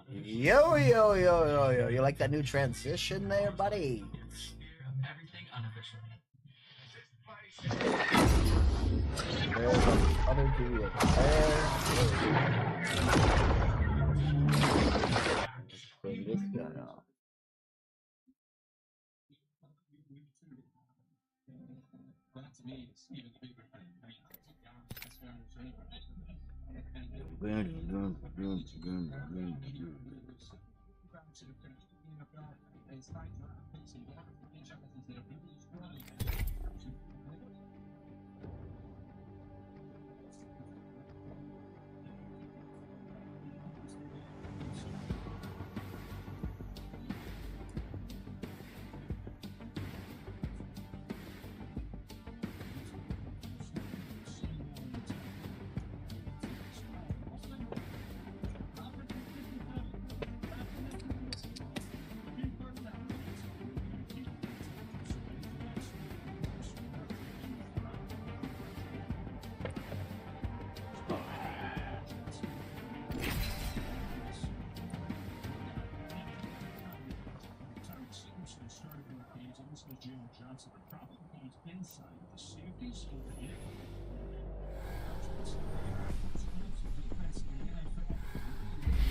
Yo, yo, yo, yo, yo. You like that new transition there, buddy? There's the other TV over there. Just bring this guy off.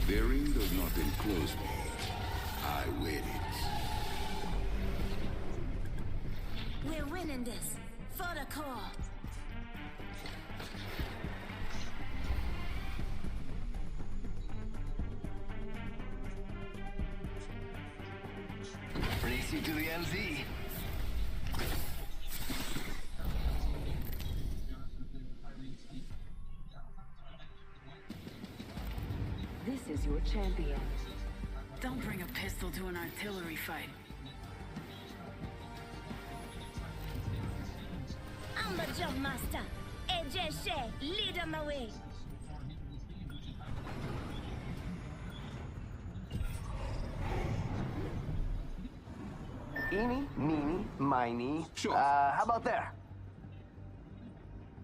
The ring does not enclose me. I win it. We're winning this. For the core. Race you to the MZ. This is your champion. Don't bring a pistol to an artillery fight. I'm the jump master. AJ Shea, lead on my way. Eeny, meeny, miny. Sure. How about there?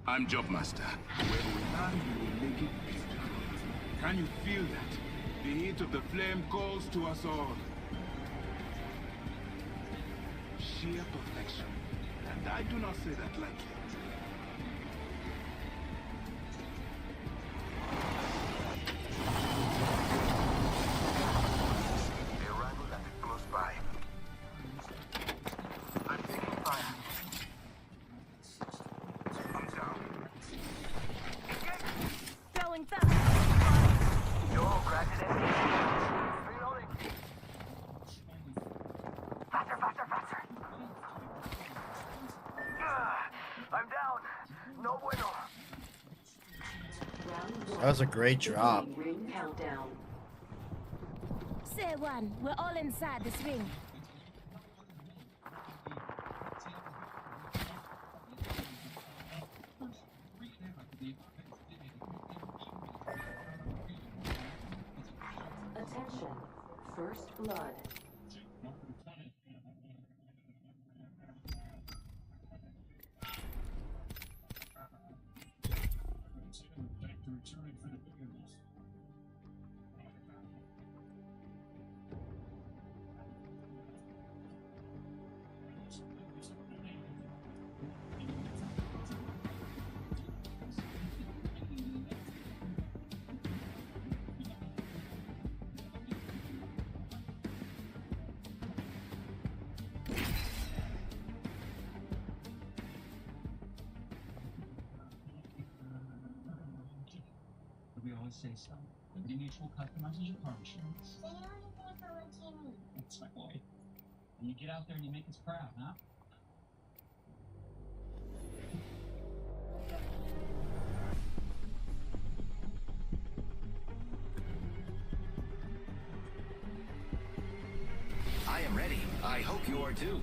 I'm Jumpmaster. When we land, we will make it beautiful. Can you feel that? The heat of the flame calls to us all. Sheer perfection. And I do not say that lightly. The arrival at close by. I'm taking fire. I'm down. Throwing fire. Yo, President. Reloading. Faster, faster, faster. I'm down. No bueno. That was a great drop. Ring countdown. Say one. We're all inside this ring. Attention. First blood. We always say so. Liberty Mutual customizes your car insurance. Say anything for Latini. That's my boy. And you get out there and you make us proud, huh? I am ready. I hope you are too.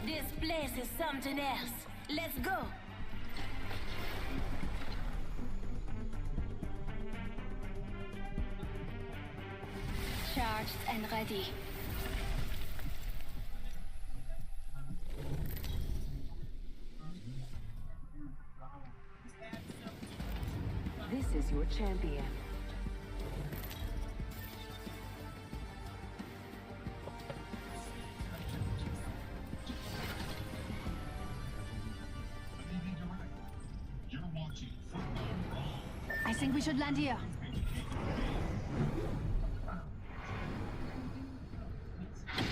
This place is something else. Let's go. Charged and ready. This is your champion. I think we should land here.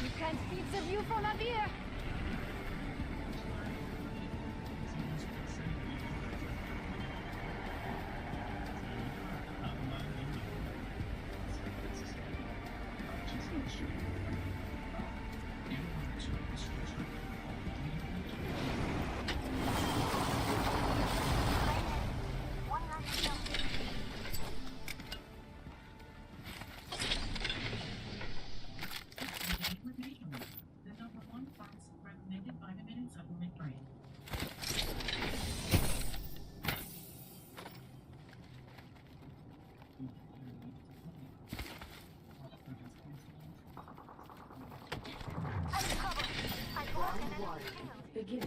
You can't beat the view from up here. The number one box recommended vitamin and supplement brand. Beginning.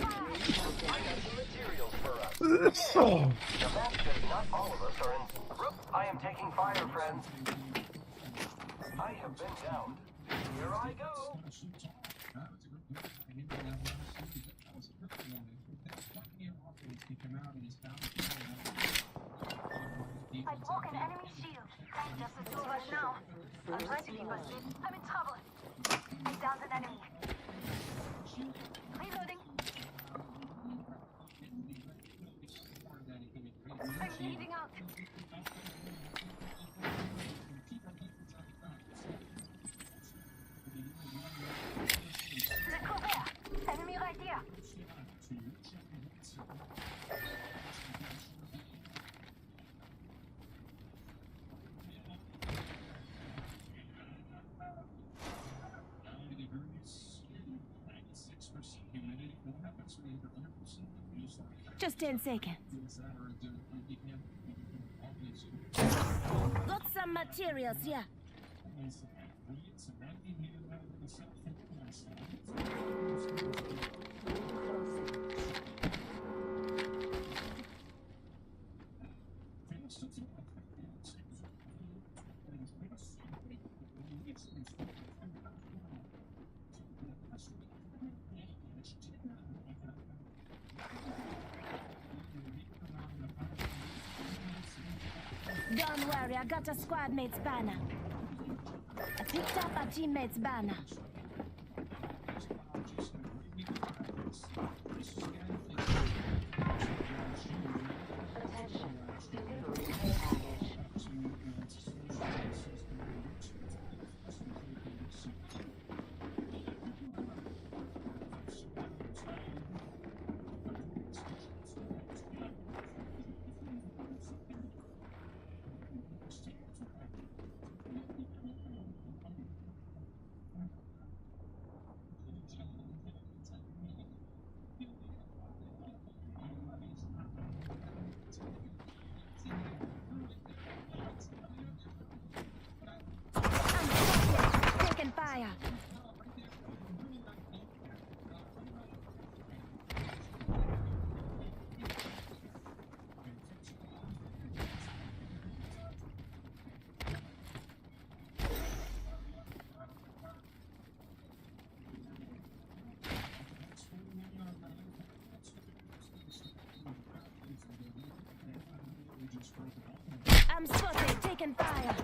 Materials for us. The map says not all of us are in. Roop, I am taking fire, friends. I have been down. Here I go. I've broken enemy shield. Just the two of us now. I'm trying to keep us safe. I'm in trouble. I downed an enemy. Reloading. I'm bleeding out. The cover. Enemy right here. Just 10 seconds. Got some materials here. Don't worry, I got a squad mate's banner. I picked up a teammate's banner. Attention. Delivery package. Taking fire. I'm spotted, taking fire.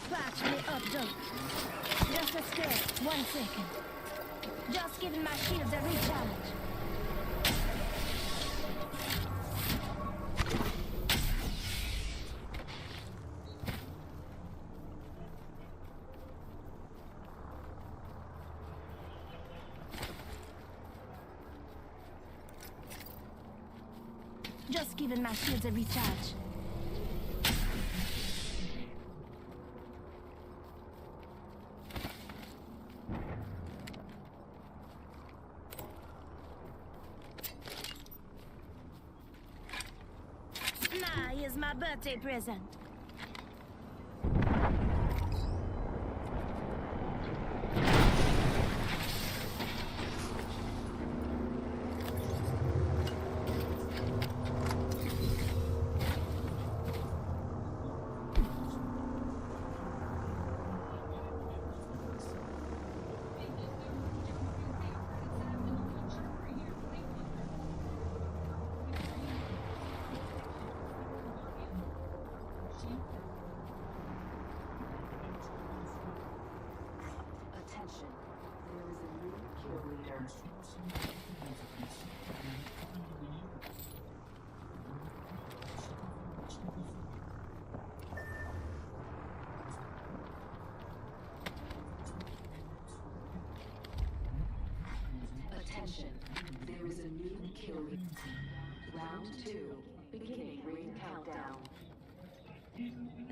Patch me up, Doc. Just a skirt, 1 second. Just giving my shields a recharge. Just giving my shields a recharge. Here's my birthday present. Attention. There is a new kill leader. Attention. There is a new kill leader. Round 2. Beginning ring countdown.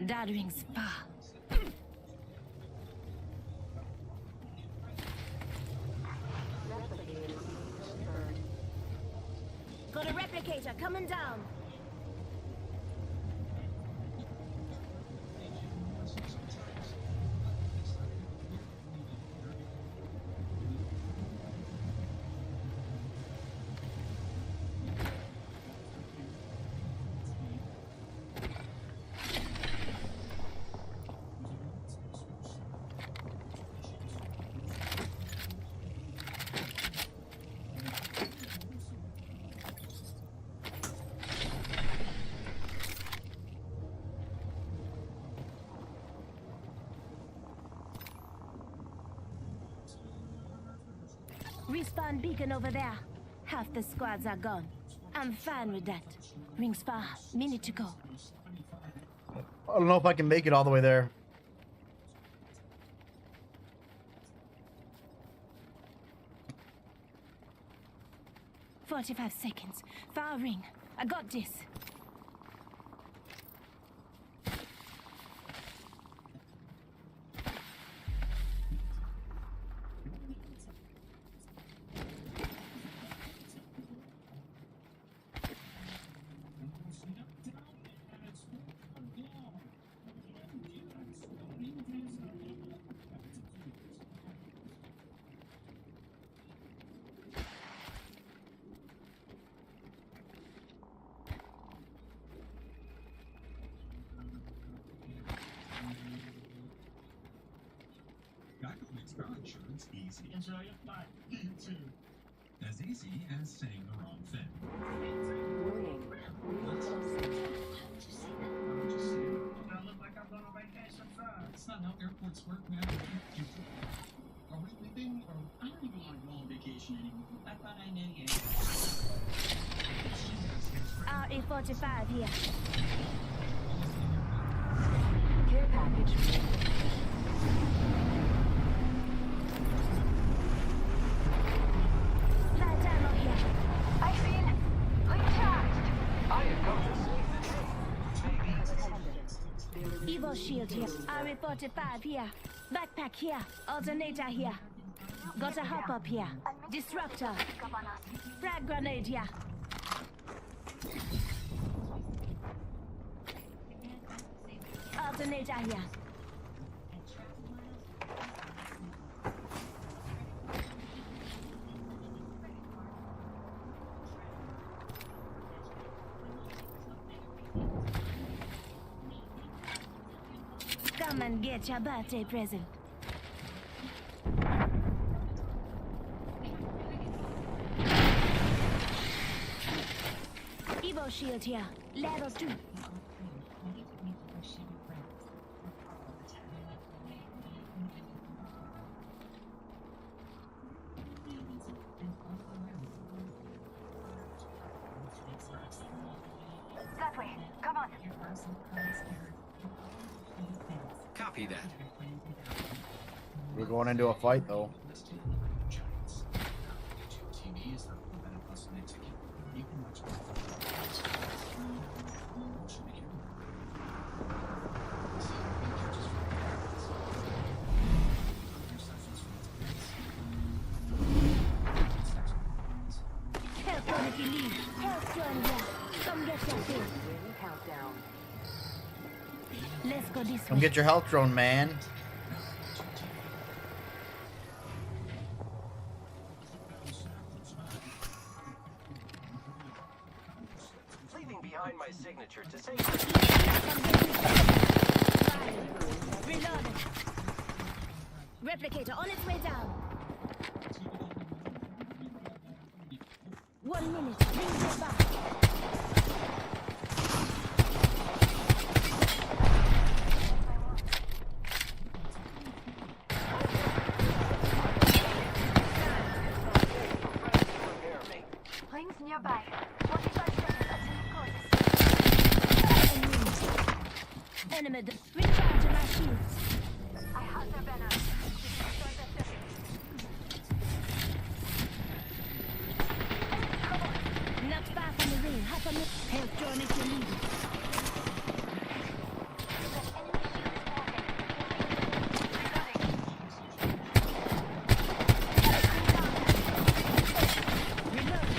That rings far. Got a replicator coming down. Respawn beacon over there. Half the squads are gone. I'm fine with that. Rings far. Minute to go. I don't know if I can make it all the way there. "45 seconds. Far ring. I got this. Car insurance easy. Enjoy your flight. You too. As easy as saying the wrong thing. Warning. I look like I'm going on vacation. It's not how airports work, man. Are we leaving? Or I don't even want to go on vacation anymore. I thought I knew you. RE45 here. Care package. Light ammo here. I've been recharged. I have come to save the day. Evo shield here. RE45 here. Backpack here. Alternator here. Got a hop up here. Disruptor. Frag grenade here. Alternator here. Come and get your birthday present. Evo shield here. Level 2. Copy that. We're going into a fight though. Help one if you leave. Help join here. Come get your thing. Countdown. Let's go this Come way. get your health drone, man. Leaving behind my signature to say Reloaded. Replicator on its way down. 1 minute. Bring it back. Rings nearby. 45 seconds until it closes. Enemy. Recharging my shields. I have their banner. Destroy their system. Not far from the ring. Hop on the help join if you need it. Reload.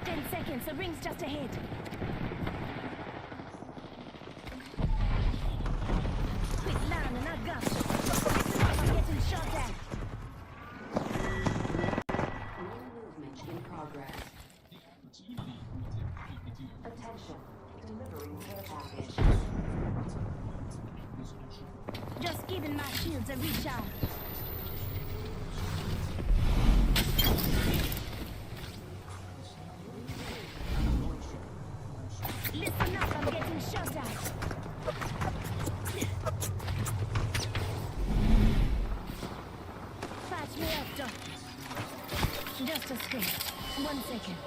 10 seconds. The ring's just ahead. Quick line and I got you. Listen up, I'm getting shot at. New movement in progress. Attention. Delivering care package. Just giving my shields a recharge. Listen up, I'm getting shot at. Patch me up, Doc. Just a second. 1 second.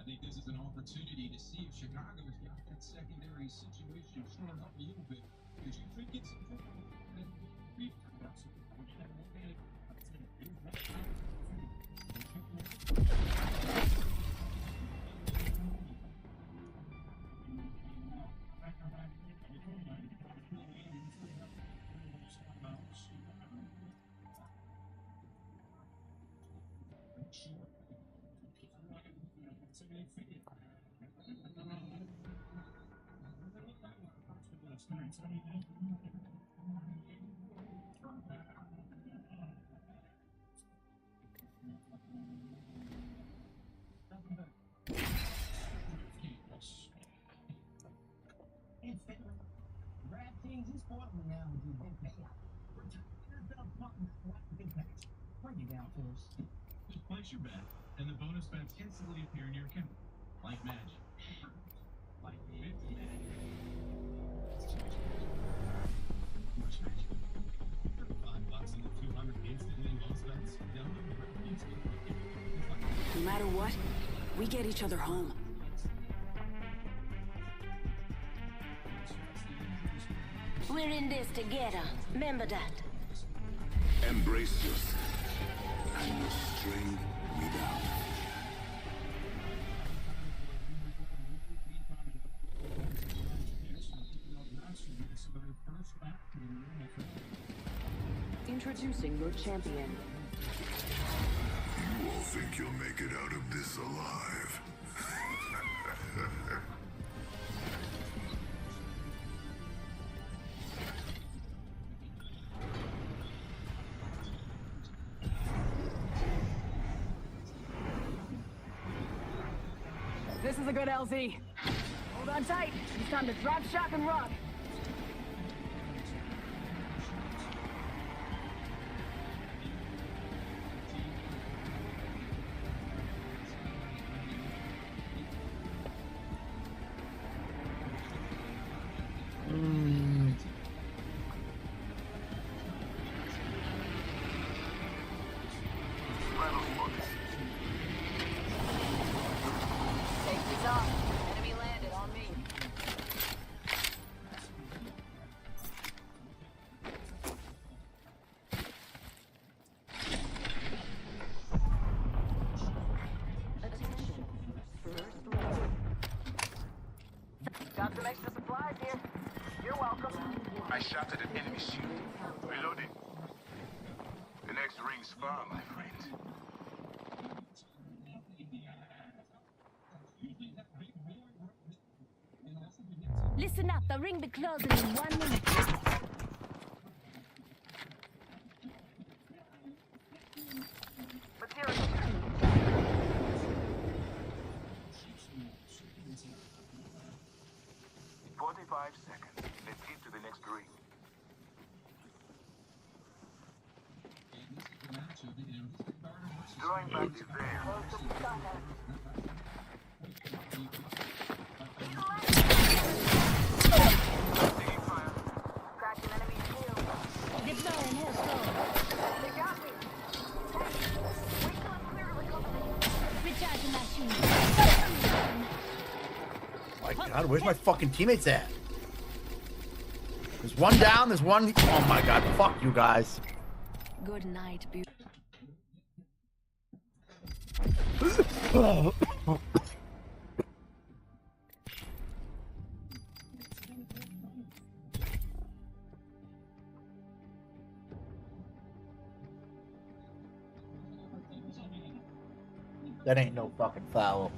I think this is an opportunity to see if Chicago's got that secondary situation shored up a little bit. Because you could get some just place your bet, and the bonus bets instantly appear in your account. Like magic. Like magic. $5 and the 200 instantly bonus bets. No matter what, we get each other home. We're in this together. Remember that. Embrace yourself and your strength Introducing your champion. You all think you'll make it out of this alive? This is a good LZ. Hold on tight. It's time to drop, shock, and rock. Safety's off. Enemy landed on me. Attention. First blood. Got some extra supplies here. You're welcome. I shot at an enemy shield. Reloading. The next ring's far, my friend. Listen up, the ring be closing in 1 minute. Material. 45 seconds. Let's get to the next ring. Drawing back the veil. Taking fire. Cracking enemy shield. Deploying hellstorm. They got me. Wait till I'm clear of the company. Recharging my shield. My God, where's my fucking teammates at? There's one down, there's one. Oh my God, fuck you guys. Good night, beauty. That ain't no fucking foul.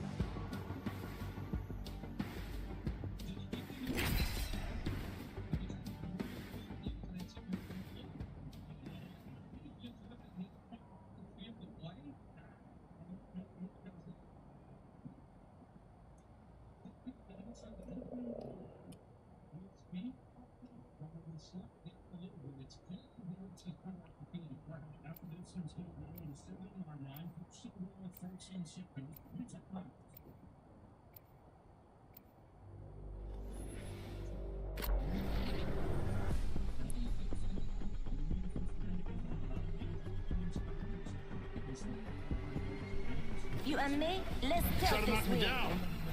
You and me, let's take this win.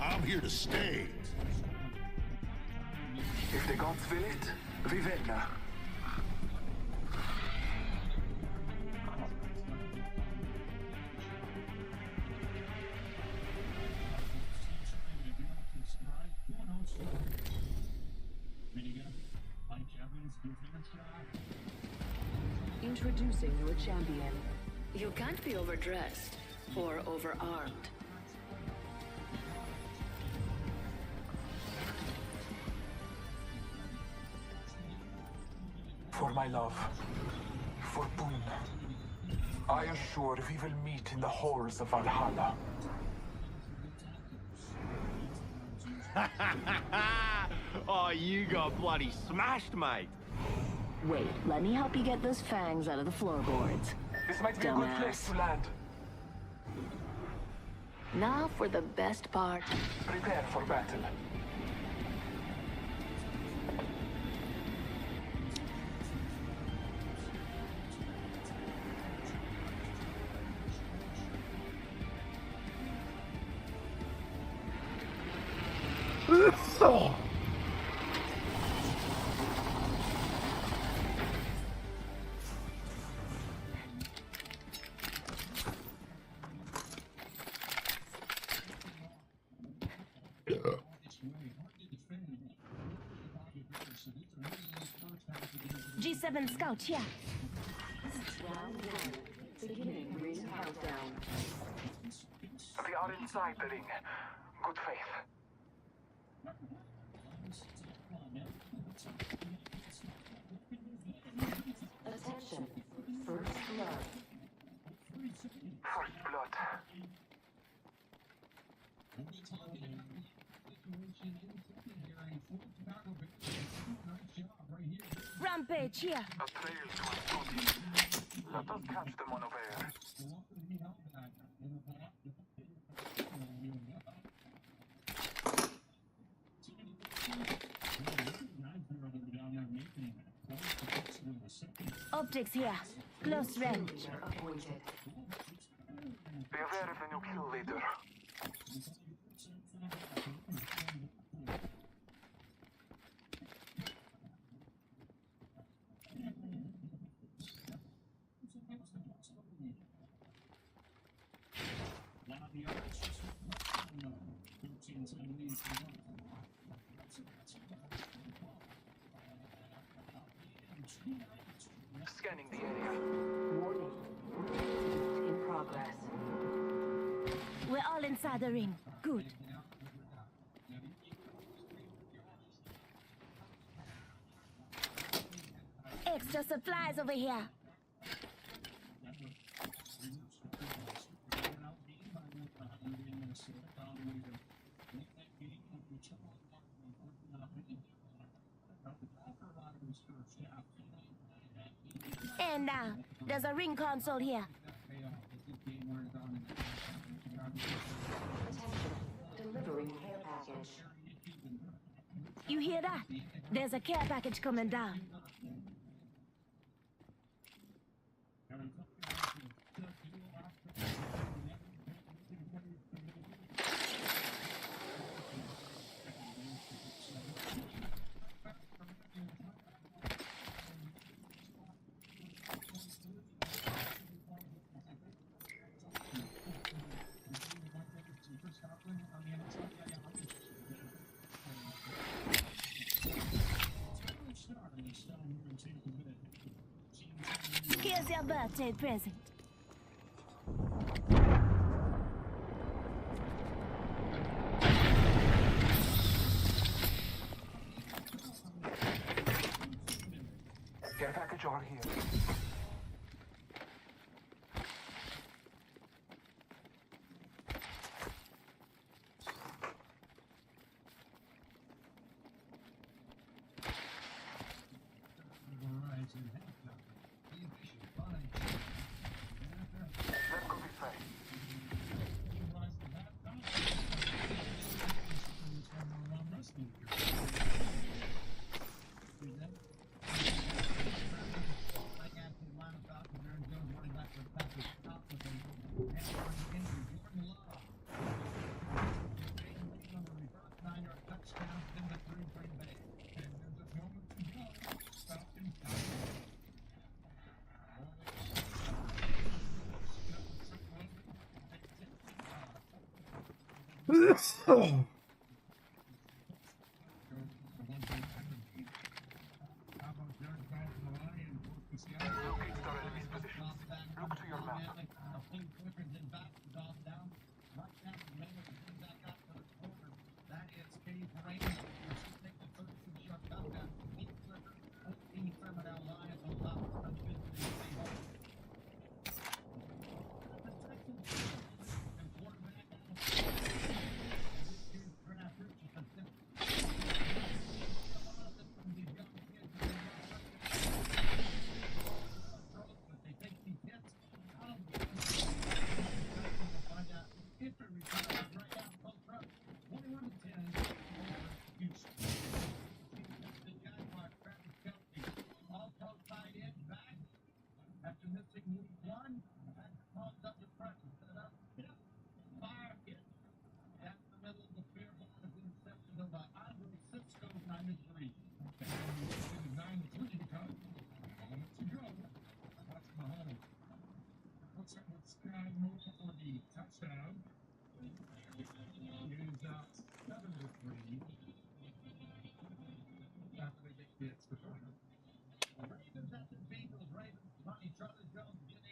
I'm here to stay. If the gods will it, we will. Introducing your champion. You can't be overdressed or overarmed. For my love, for Boone, I assure we will meet in the halls of Valhalla. Oh, you got bloody smashed, mate. Wait, let me help you get those fangs out of the floorboards. This might be a good place to land. Now for the best part. Prepare for battle. Oh. G7 scout here. Round 1. Beginning ring countdown. They are inside the ring. Good faith. Attention. First blood. First blood. Rampage here. A trail to a good. Let us catch them unaware. Optics here. Close range. Appointed. Beware of the new kill leader. Scanning the area. Warning. In progress. We're all inside the ring. Good. Extra supplies over here. And now, there's a ring console here. Attention. Delivering care package. You hear that? There's a care package coming down. Here's your birthday present. Care package over here. Let's go this way. Locate our enemy's positions. Look to your map. Touchdown is 7-3 after they get the extra point. Ravens at the Bengals. Ravens, Johnny Charlie Jones getting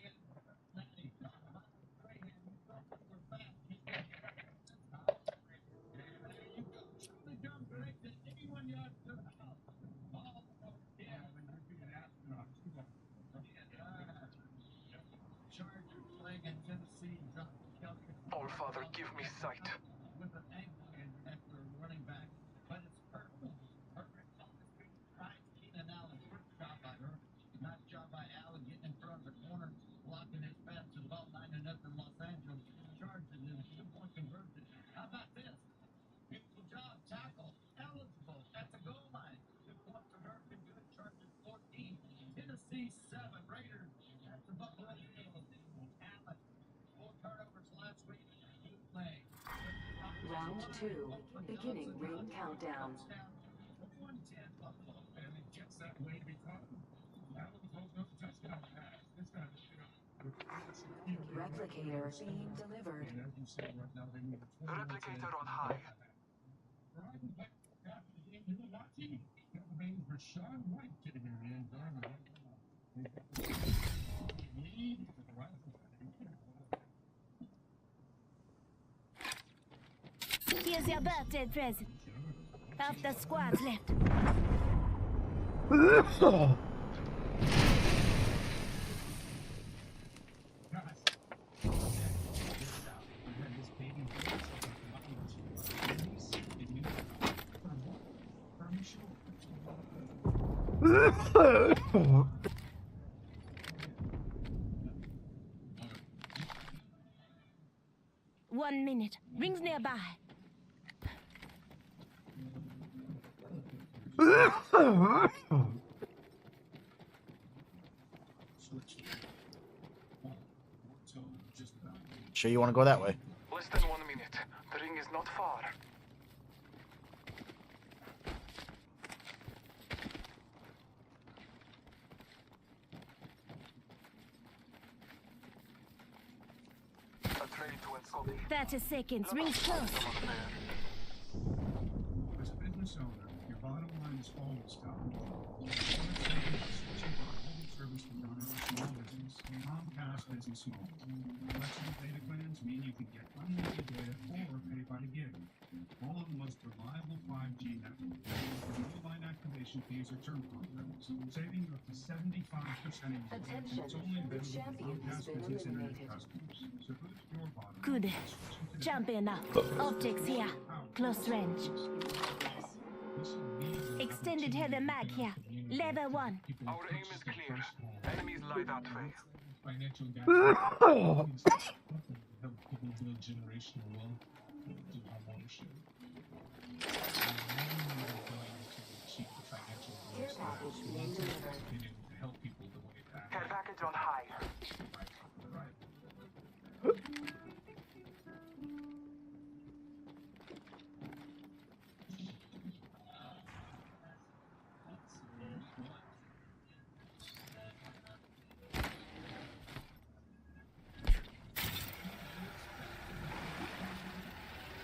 give me sight. With an angle and after running back, but it's perfect. Perfect. Right. Keenan Allen, good job by her. Nice job by Allen getting in front of the corner, blocking his pass to the ball. 9-0 Los Angeles. Charging in a 2-point conversion. How about this? Beautiful job, tackle, eligible at the goal line. 2 points American good, charges 14. Tennessee 7, Raiders at the Buffalo Bills. Allen, 4 turnovers last week. Good play. Round 2, beginning ring countdown. 110 Buffalo, and it gets that way to be caught. Allen's holding up touchdown pass. This time, Replicator being delivered. The replicator on high. Rashawn White getting in the end zone. Here's your birthday present. Half the squad's left. One minute. Rings nearby. Sure you want to go that way? Less than 1 minute. The ring is not far. A trade to Enscoli. 30 seconds. Rings close. As a business owner, your bottom line is always top. Service provider, small business, Comcast business small. Flexible data plans mean you can get unlimited data or pay by the gig. All of the most reliable 5G network. No line activation fees or term contracts, saving up to 75% in Attention, it's only the available champion for has Comcast been business internet eliminated. customers. So boost your bottom Good. line. Champion up. Optics here. Close range. Extended heavy mag here. Level 1. Our aim is clear. Enemies lie that way. Financial guidance. Help people build generational wealth through home ownership. Care package being delivered. Help people the way back. Care package on high.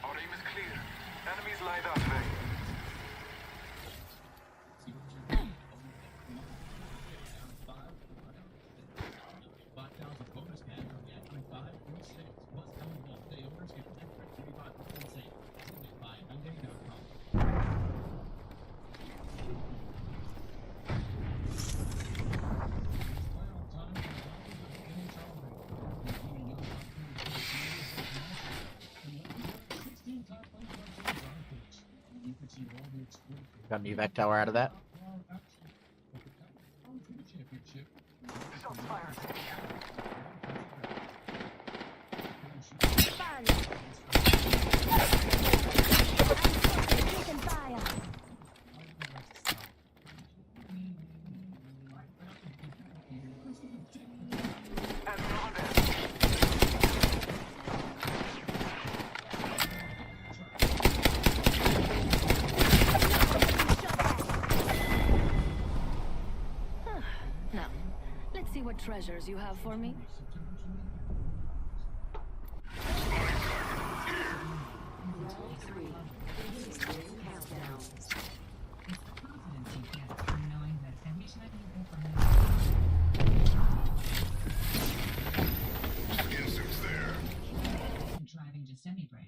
Our aim is clear. Enemies lie that way. Got an evac tower out of that? Shots fired. Taking fire. Now, let's see what treasures you have for me. Round 3, beginning ring countdown. Inserts there. Driving Giuseppe brand.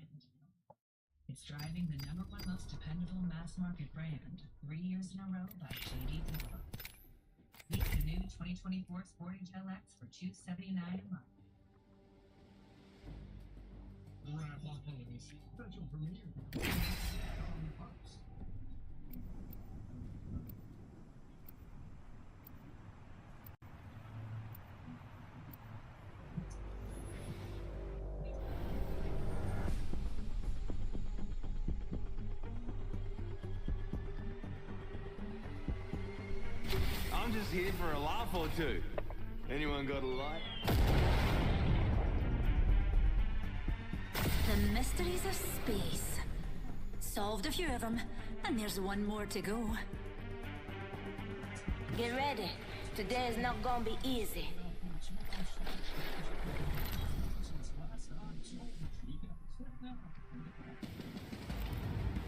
It's driving the #1 most dependable mass market brand 3 years in a row by J.D. Power. Meet the new 2024 Sportage LX for $279 a month. Wrap up Special premiere. I'm just here for a laugh or two. Anyone got a light? The mysteries of space. Solved a few of them, and there's one more to go. Get ready. Today is not gonna be easy.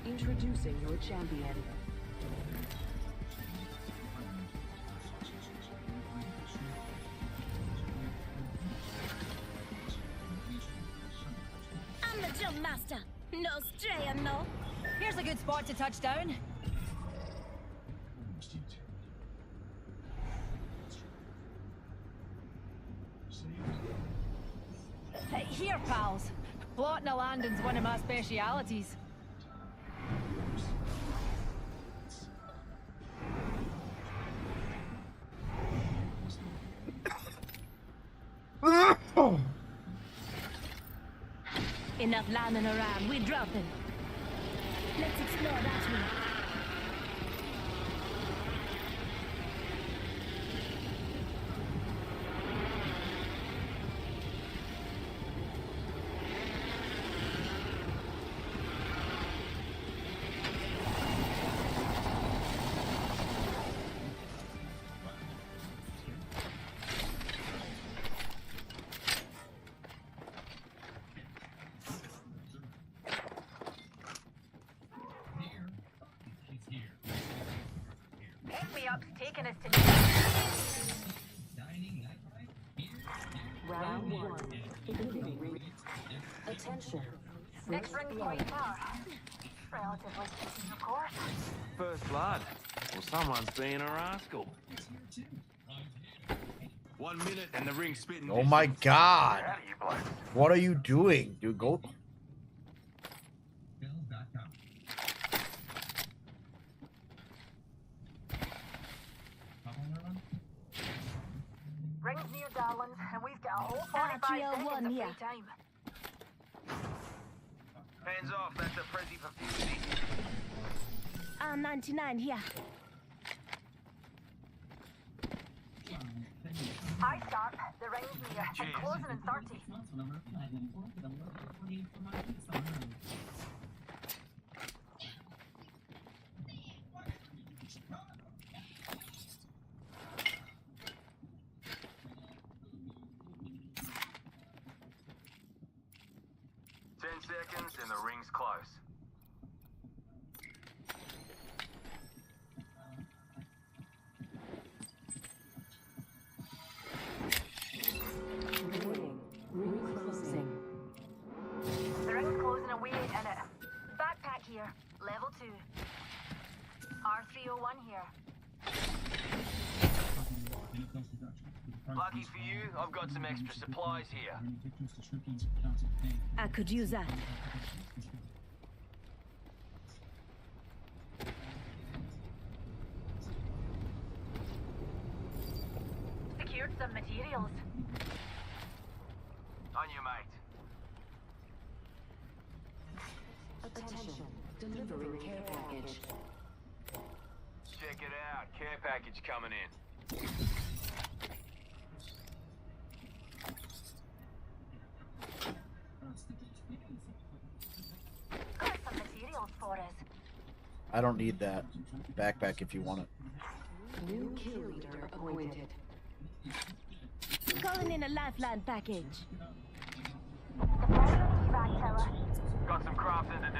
Introducing your champion. I'm the jump master. No straying, no. Here's a good spot to touch down. Hey, here, pals. Plotting a landing's one of my specialities. Enough landing around. We dropping. Let's explore that way. Taking us to Round 1. Attention. next ring point far. Relatively speaking, of course. First blood. Well, someone's being a rascal. 1 minute and the ring's spitting. Oh my god. What are you doing, dude? Go. Rings near Darlins, and we've got a whole 45 seconds of free time. Hands off, that's a Prezi for Fusey. R99 here. High start, the ring's near, and closing in 30. Seconds and the ring's close. Ring closing. The ring's closing and we ain't in it. Backpack here, level 2. R301 here. Lucky for you, I've got some extra supplies here. I could use that. Secured some materials. On you, mate. Attention. Delivering care package. Check it out, care package coming in. Got some materials for us. I don't need that. Backpack if you want it. New kill leader appointed. Calling in a lifeline package. Deploying an evac tower. Got some crafting to do.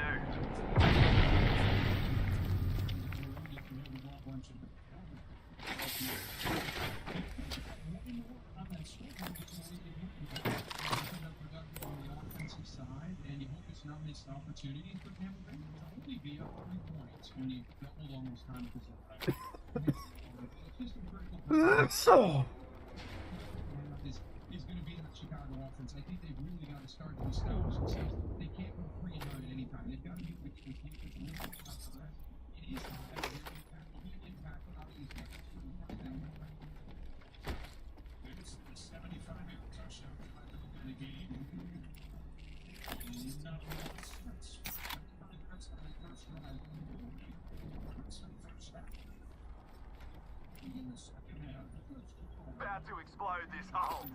Opportunities, but never been only be up 3 points when you doubled almost time to is going to be in the Chicago offer defense, I think they've really got to start to establish themselves. They can't go 3-0 at any time. They've got to be able to compete with the league. It is going to have a very impact on how these guys it's the 75-yard touchdown in the game. Not a lot of sense. That's on the first drive. That's the first half. In the second half, About to explode this hole.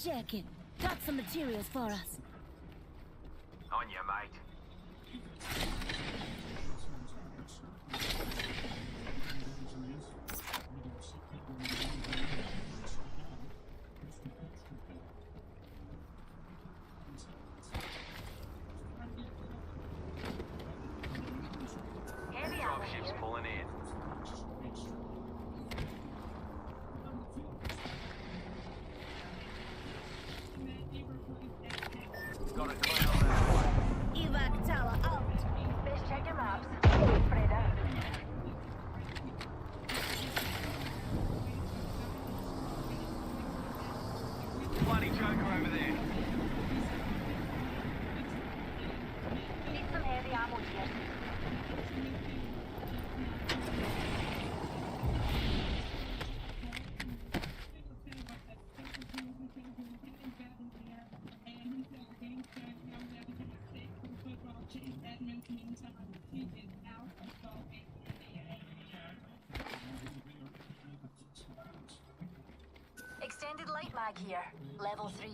Check it. Got some materials for us. On you, mate. Dropship's pulling in. Got a clean on that one. Evac tower out. Best check your maps. Spread out. Bloody Joker over there. Need some heavy ammo here. Extended light mag here. Level 3.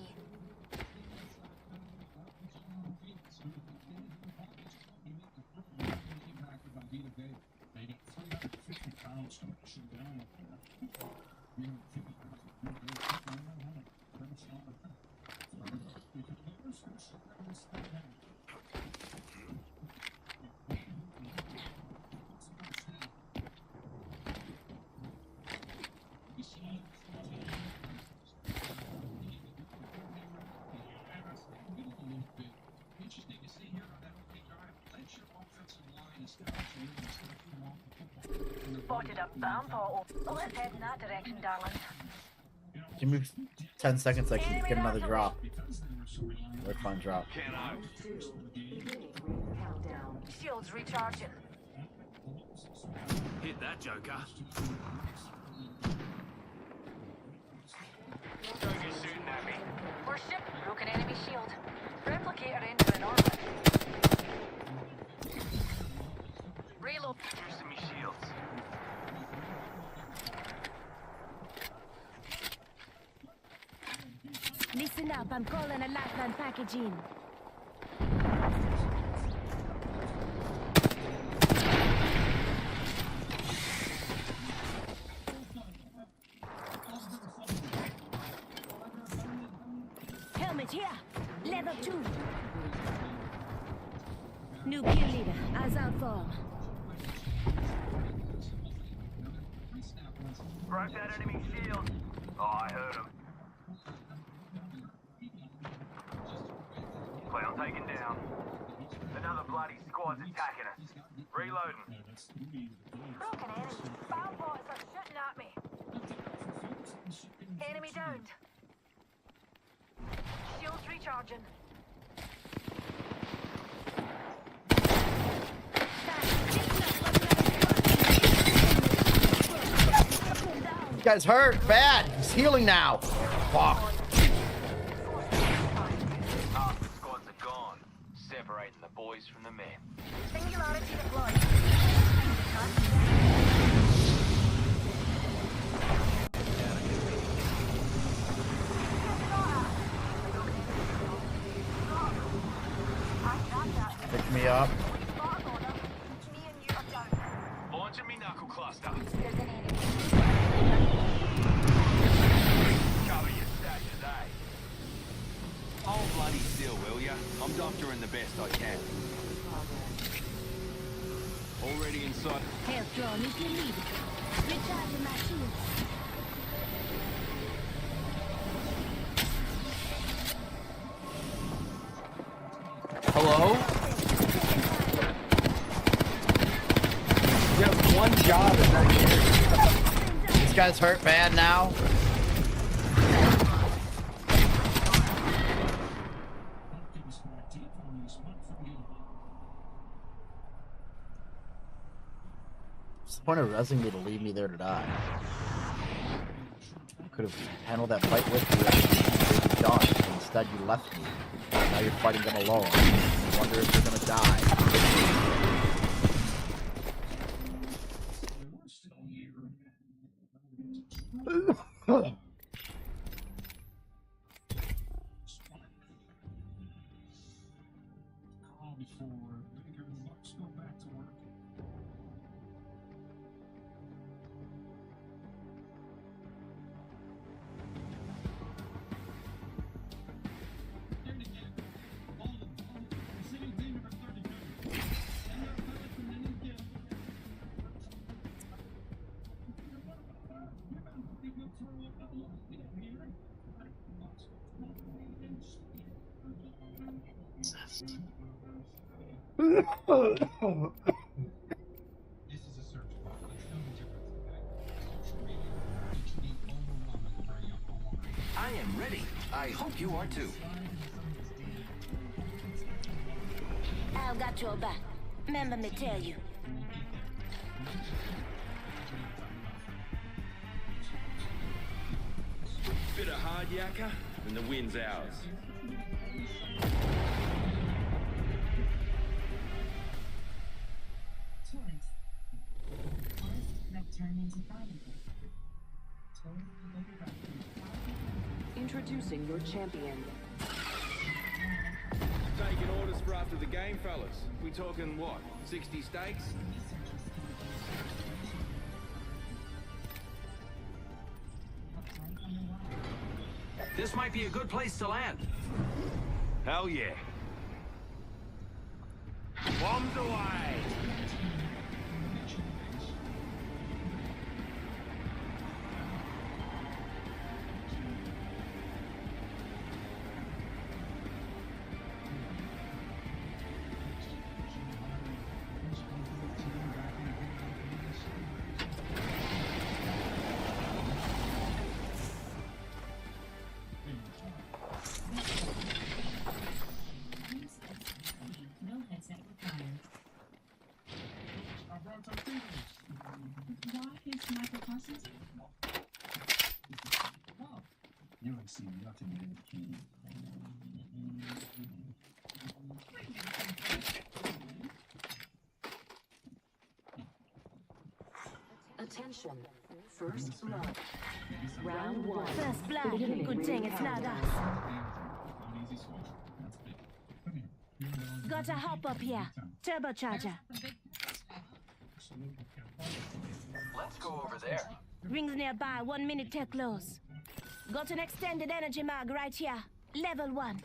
Spotted a bomb hole. Let's head in that direction, darling. Give me 10 seconds, I can get another drop. Let's find drop. Shields recharging. Hit that, Joker. Joker's shooting at me. We're shipping broken enemy shield. Replicator into an orbit. Reload. Juicing me shields. Listen up, I'm calling a lifeline package in. Helmet here, level 2. New kill leader, eyes out for him. Broke that enemy shield. Oh, I heard him. Clown taken down. Another bloody squad's attacking us. Reloading. Broken enemy. Bomb bots are shooting at me. Enemy downed. Shields recharging. You guys hurt bad. He's healing now. Fuck. Half the squads are gone, separating the boys from the men. Singularity deployed. Pick me up. Launching me knuckle cluster. There's an enemy. Cover your stashes, eh? Hold bloody still, will ya? I'm doctoring the best I can. Already inside. Health drawn if you need it. Recharging my shields. Hello? You have one job in that game. This guy's hurt bad now. What's the point of resing me to leave me there to die? I could have handled that fight with you and done. Instead, you left me. Now you're fighting them alone. I wonder if you're gonna die. I am ready. I hope you are too. I've got your back. Remember me tell you. Bit of hard yakka, and the win's ours. Choice. Forest that turn into fighting. Introducing your champion. Taking orders for after the game, fellas. We talking what? 60 steaks? This might be a good place to land. Hell yeah. Bombs away! No headset required. Why is Michael Parsons? Oh. You ain't seen nothing yet, King. Attention. First blood. Round one. First blood. Good thing it's not us. Gotta hop up here. Turbocharger. Let's go over there. Rings nearby. 1 minute till close. Got an extended energy mag right here. Level 1.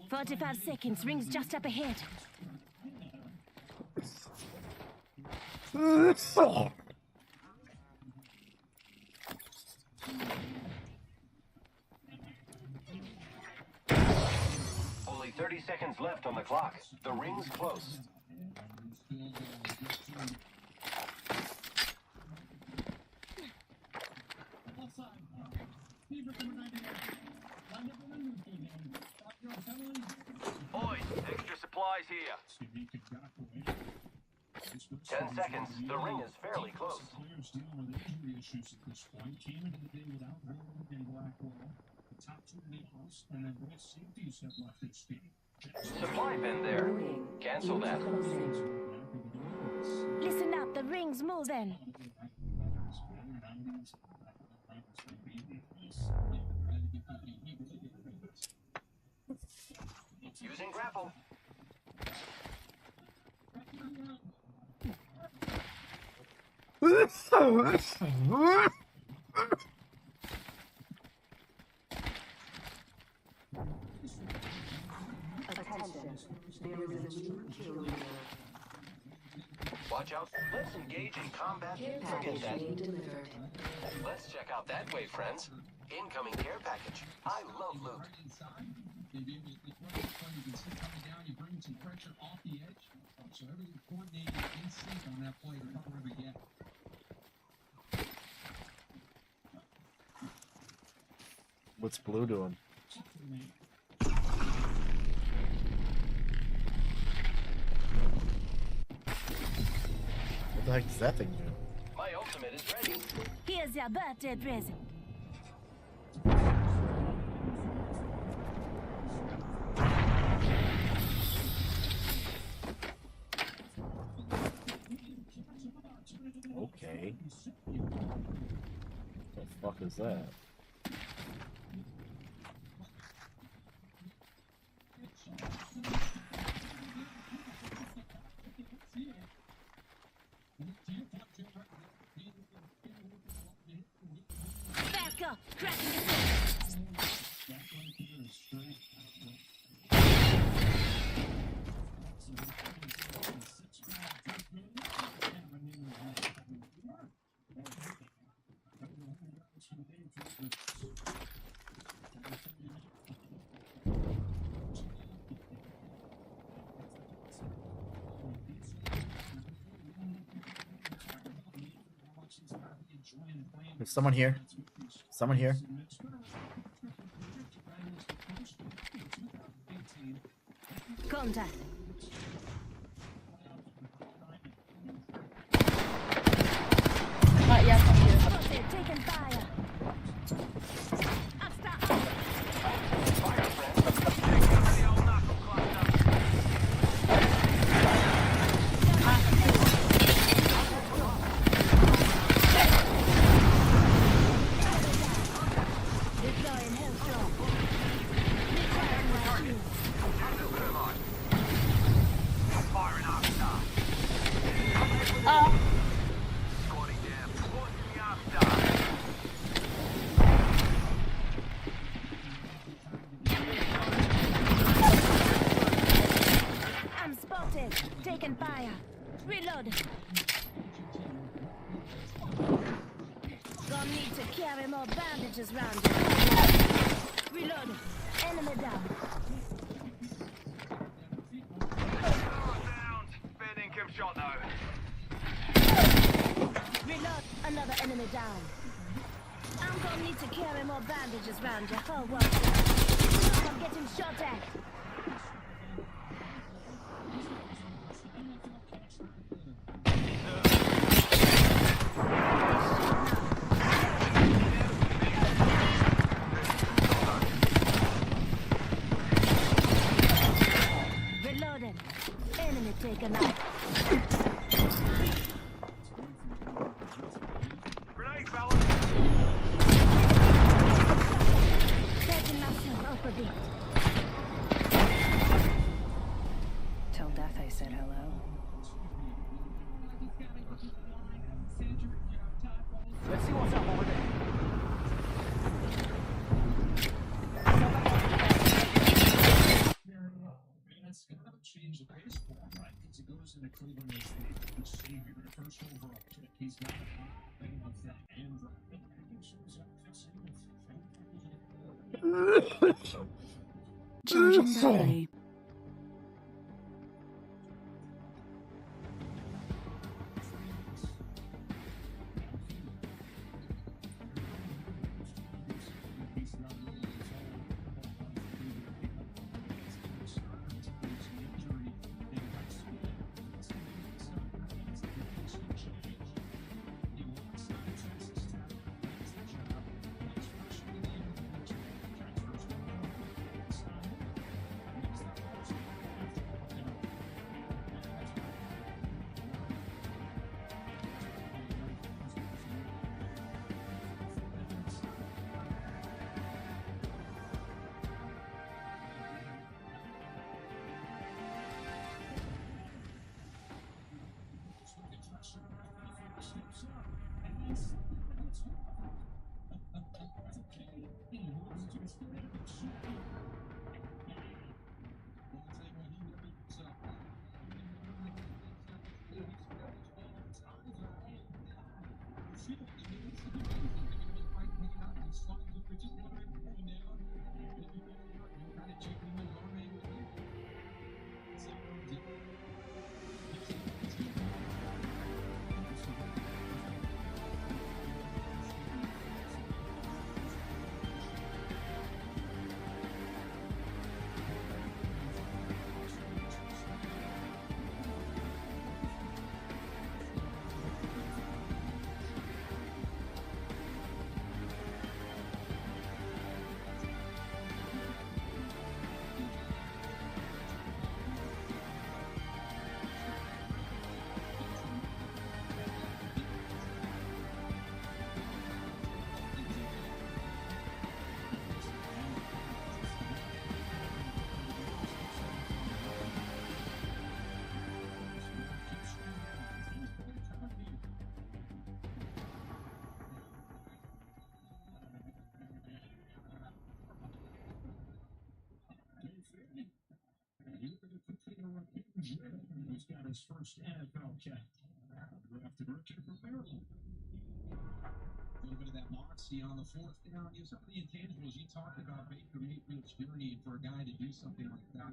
45 seconds. Rings just up ahead. Only 30 seconds left on the clock. The ring's close. Boys, extra supplies here. 10 seconds. The ring is fairly close. Supply bin there. Cancel that. Listen up. The ring's moving. Using grapple. There is a new kill leader. Watch out. Let's engage in combat. Care Forget package that. being delivered. Let's check out that way, friends. Incoming care package. I love loot. You can see coming down, you bring some pressure off the edge. So everything coordinated in sync on that play to cover every gap. What's Blue doing? What the heck does that thing do? My ultimate is ready. Here's your birthday present. Okay. What the fuck is that? Back up, cracking the door. There's someone here. Someone here. Contact. Yes, I'm here. Spotted, taking fire. Deploying Hellstorm. Recharging my shield. I'm spotted. Taking fire. Reload. Gonna need to carry more bandages round you. Reload. Enemy down. Fair income shot though. Reload. Another enemy down. I'm gonna need to carry more bandages round you. Oh, well. I'm getting shot at. Reloading. Enemy taken out. Grenade, fellas. Taking myself up a bit. Till death I said hello. Let's see what's up over there. That's gonna change the baseball, right? Because he goes into Cleveland as the savior, the first overall pick. He's got a thing with that Android. Charging battery. who's got his first NFL cap. Drafted rookie from Maryland. A little bit of that moxie on the fourth down. Some of the intangibles you talked about Baker Mayfield's journey, and for a guy to do something like that,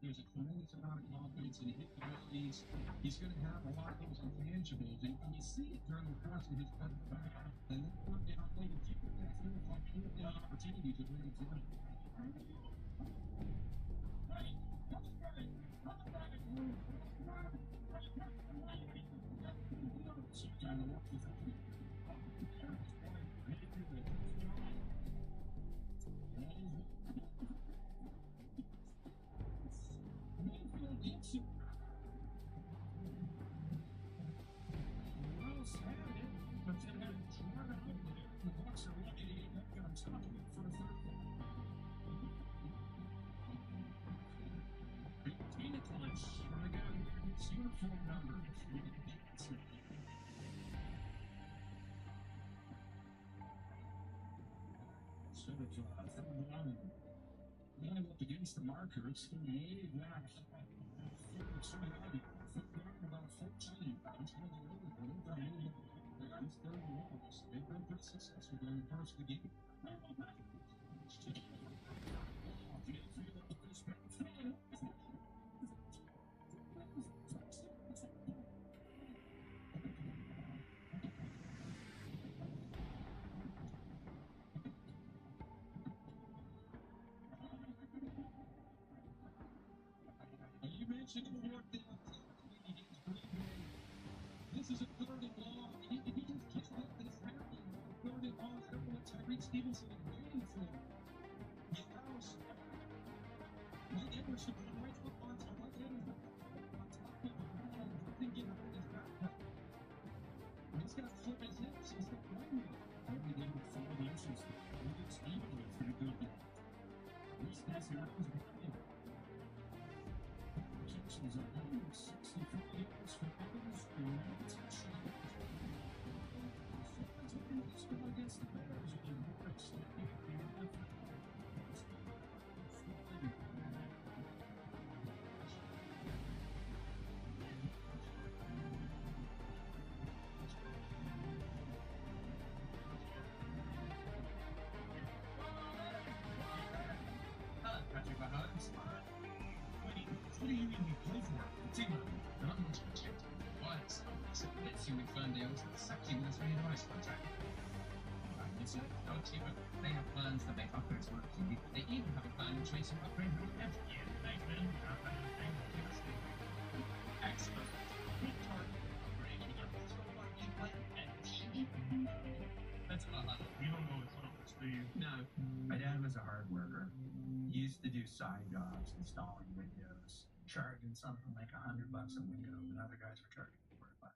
there's a tremendous amount of confidence in his abilities. He's going to have a lot of those intangibles, and you see it during the course of his career. And then third down, later, keep it that third down opportunity to really do it. Then I looked against the marker. It's way back. About 14. They've been pretty successful during the first of the game. This is a third and long. If he just gets up this happening, third and long, I don't know what Tyreek Stevenson is waiting for. Yes. Mike Edwards should be right up on top. Mike Edwards on top of the ball. Didn't get out of his backpack. He's got to flip his hips. He's got one way. Every day with 4 inches. Look at Stevenson. It's pretty good. This guy's not as bad. Is 164 yards for Evans and no touchdown. Let's go against the Bears in March. Patrick Mahomes. What do you mean we play for it? The team, not much protected. Why? It's you with Ferndale's. It's actually with us really nice contract. It's a dog team, but they have plans that make upgrades work. They even have a plan in chasing upgrade every year. They've been excellent. Big target. Upgrading their whole game plan and that's a lot. You don't know it's not this, do you? No. My dad was a hard worker. He used to do side jobs installing windows, charging something like $100 a window, and other guys were charging $45.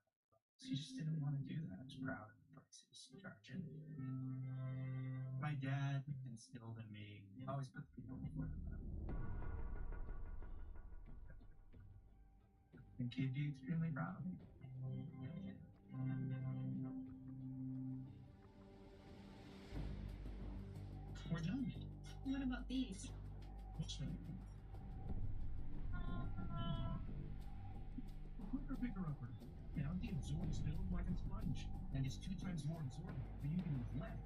He just didn't want to do that. He was proud of the prices he's charging. My dad instilled in me, always put people before the money. I think he'd be extremely proud of me. We're done. What about these? What's that? A quicker, bigger upper. Now the absorbs build like a sponge, and it's 2 times more absorbent for you with left.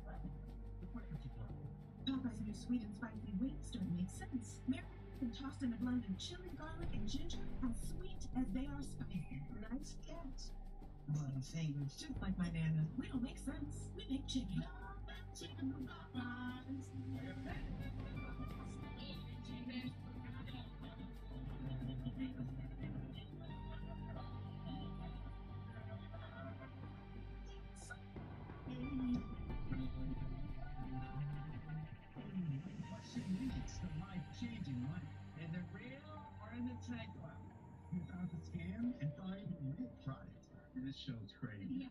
The quicker to grow. Popeye's new sweet and spicy wings don't make sense. Marinated and tossed in a blend of chili, garlic, and ginger, as sweet as they are spicy. Nice catch. But I'm saying it's Just like my nana, we don't make sense. We make chicken. Chicken from Popeyes. Changing money. Is it real or is it fake? You found a scam and thought you would try it. This show's crazy.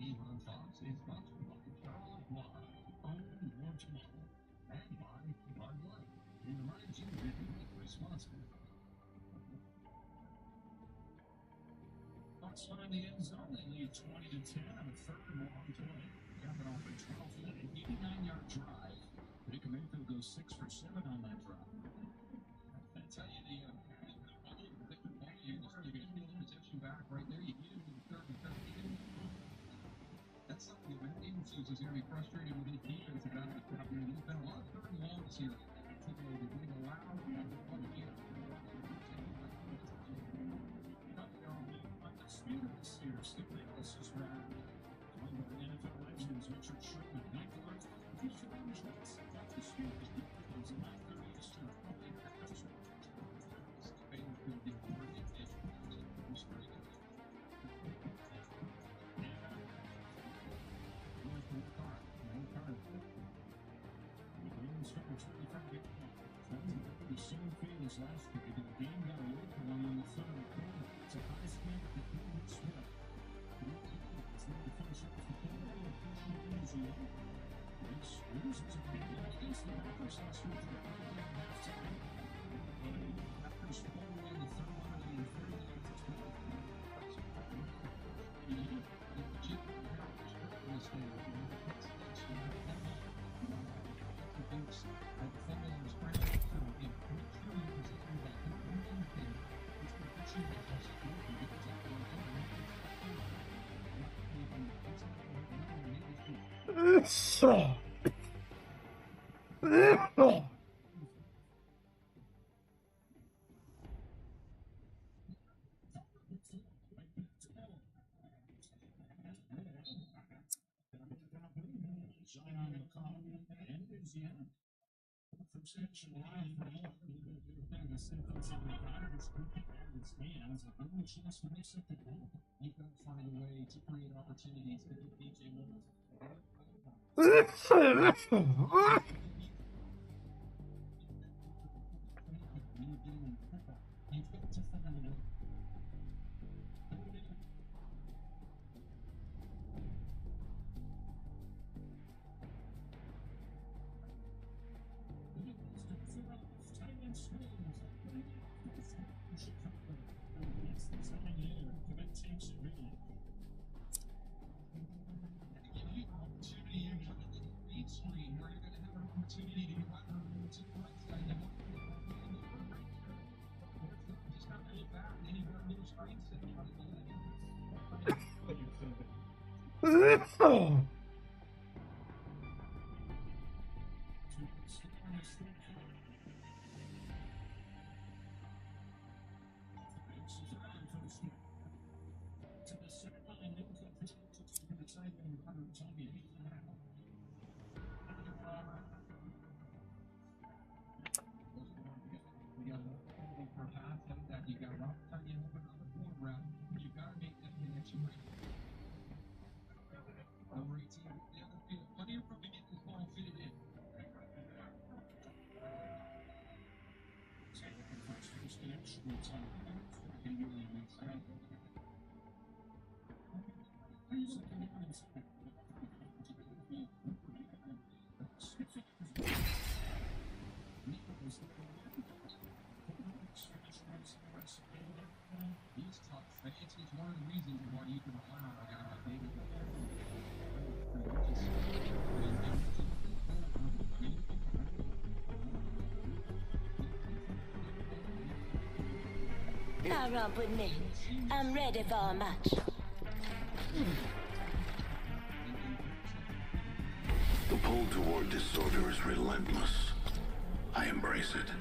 Avon Fox is sponsored by Charlotte Water, owned more tomorrow, and by Bud Light. It reminds you to drink responsibly. Fox find the end zone. They lead 20-10 on a 3rd and long play. Got it off a 12-minute, 89-yard drive. Baker Mayfield goes was 6 for 7 on that drop. I tell you, the possession back right there. You get him in the third and 13. That's something that Agencies is going to be frustrated with his defense about. There's been a lot of third and longs here. Particularly being allowed one here. Skip analysis round. One of the NFL legends, Richard Sherman, Nicholas, featured on the shots. The Steelers defense in that 30 Eastern. Spain could be more indication. The same feel as last week. The game got away from one in the third quarter. It's a high speed that the team would sweat. It's not the finish up the game. It's loses a big game against the Packers last week. Halftime. Packers pull away the third one and the 39-12. You've got to find a way to create opportunities to get DJ Moore. Now romp with me. I'm ready for a match. The pull toward disorder is relentless. I embrace it.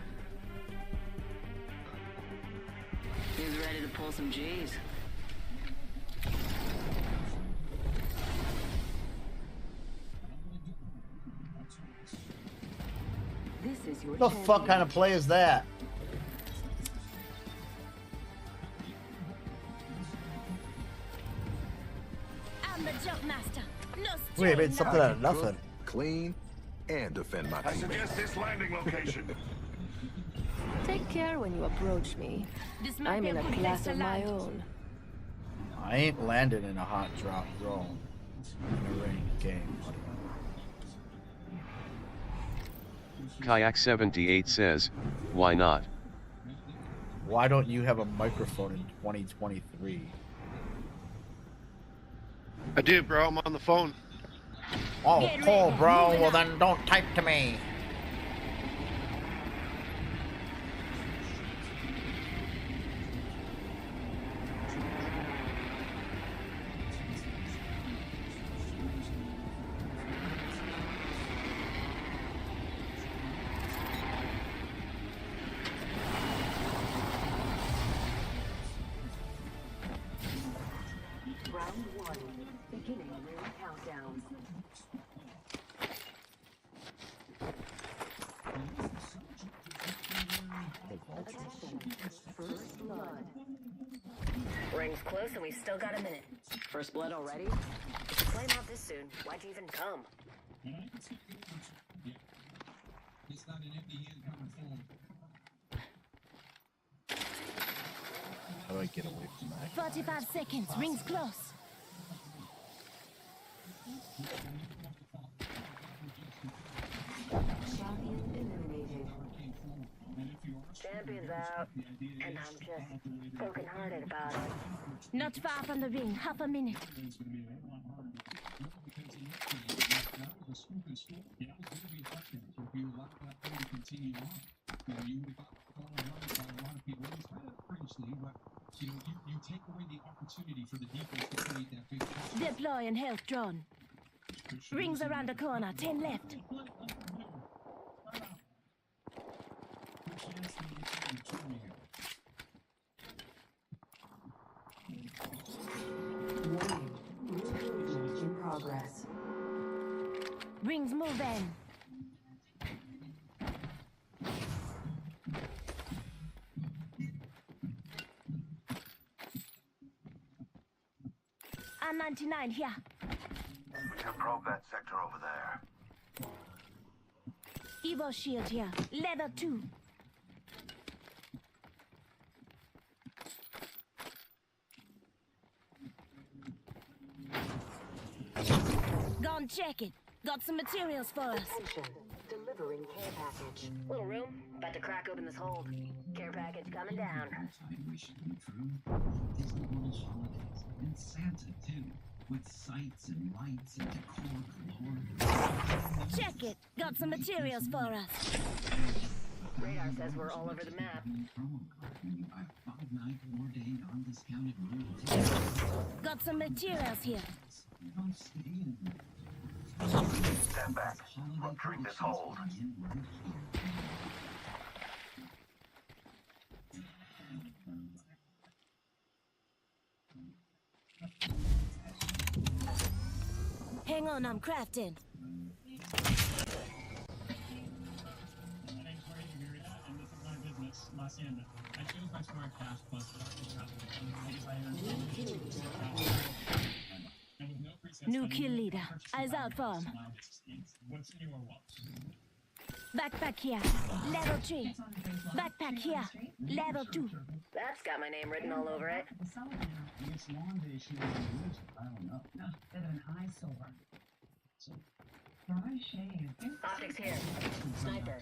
He's ready to pull some G's. This is your What the fuck kind of play is that? I'm the jump master. No Wait, I made something out of nothing. Clean and defend my I teammates. suggest this landing location. Take care when you approach me. I'm in a class of my own. I ain't landing in a hot drop drone in a ranked game. Kayak 78 says, why not? Why don't you have a microphone in 2023? I do, bro. I'm on the phone. Oh, cool, bro. Well, then don't type to me. down. Attention. First blood. Ring's close and we've still got a minute. First blood already? If you flame out this soon, why'd you even come? It's not an empty hand coming forward. How do I get away from that? 45 seconds. Rings close. Champion eliminated. Champion's out, and I'm just broken-hearted about it. Not far from the ring. Half a minute. You take away the opportunity for the defense to create that big play. Deploying health drone. Rings around the corner. 10 left. In progress. Rings moving. R99 here. We can probe that sector over there. Evo shield here. Level 2. Go and check it. Got some materials for us. Attention. Delivering care package. Little room. About to crack open this hold. Care package coming down. Disney World holidays and Santa too, with sights and lights and decor galore. Check it. Got some materials for us. Radar says we're all over the map. When you buy 5-night 4-day non-discounted room. Got some materials here. Don't stay in. Stand back. Rupturing this hold. Hang on, I'm crafting. New kill leader. Eyes out for him. Backpack here. Level 3. Backpack here. Level 2. That's got my name written all over it. Optics here. Sniper.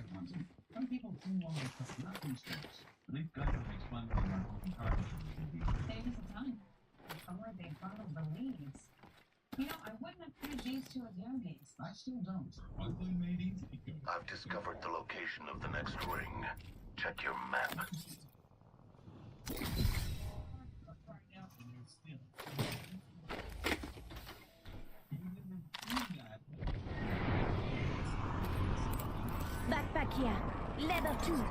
Some people do want to put nothing strips. They've got to make fun of their own cards. Save us some time. Or they follow the leads. You know, I wouldn't have played these two as youngies. I still don't. Ugly made easy. I've discovered the location of the next ring. Check your map. Backpack here. Level 2.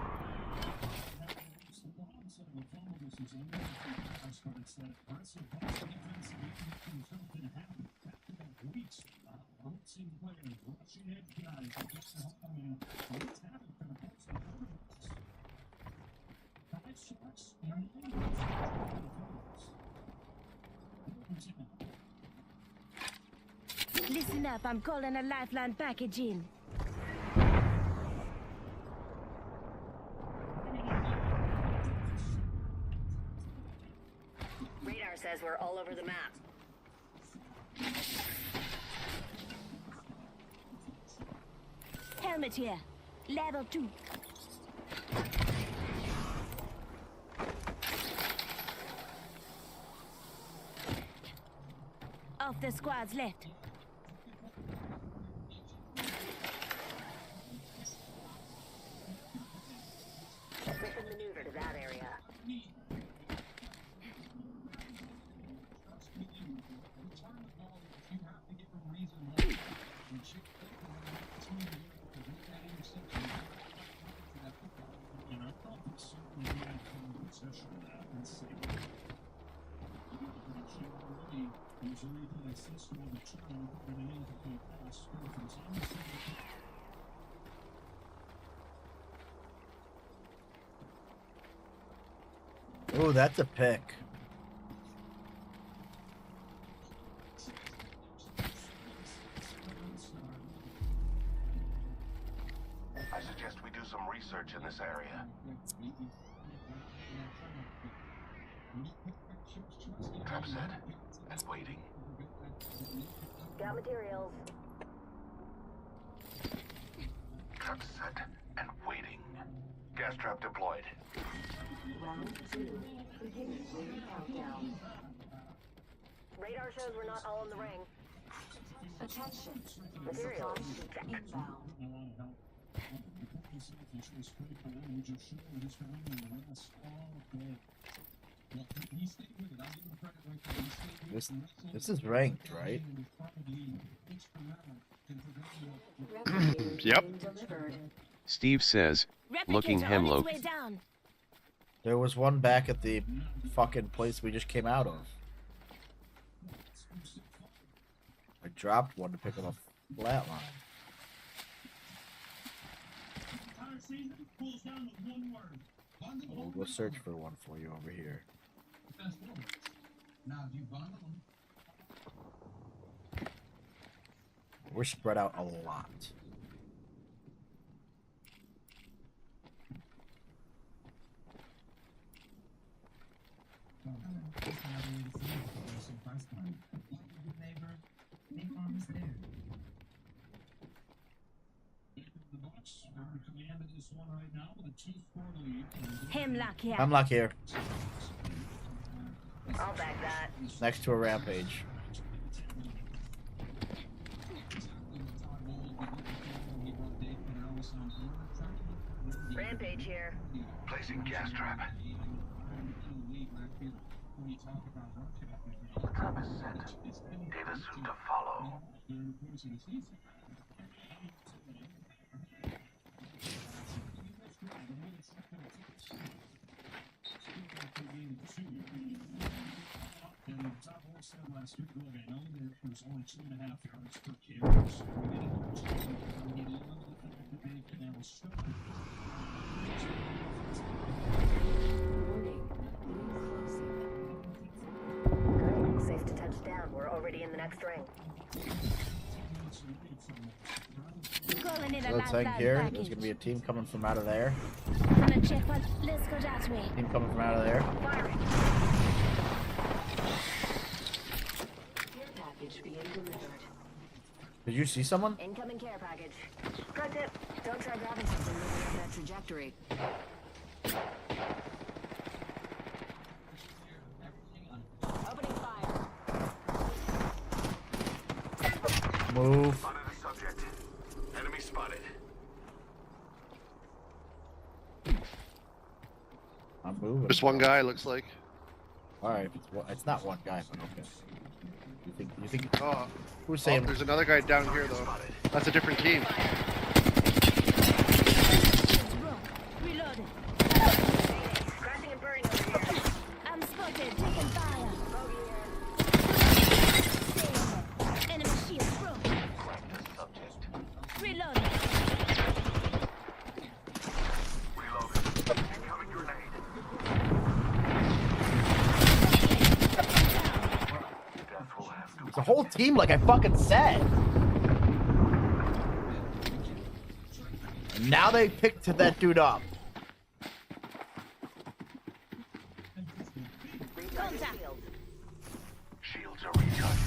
Listen up, I'm calling a lifeline package in. Radar says we're all over the map. Helmet here. Level 2. Off the squads left. Griffin maneuver to that area. Oh, that's a pick. I suggest we do some research in this area. Trap set and waiting. Got materials. Trap set and waiting. Gas trap deployed. Round 2. Beginning ring countdown. Radar shows we're not all in the ring. Attention. Materials. Check. Inbound. This is ranked, right? Yep. Steve says, looking hemlock. There was one back at the fucking place we just came out of. I dropped one to pick up a flatline. We'll go search for one for you over here. We're spread out a lot. Hemlock here. Hemlock here. I'll back that. Next to a rampage. Rampage here. Placing gas trap. Trap is set. Data soon to follow. Good. Safe to touch down. We're already in the next ring. Calling in a So let's live hang here. package. There's gonna be a team coming from out of there. Gonna check what. Let's go that way. Team coming from out of there. Care package being delivered. Did you see someone? Incoming care package. Pro tip. Don't try grabbing something moving up that trajectory. Opening fire. Move. Spotted a subject. Enemy spotted. I'm moving. Just one guy, looks like. All right, it's not one guy, but okay. You think? Oh, Who's saying? there's another guy down here though. That's a different team. Reloaded. Crashing and burning over here. I'm spotted. Taking fire. Enemy shield broken. Reloaded. Incoming grenade. Death will have to. It's a whole team, like I fucking said. And now they picked that dude up. Contact. Shields are recharged.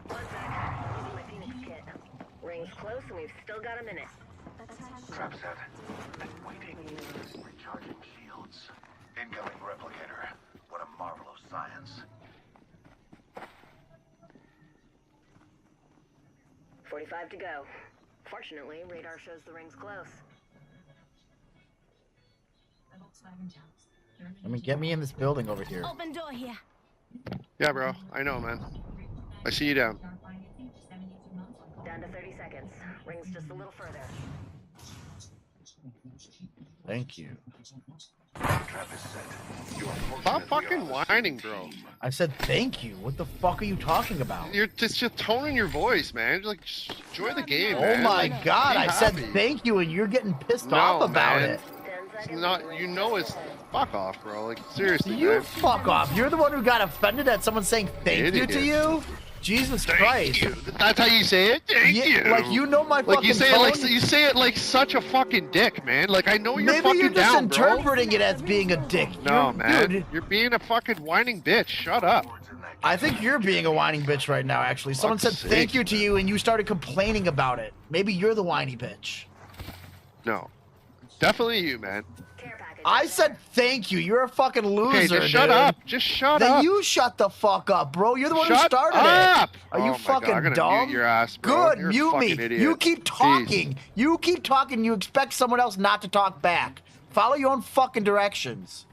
One sec. Using my Phoenix kit. Ring's close and we've still got a minute. Trap set. And waiting. Recharging shields. Incoming replicator. What a marvel of science. 45 to go. Fortunately, radar shows the ring's close. I mean, get me in this building over here. Open door here. Yeah, bro. I know, man. I see you down. Down to 30 seconds. Ring's just a little further. Thank you. Trap is set. You are Stop fucking whining, bro. I said thank you. What the fuck are you talking about? You're just your tone in your voice, man. Like, just enjoy the game, Oh man. my Like, god, be I said happy. thank you and you're getting pissed No, off about man. it. It's not, you know it's fuck off, bro. Like, seriously, You man. fuck off. You're the one who got offended at someone saying thank you to Idiot. you? Jesus Christ. You. That's how you say it? Thank you. Like, you know my Like, fucking you say tone? it like you say it like such a fucking dick, man. Like, I know you're Maybe fucking you're just down, bro. interpreting it as being a dick. No, man. Dude, You're being a fucking whining bitch. Shut up. I think you're being a whining bitch right now, actually. Someone said Fuck's thank sake, you to you and you started complaining about it. Maybe you're the whiny bitch. No. Definitely you, man. I said thank you. You're a fucking loser, Okay, just shut dude. up. Just shut then up. you shut the fuck up, bro. You're the one who Shut started up! it. Are Oh you my God, fucking I'm gonna dumb? mute your ass, bro. Good, You're a mute me. fucking idiot. You keep talking. Jeez. You keep talking. You expect someone else not to talk back. Follow your own fucking directions.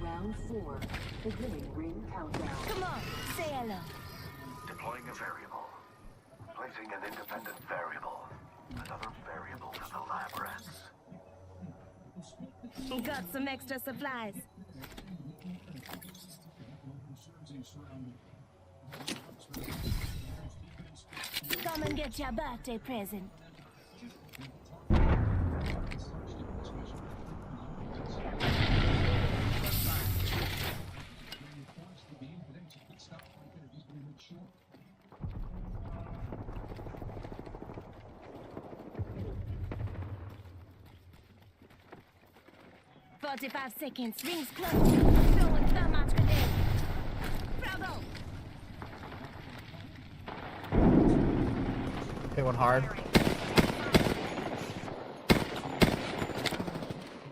Round 4. Beginning ring countdown. Come on, say hello. Deploying a variable. Placing an independent variable. Another variable to the lab rats. Got some extra supplies. Come and get your birthday present. "45 seconds. Rings close. Throwing thermite grenade. Bravo. Hit one hard.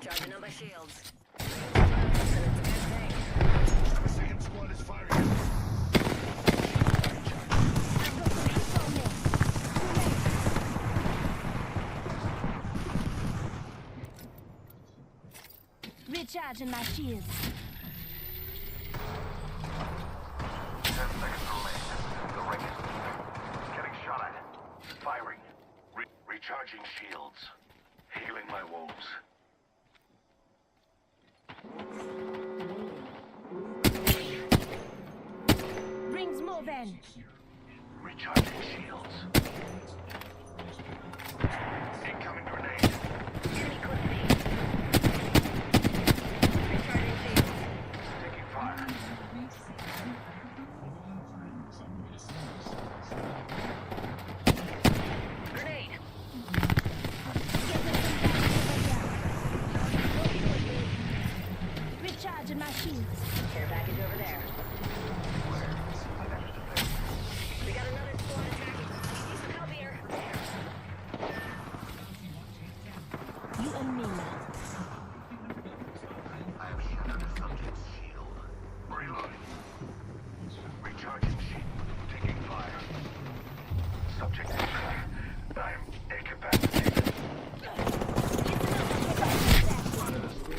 Charging on my shields. Second squad is firing. Recharging my shields. 10 seconds remaining. The ring is getting shot at. Firing. Recharging shields. Healing my wounds. Rings moving. Recharging shields. Incoming grenade. Taking fire. Grenade. Recharging my shields. Care package over there. We got another squad attacking. Need some help here. You and me now. I have shattered a subject's shield. Reloading. Recharging shield. Taking fire. Subject is tracked. I am incapacitated.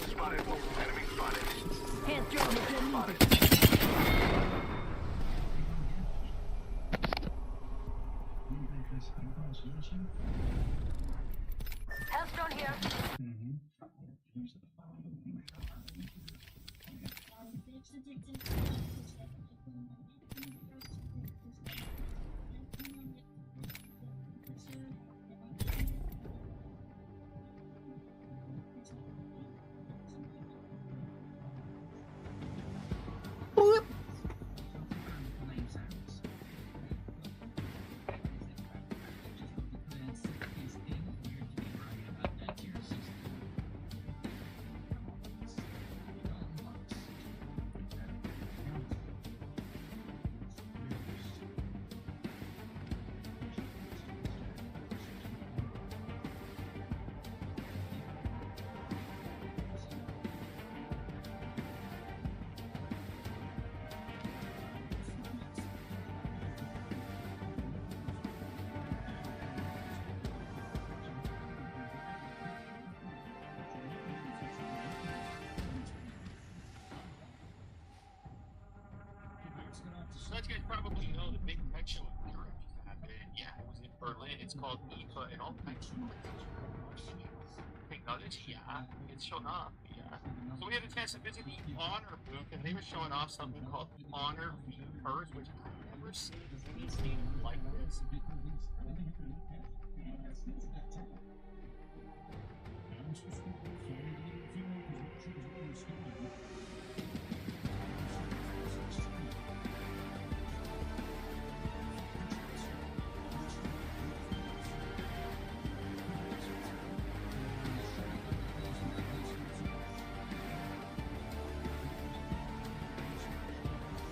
Spotted wolf. Enemy spotted. Hand thrown if you need it. Hellstone here. Boop. So as you guys probably know, the big tech show in Europe happened. Yeah, it was in Berlin. It's called IFA, and all kinds of technology. Yeah, it's shown off. Yeah. So we had a chance to visit the Honor booth, and they were showing off something called the Honor V Purse, which I've never seen anything like this.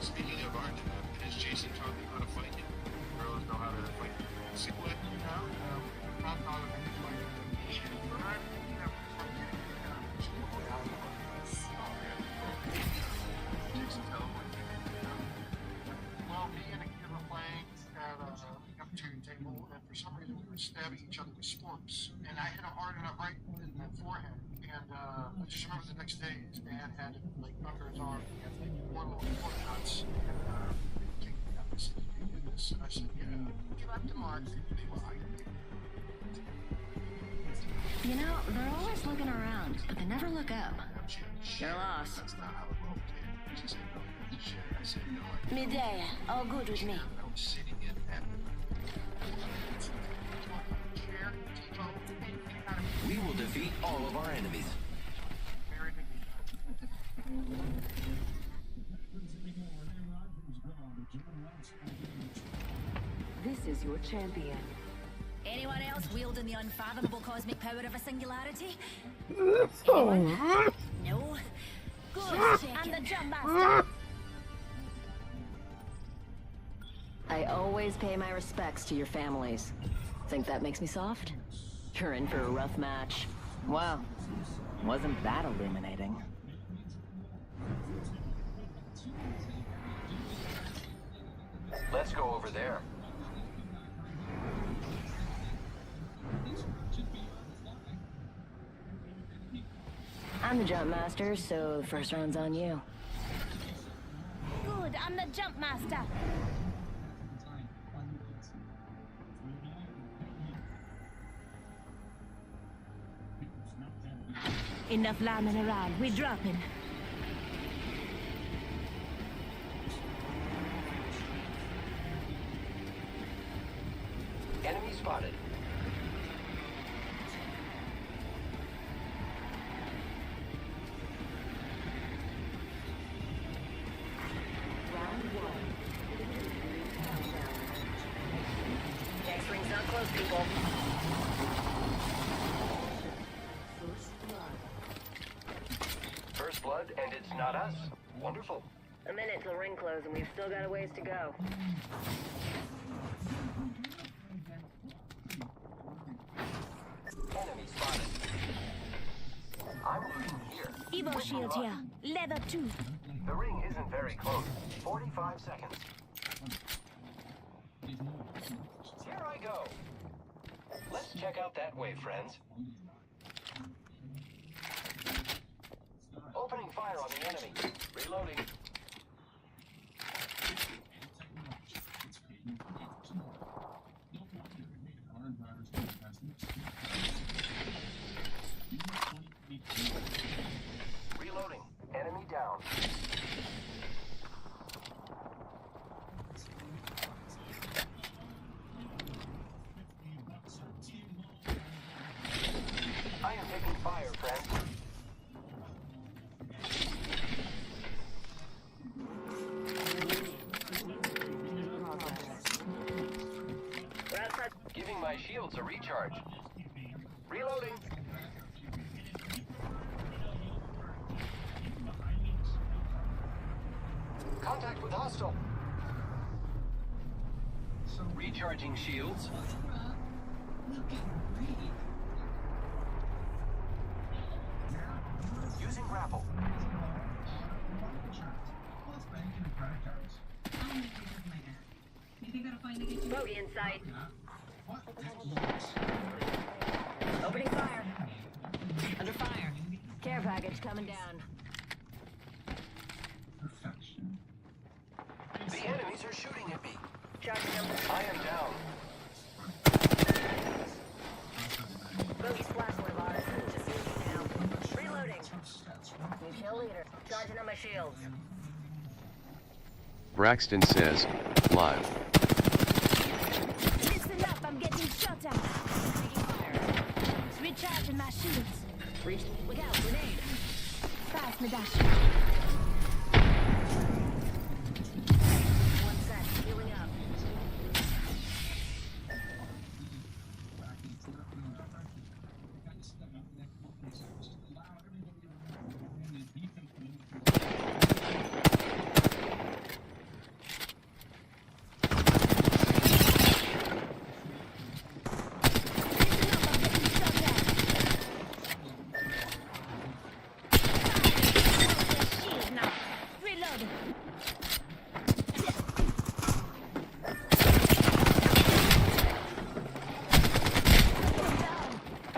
Speaking of art, has Jason taught you how to fight it? Girls know how to fight split, you know? Not how to fight it. Well, me and a kid were playing at a cafeteria table, and for some reason we were stabbing each other with sporks. And I hit him hard enough right in the forehead. And I just remember the next day, his dad had it like under his arm. He had like 4 little pork nuts. And he kicked me up and said, "You did this." And I said, "Yeah, you left a mark." They lied. You know, they're always looking around, but they never look up. Your loss. That's not how it rolled, kid. She said, "No, shit." I said, "No." Medea, all good with me. I was sitting in that. We will defeat all of our enemies. This is your champion. Anyone else wielding the unfathomable cosmic power of a singularity? Oh. No? Good. I'm the jump master. I always pay my respects to your families. Think that makes me soft? You're in for a rough match. Well, wasn't that illuminating? Let's go over there. I'm the jump master, so the first round's on you. Good, I'm the jump master. Enough lambing around, we're dropping. Enemy spotted. Round 1. Next ring's not close, people. First blood, and it's not us. Wonderful. A minute till ring close, and we've still got a ways to go. Enemy spotted. I'm looking here. Evo shield here. Leather 2. The ring isn't very close. 45 seconds. Here I go. Let's check out that way, friends. Opening fire on the enemy. Reloading. Reloading. Enemy down. I am taking fire, friends. Giving my shields a recharge. Reloading. Contact with hostile. Recharging shields. Using grapple. Bogey in sight. Opening fire. Under fire. Care package coming down. The enemies are I am down. Bogey splash one of ours. Just see you now. Reloading. New kill leader. Charging on my shields. Braxton says, live. Listen up, I'm getting shot at. Recharging my shields. Look out, grenade. Pass me that One sec, healing up.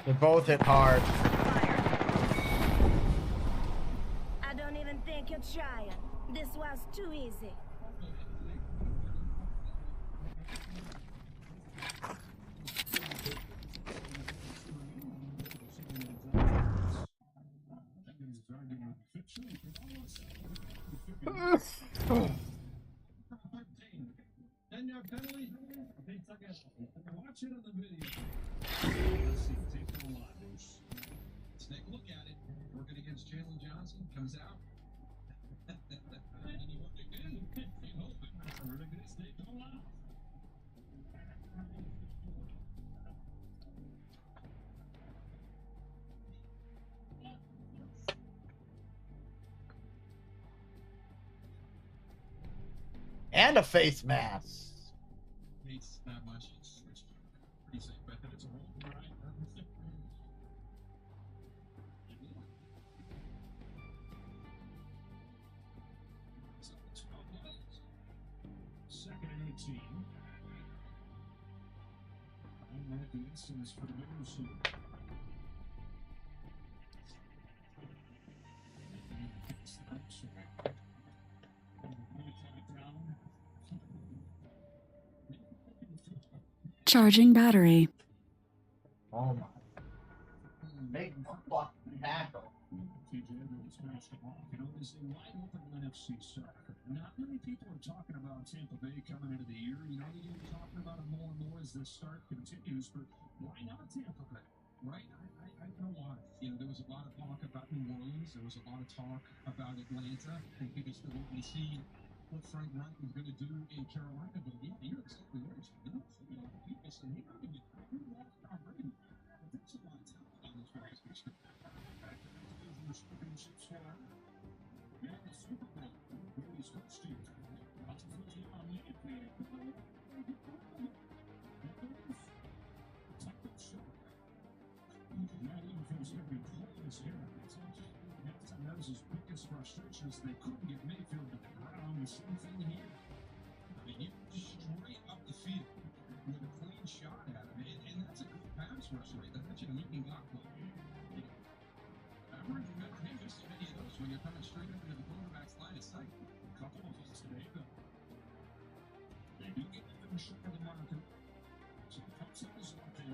They both hit hard. I don't even think you're trying. This was too easy. And your penalty, watch it on the video. Let's see, take it a lot, Bruce. Let's take a look at it. Working against Jalen Johnson, comes out. And he worked again. Ain't hoping. We're going to stay all out. And a face mask. It's not much. It's pretty safe bet that it's a roll, right? So it's 12 minutes. Second and 18. I'm at the instance for the Bears here. Charging battery. Oh my. Big fucking tackle. TJ Edwards smashed him off. You know, it's a wide open NFC South. Not many people are talking about Tampa Bay coming into the year. You know, you're talking about it more and more as this start continues, but why not Tampa Bay? Right? I don't know why. You know, there was a lot of talk about New Orleans. There was a lot of talk about Atlanta. I think people still want to see what Frank Reich was going to do in Carolina, but yeah, you're exactly right. You know, people say, hey, I'm going to lost already. But that's a lot of talent on this roster. Championships for and the Super Bowl. Who's hosting? That was his biggest frustration is they couldn't get Mayfield to the ground. The same thing here. I mean, he was straight up the field with a clean shot at him. And that's a good pass rush rate. That's what you mean got one. I've remember him missing many of those when you're coming straight up into the quarterback's line of sight. A couple of those today, though. They do get a little short of the marker. So the concept is up there.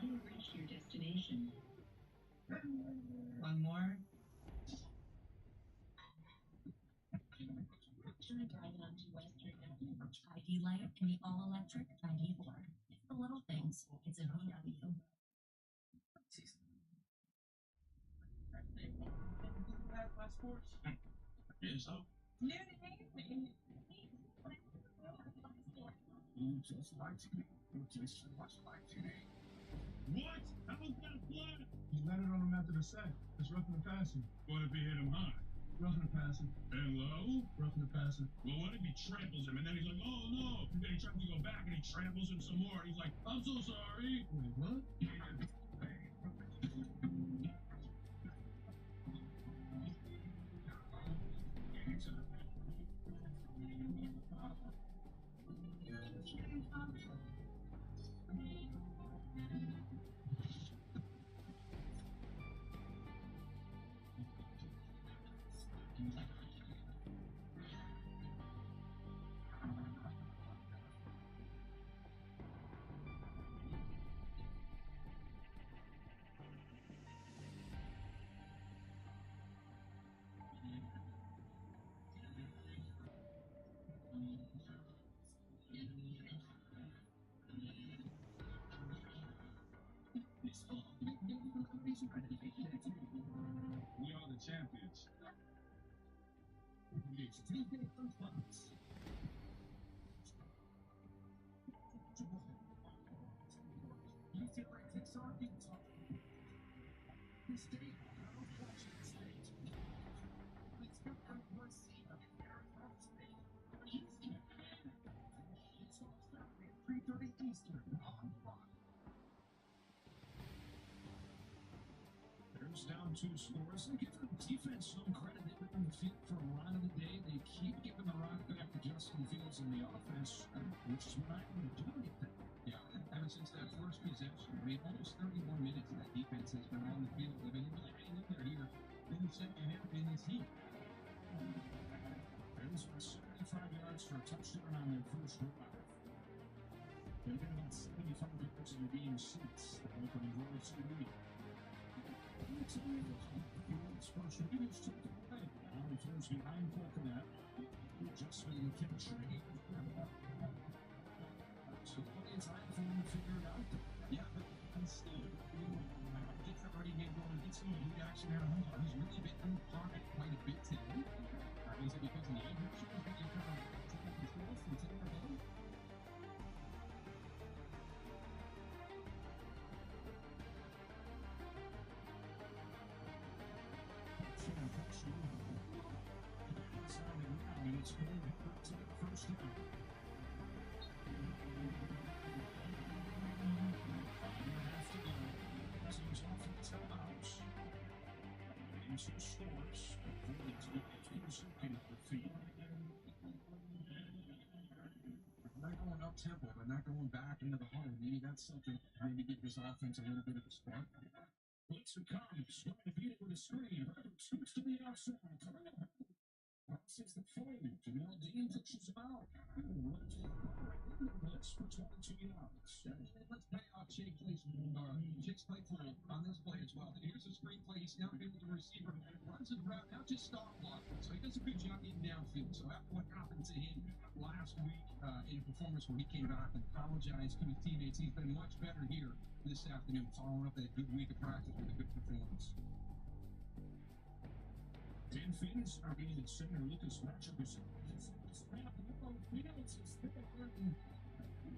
You've reached your destination. One more. Should I drive it onto Western ID Light and the all-electric ID4. It's the little things. It's a VW. Yes, so. Just like today. Just like today. What? How was that a fly? He landed on him after the sack. It's roughing the passing. What if he hit him high? Roughing the passing. And low? Roughing the passing. Well, what if he tramples him and then he's like, oh no? And then he tries to go back and he tramples him some more and he's like, I'm so sorry. Wait, what? We are the champions. There's down 2 scores. They give the defense some credit. They've been on the field for a lot of the day. They keep giving the rock back to Justin Fields in the offense, which is what I would do with them. Yeah, ever since that first possession, I mean, almost 31 minutes of that defense has been on the field. They've been able to hang in there here in the second half in this heat. There's 75 yards for a touchdown on their first drive. They've been about 75 yards in the game since the opening drive to the lead. First Eagles took it away. Now he throws behind Coconut. Just for the chemistry. So plenty of time for him to figure it out. Yeah, but still, get that running game going, get some good action out of him. He's really been in the pocket quite a bit today. Is it because of the injury? He's been kind of taking control from Taylor Hill. It's going to the first down. Teams off in the timeouts. Teams who scores. Teams who can defeat. Not going up tempo, but not going back into the huddle. Maybe that's something. Maybe give this offense a little bit of a spark. Blitzer comes, trying to beat it with a screen. Scoots to the outside. Crosses the fold. Jamel Dean pushes him out. Blitz for 22 yards. Let's pay off Jake Jake's play for on this play as well. Here's a screen play. He's now been with the receiver. Runs it around. Now just stop blocking. So he does a good job getting downfield. So after what happened to him last week in a performance where he came back and apologized to his teammates, he's been much better here this afternoon, following up that good week of practice with a good performance. Dan Phoenix are being at center. Lucas Matchup is snap. Phoenix is there.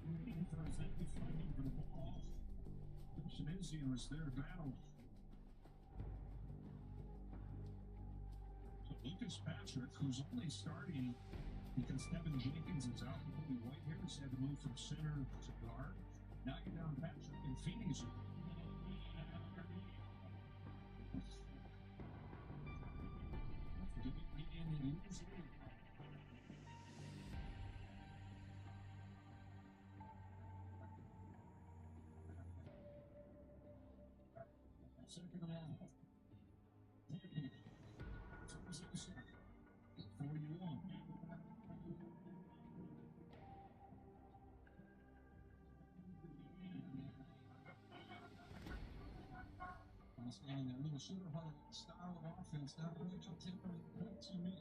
Waiting for his enemy, fighting for the ball. Shenanzian was there to battle. So Lucas Patrick, who's only starting because Devin Jenkins is out, and Kobe Whitehair's had to move from center to guard. Now you're down Patrick and Phoenix. Second and long. 41. And that little shooter huddle style of offense, not really up tempo, point to me.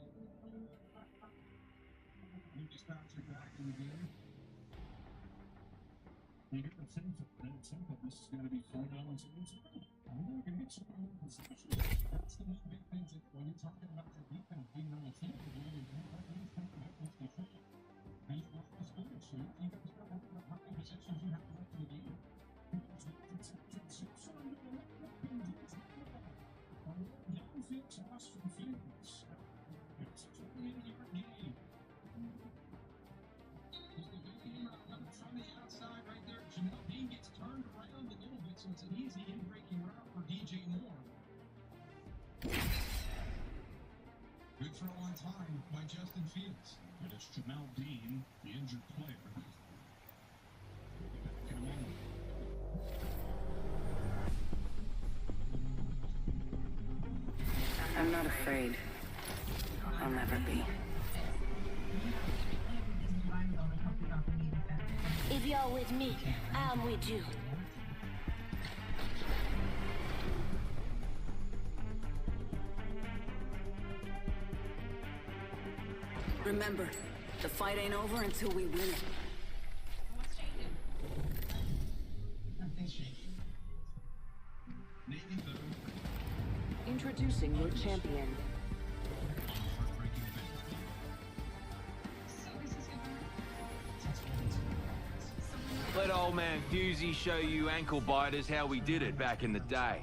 Lucas Patrick back in the game. You get the tempo, this is going to be 4 down to lose. We're going to get some more possession. That's the big things that when you're talking about your defense being on the field, you're going to do that. You're going to have to control. And you're going to score. So you got to start working on how many possessions you have left in the game. Austin Fields. It's a 28-yard gain. He's the big gamer from the outside right there. Jamel Dean gets turned around a little bit, so it's an easy in-breaking route for DJ Moore. Good throw on time by Justin Fields. And it's Jamel Dean, the injured player. I'm not afraid. I'll never be. If you're with me, I'm with you. Remember, the fight ain't over until we win it. Introducing your champion. Let old man Fusey show you ankle biters how we did it back in the day.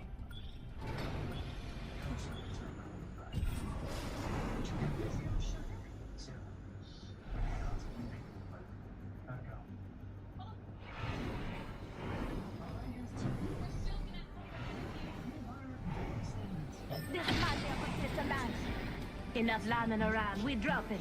This is my sister man. Enough lying around. We drop it.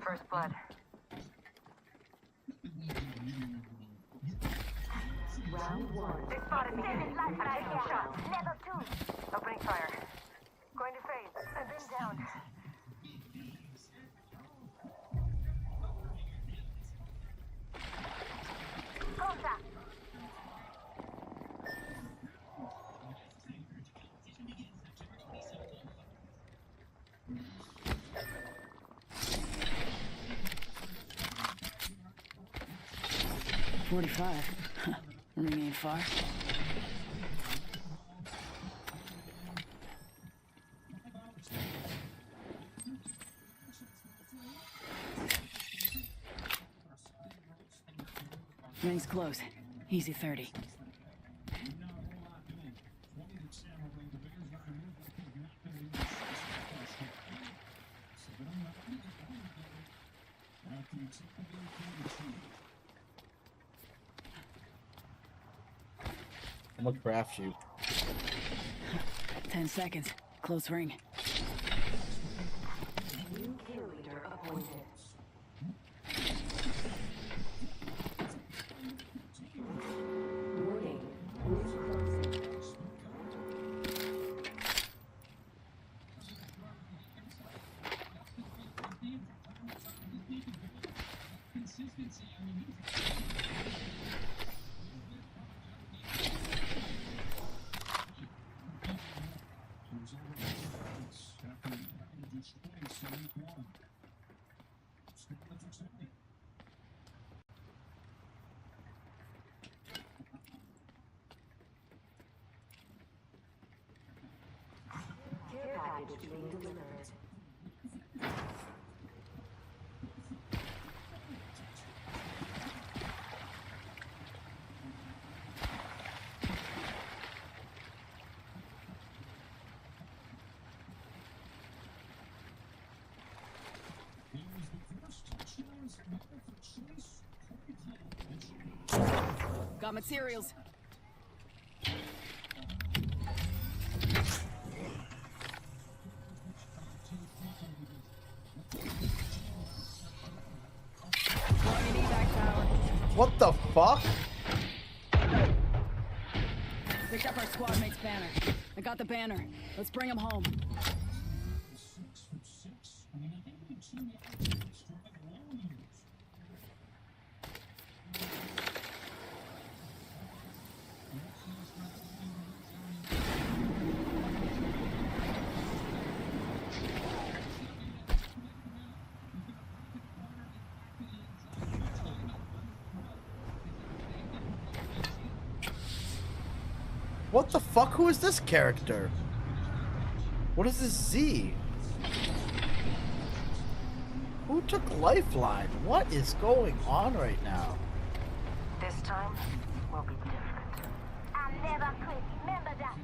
First blood. Round one. They spotted me. Shot. Level 2. Opening fire. Going to phase. I've been down. Contact. Ring ain't far. Ring's close. Easy 30. How much craft you? 10 seconds. Close ring. New kill leader appointed. Warning. Ring closing. Care package being delivered. Got materials. What the fuck? Picked up our squad mate's banner. I got the banner. Let's bring him home. What the fuck? Who is this character? What is this Z? Who took Lifeline? What is going on right now? This time will be different. I never quit. Remember that.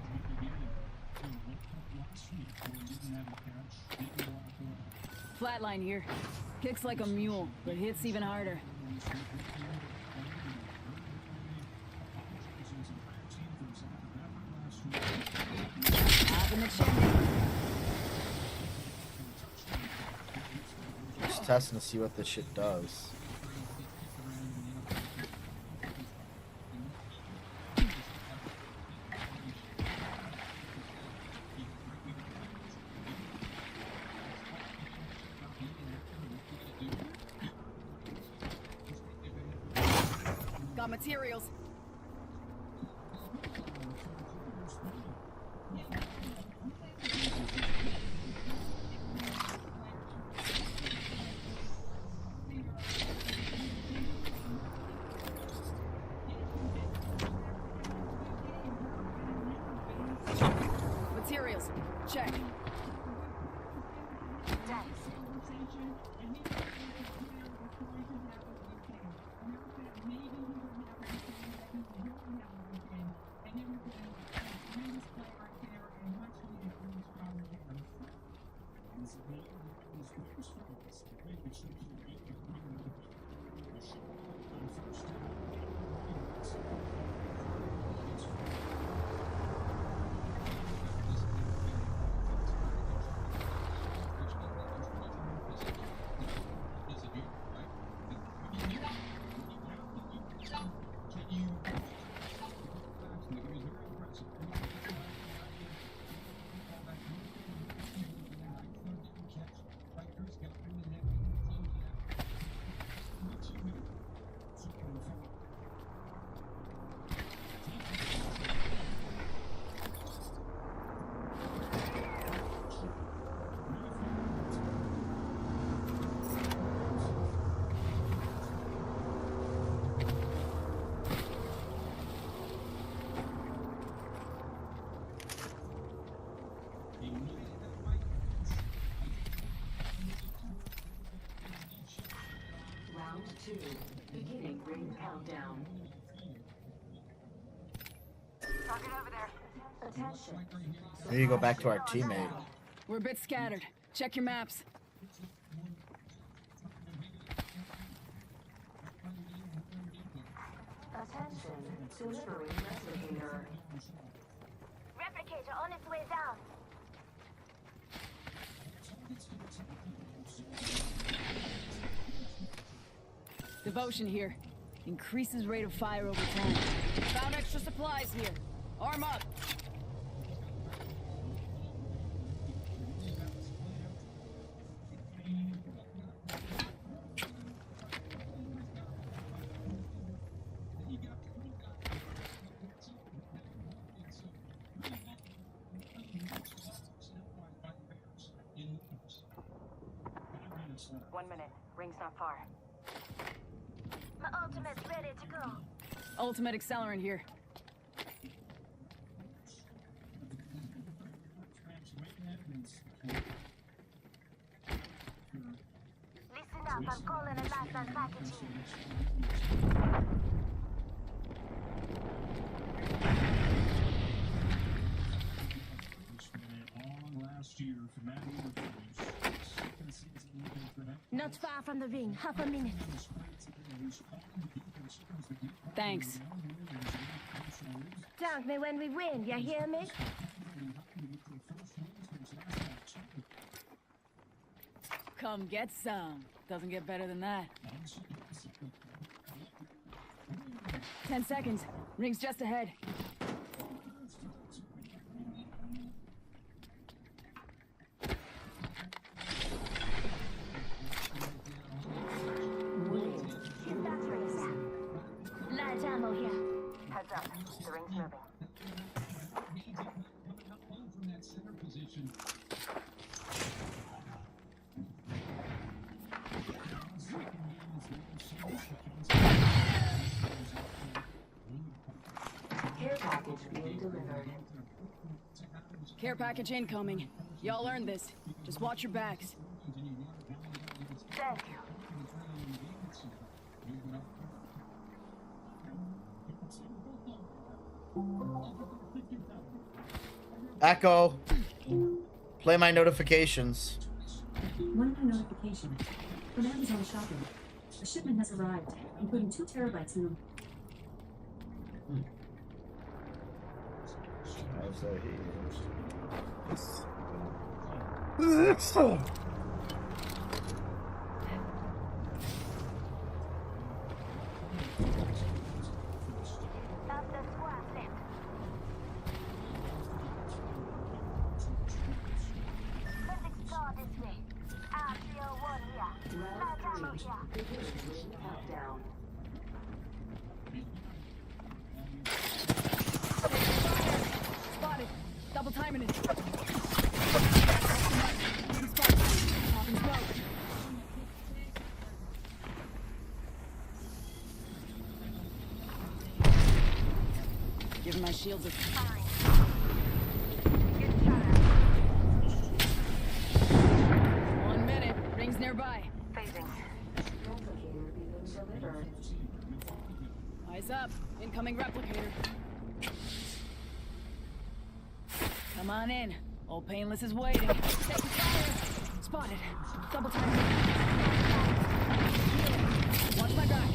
Flatline here. Kicks like a mule, but hits even harder. Up in the chimney. Just testing to see what this shit does. Got materials. Materials. Check. Round 2. Beginning ring countdown. Target over there. Attention. We need to go back to our teammate. We're a bit scattered. Check your maps. Attention. Delivering replicator. Replicator on its way down. Devotion here. Increases rate of fire over time. Found extra supplies here. Arm up. One minute. Ring's not far. My ultimate's ready to go. Ultimate accelerant here. Listen up, I'm calling a lifeline package here. Not far from the ring. Half a minute. Thanks. Thank me when we win. You hear me? Come get some. Doesn't get better than that. 10 seconds. Ring's just ahead. Light ammo here. Heads up. The ring's moving. Care package being delivered. Care package incoming. Y'all earned this. Just watch your backs. Thank you. Echo. Play my notifications. One of my notifications. From Amazon Shopping. A shipment has arrived, including 2 terabytes in them. Spotted. Double timing it. Giving my shields a firing. 1 minute. Rings nearby. Phasing. Eyes up. Incoming replicator. Come on in. Old Painless is waiting. Taking fire. Spotted. Double time. Watch my back.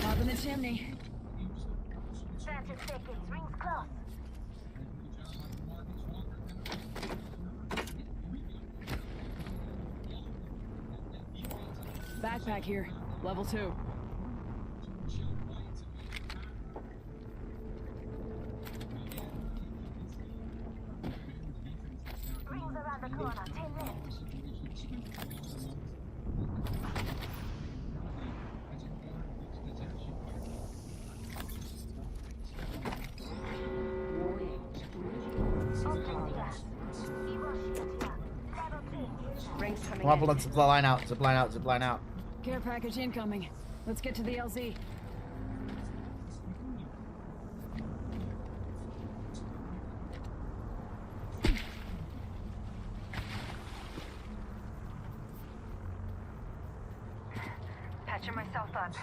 Top in the chimney. 30 seconds. Rings close. Backpack here. Level 2. Rings around the corner. 10 minutes. Come on, let's zip line out, zip line out, zip line out. Care package incoming. Let's get to the LZ. Patching myself up.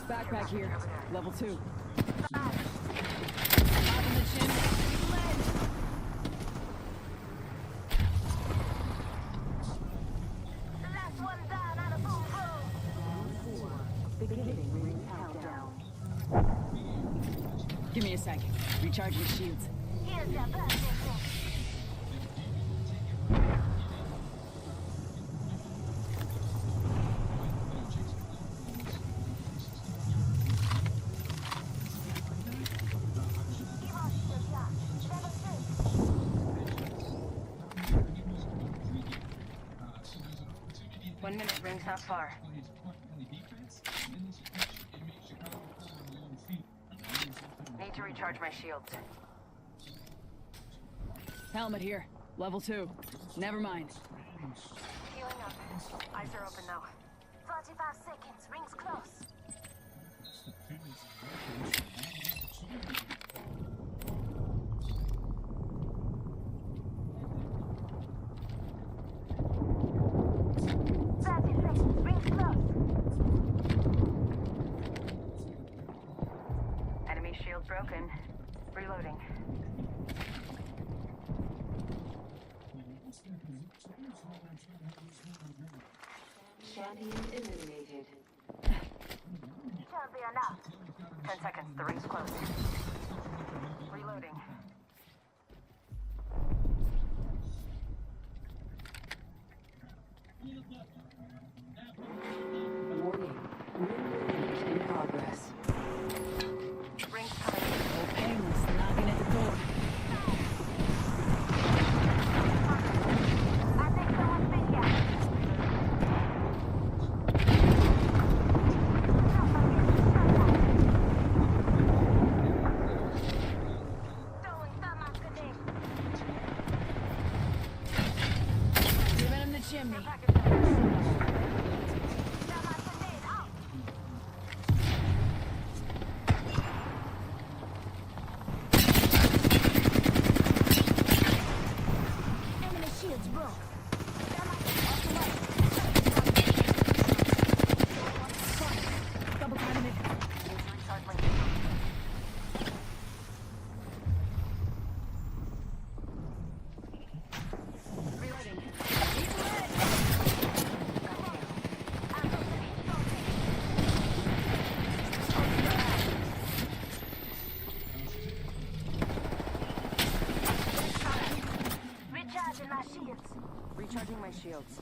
Backpack here. Level 2. Last one down on a boom road. Beginning ring countdown. Give me a second. Recharging shields. Here's the best. Rings not far. Need to recharge my shields. Helmet here. Level 2. Never mind. Healing up. Eyes are open now. 45 seconds. Rings close. Enemy shield broken. Reloading. Champion eliminated. Champion out. 10 seconds. The ring's close. Reloading. Warning. Ring in progress. Ring's coming. Old Painless knocking at the door. I think someone's been here. seconds. Recharging my shields.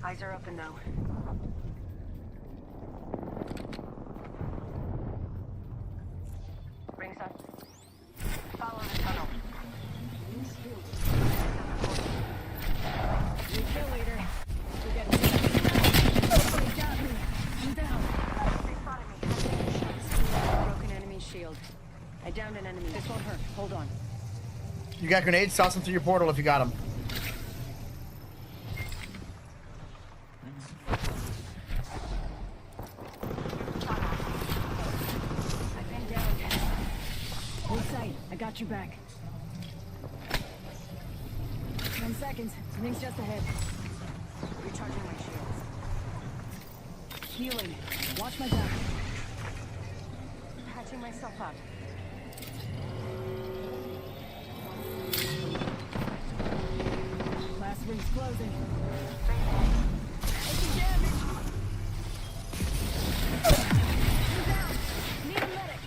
Eyes are open now. Rings up. Follow the tunnel. You kill leader. We got me. I'm down. They spotted me. Broken enemy shield. I downed an enemy. This won't hurt. Hold on. You got grenades? Toss them through your portal if you got them. I got you back. 10 seconds. Ring's just ahead. Recharging my shields. Healing. Watch my back. Patching myself up. Last ring's closing. Taking damage. You're down. Need a medic.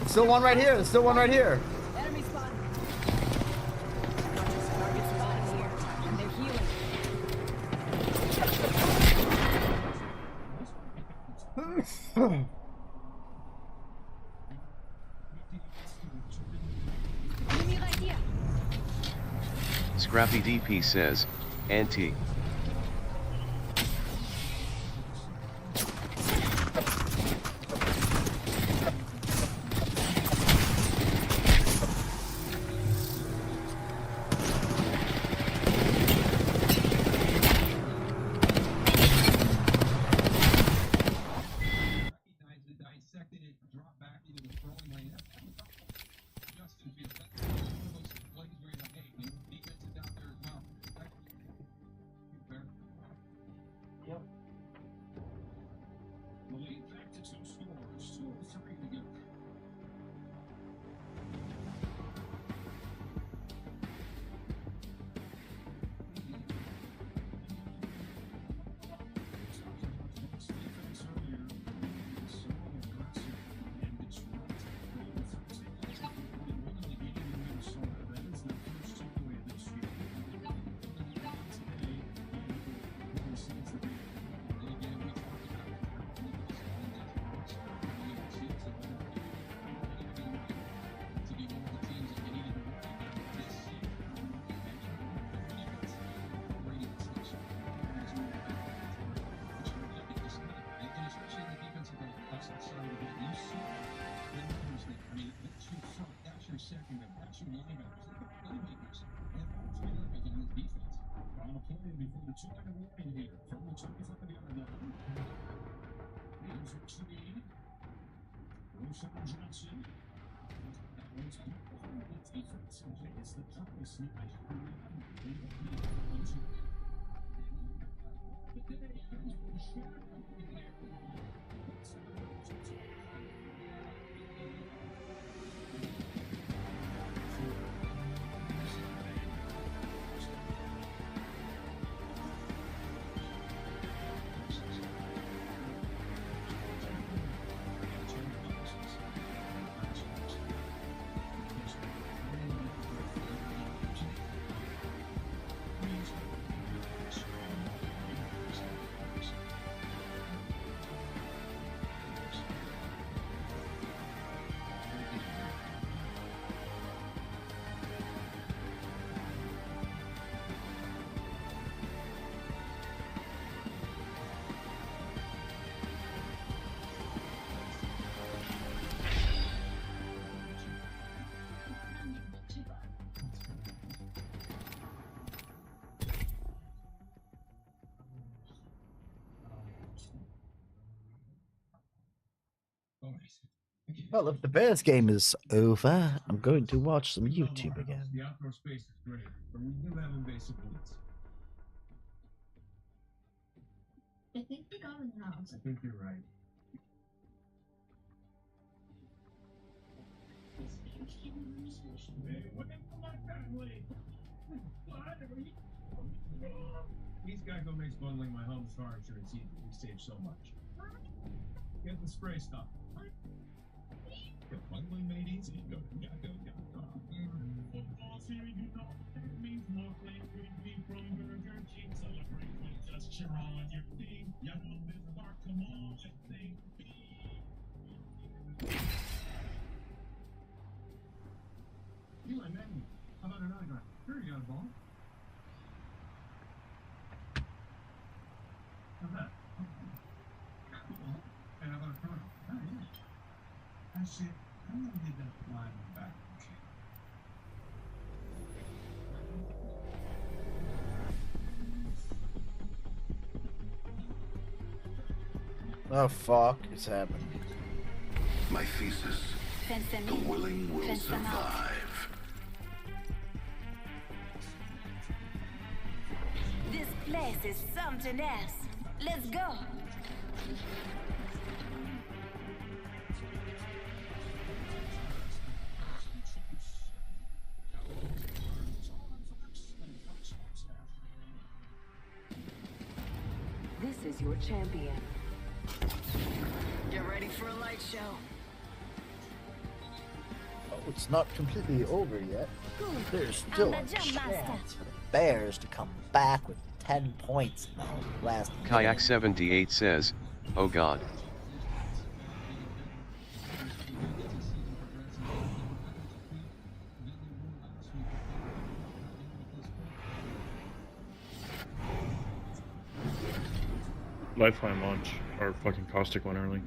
Still one right here. There's still one right here. Enemy spotted. Target spotted here, and they're healing. Enemy right here. Scrappy DP says, Auntie. playing before the 2-minute warning here from the 25-yard line. Here's Reed. Roshan Johnson. That one's on the defense. It's the toughest snap. Well, if the Bears game is over, I'm going to watch some YouTube again. The outdoor space is great, but we do have invasive weeds. I think we got it now. I think you're right. These guys go makes bundling my home's car insurance easy. We save so much. Get the spray stuff. Get bundling made easy. Go to Geico.com. Football series, you know it means more play from Burger King. Celebrate with just cheer on your team. You know this part, come on, let's sing. Eli Manning, how about an autograph? Here you go, ball. How's that? And how about a photo? Oh, yeah. I said, I'm gonna get that line back. Oh fuck, it's happening. My thesis. The willing will survive. This place is something else. Let's go. This is your champion. Get ready for a light show. Oh, it's not completely over yet. There's still a chance for the Bears to come back with 10 points in the last Kayak 78 says, "Oh God." Lifeline launch, or fucking Caustic went early.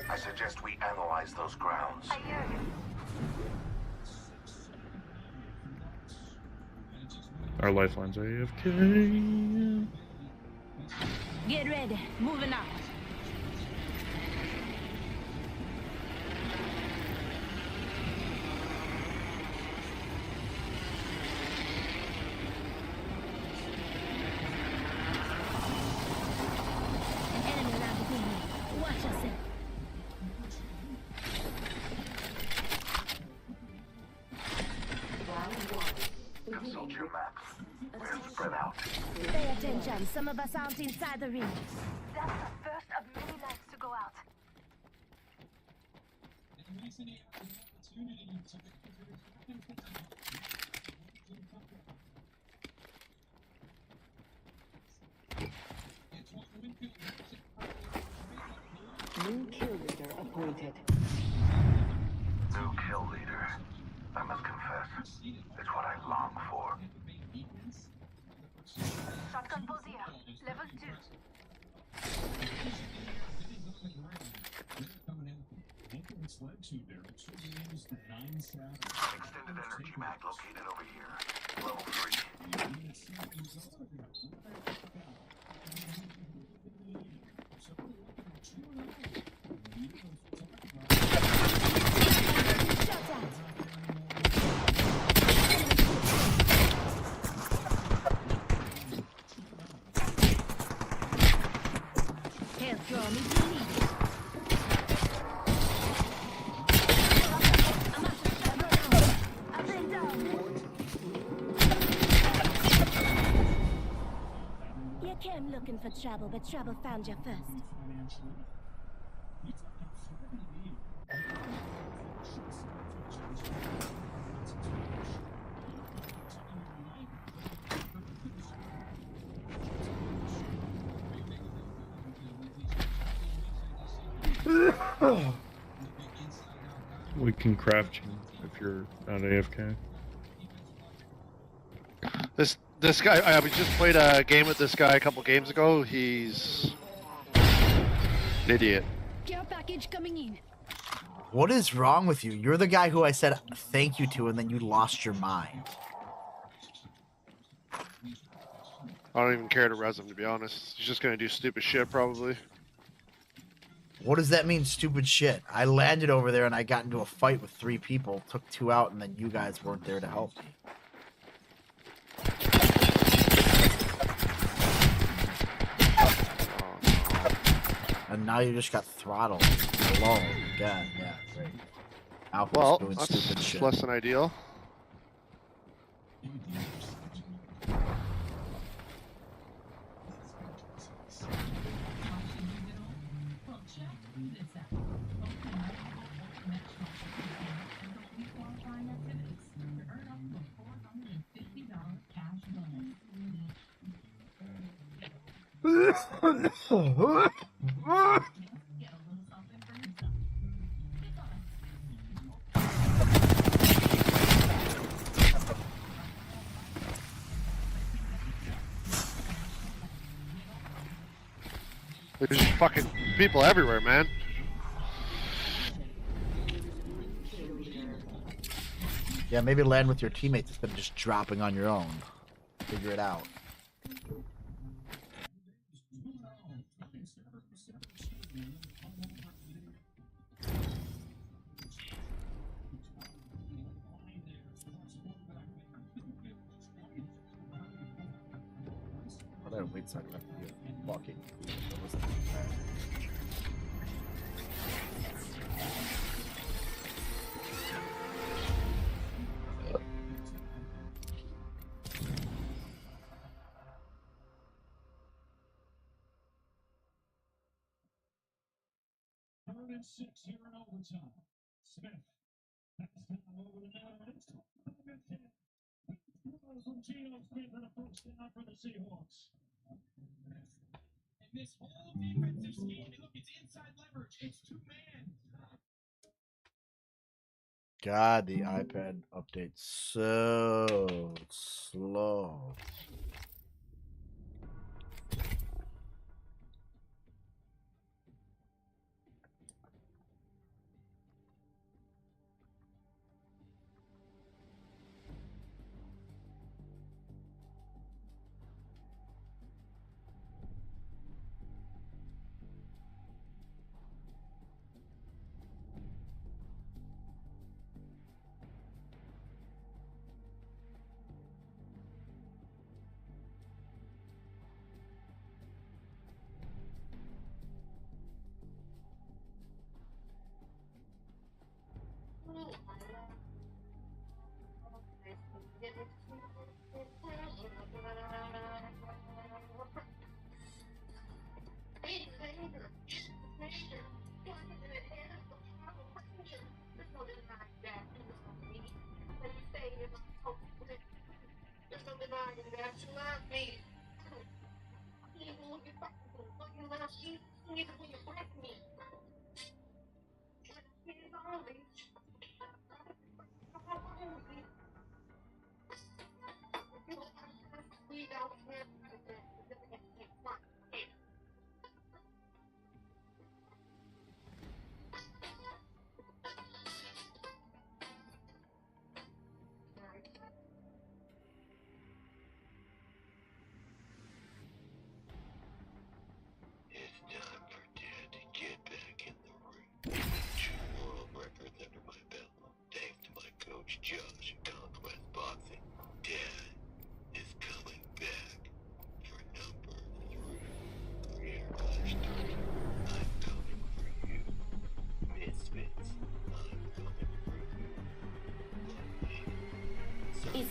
I suggest we analyze those grounds. I hear you. Our lifeline's AFK. Get ready. Moving out. Enemy around the corner. Watch yourself. Consult your maps. We're spread out. Pay attention. Some of us aren't inside the ring. That's the first of many lights to go out. New kill leader appointed. New kill leader. I must confess, it's what I long for. Shotgun pulls here. Level 2. Extended energy mag located over here. Level 3. Can't draw me to leave. I've been down. You came looking for trouble, but trouble found you first. We can craft you if you're not AFK. This guy, I just played a game with this guy a couple games ago. He's an idiot. Care package coming in. What is wrong with you? You're the guy who I said thank you to, and then you lost your mind. I don't even care to res him, to be honest. He's just gonna do stupid shit, probably. What does that mean, stupid shit? I landed over there and I got into a fight with 3 people, took 2 out, and then you guys weren't there to help me. And now you just got throttled alone. God, yeah, great. Alpha's Well, doing that's stupid shit. less than ideal. There's just fucking people everywhere, man. Yeah, maybe land with your teammates instead of just dropping on your own. Figure it out. I don't wait, so I don't have to do walking. That wasn't bad. Six here in overtime. Smith. That's down over the net. From Geno Smith and a first down for the Seahawks. And this whole defensive scheme, look, it's inside leverage. It's 2-man. God, the iPad update's so slow.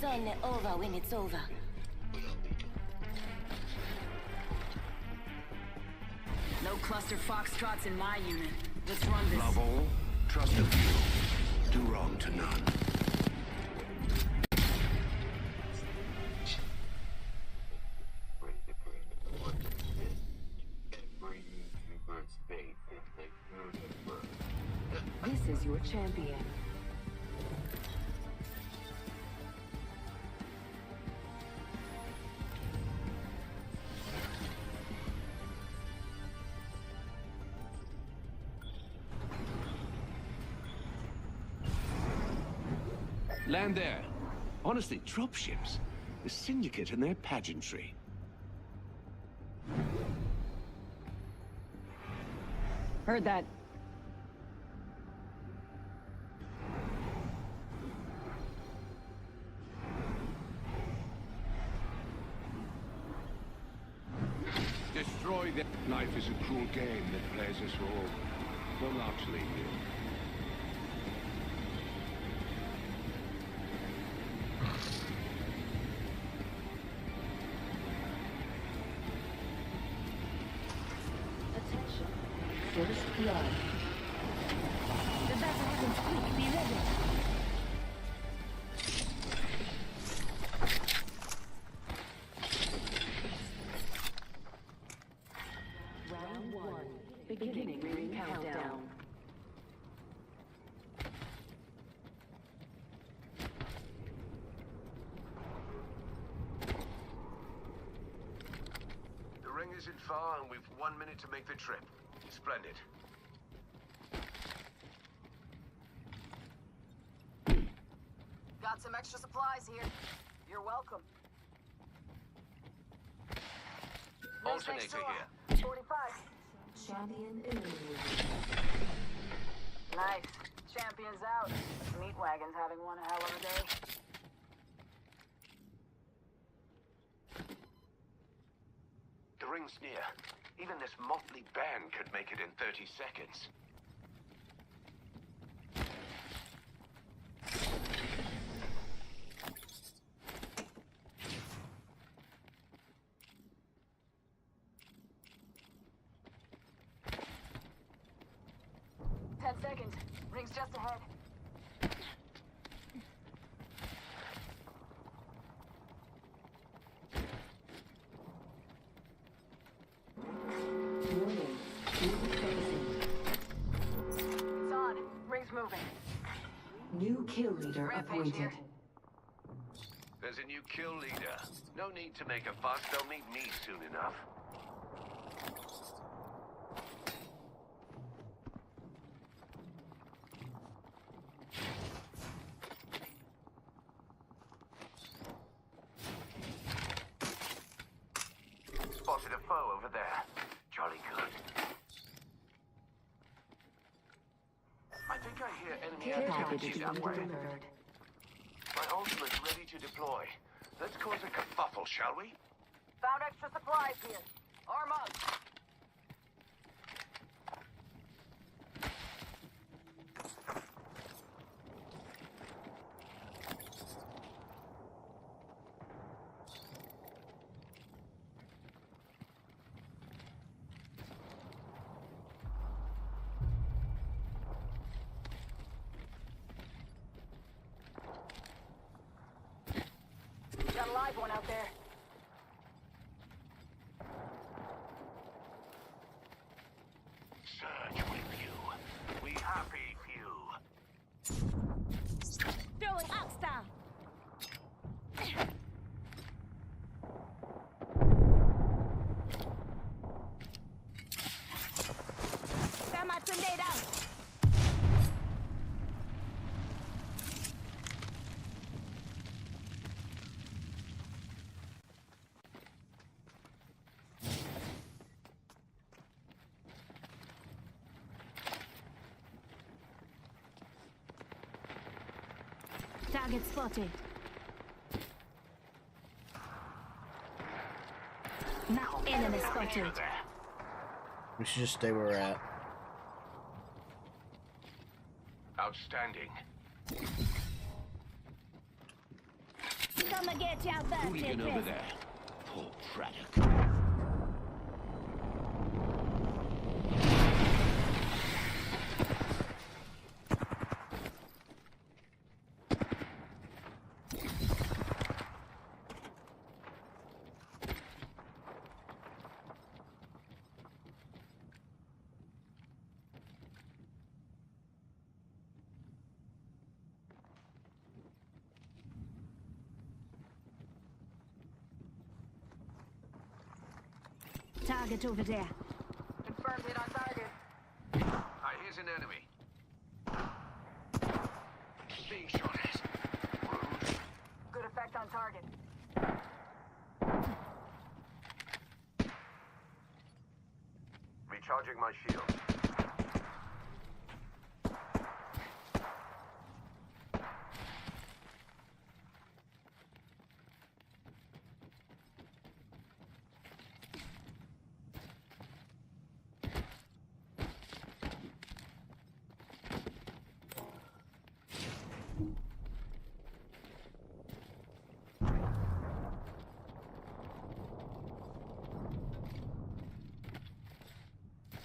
only over when it's over. No cluster foxtrots in my unit. Let's run this. Love all, trust a few, do wrong to none. This is your champion. Land there. Honestly, dropships. The Syndicate and their pageantry. Heard that. Destroy them. Life is a cruel game that plays us all. Well, largely you. Attention. First blood. The battle happens quick. Be ready. Round 1. Beginning ring countdown. The ring isn't far, and we've 1 minute to make the trip. Splendid. Got some extra supplies here. You're welcome. Alternator here. 45. Champion eliminated. Nice. Champion's out. Meat wagon's having one hell of a day. The ring's near. Even this motley band could make it in 30 seconds. Seconds. Ring's just ahead. Warning. It's on. Ring's moving. New kill leader Rampage appointed. here. There's a new kill leader. No need to make a fuss. They'll meet me soon enough. Spotted a foe over there. Jolly good. I think I hear enemy Care package activity is that way. delivered. My ultimate's ready to deploy. Let's cause a kerfuffle, shall we? Found extra supplies here. Arm up. Got a live one out there. Surge with you. We happy few. Throwing Oxstar. Thermite tornado. Target spotted. Now enemy spotted. We should just stay where we're at. Outstanding. Come and get your birthday Hooligan over present. there. Poor Braddock. Target over there. Confirmed hit on target. Alright, here's an enemy. Being shot at. Rude. Good effect on target. Recharging my shield.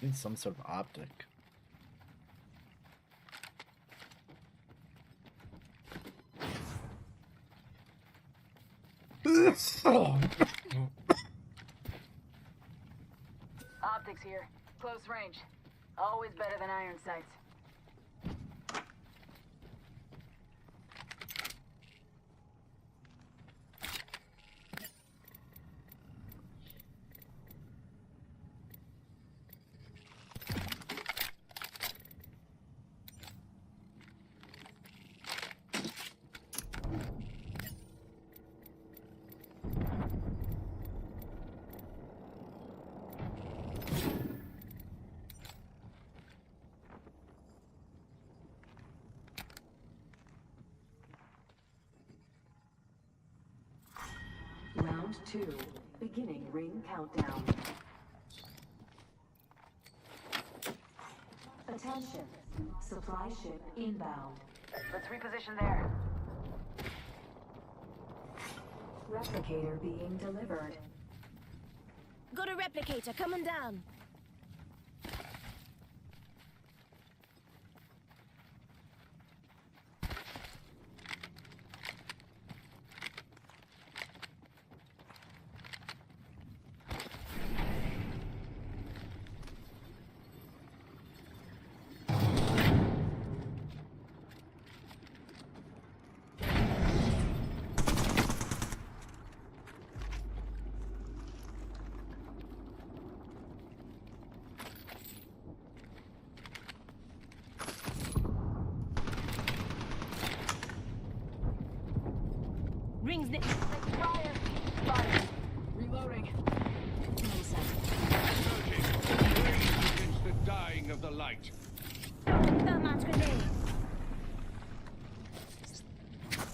Need some sort of optic. Optics here. Close range. Always better than iron sights. Round 2. Beginning ring countdown. Attention. Supply ship inbound. Let's reposition there. Replicator being delivered. Got a replicator coming down. Rings next. Fire! Fire! Reloading. Against the dying of the light. Thermite grenade.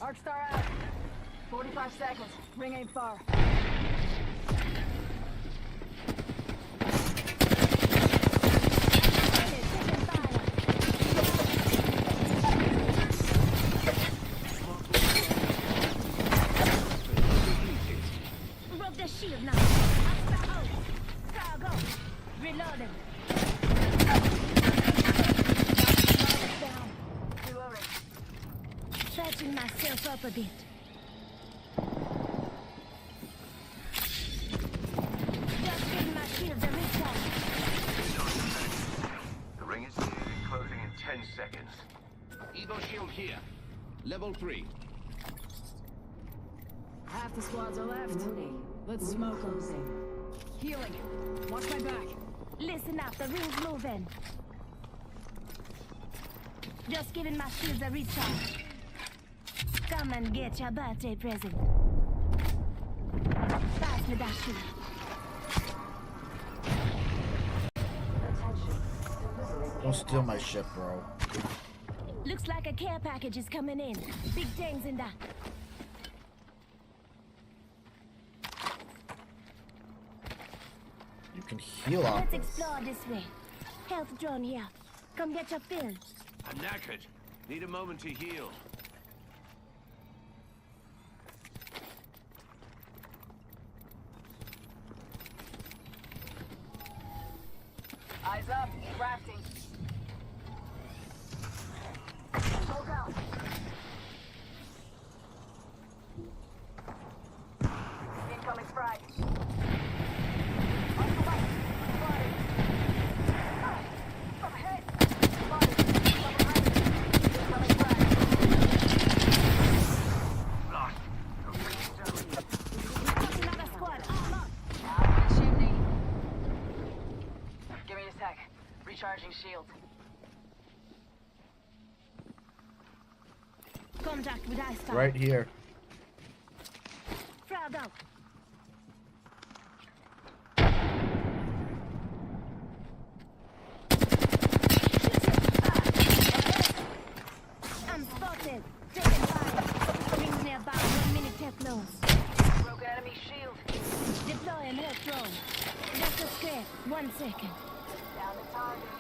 Arc star out. 45 seconds. Ring ain't far. Broke the shield now. Extra out. Cargo. Reloading. Down. Reloading. Patching myself up a bit. Just getting my shields a recharge. The ring is near and closing in 10 seconds. Evo shield here. Level 3. Half the squads are left. Let's smoke them. Healing. Watch my back. Listen up, the ring's moving. Just giving my shields a recharge. Come and get your birthday present. Pass me that shield. Don't steal my ship, bro. Looks like a care package is coming in. Big things in that. You can heal off Let's this. explore this way. Health drone here. Come get your fill. I'm knackered. Need a moment to heal. Eyes up. Rafting. Go down. Incoming frag. On the right. Spotted. Up ahead. Spotted. Double right. Incoming frag. Lost. Got another squad. Arm up. Chimney. Give me a sec. Recharging shield. Contact with ice star. Right here. Frag out. I'm spotted. Taking fire. Rings nearby. 1 minute till close. Broken enemy shield. Deploying head drone. Just a scrape. 1 second. Down the target.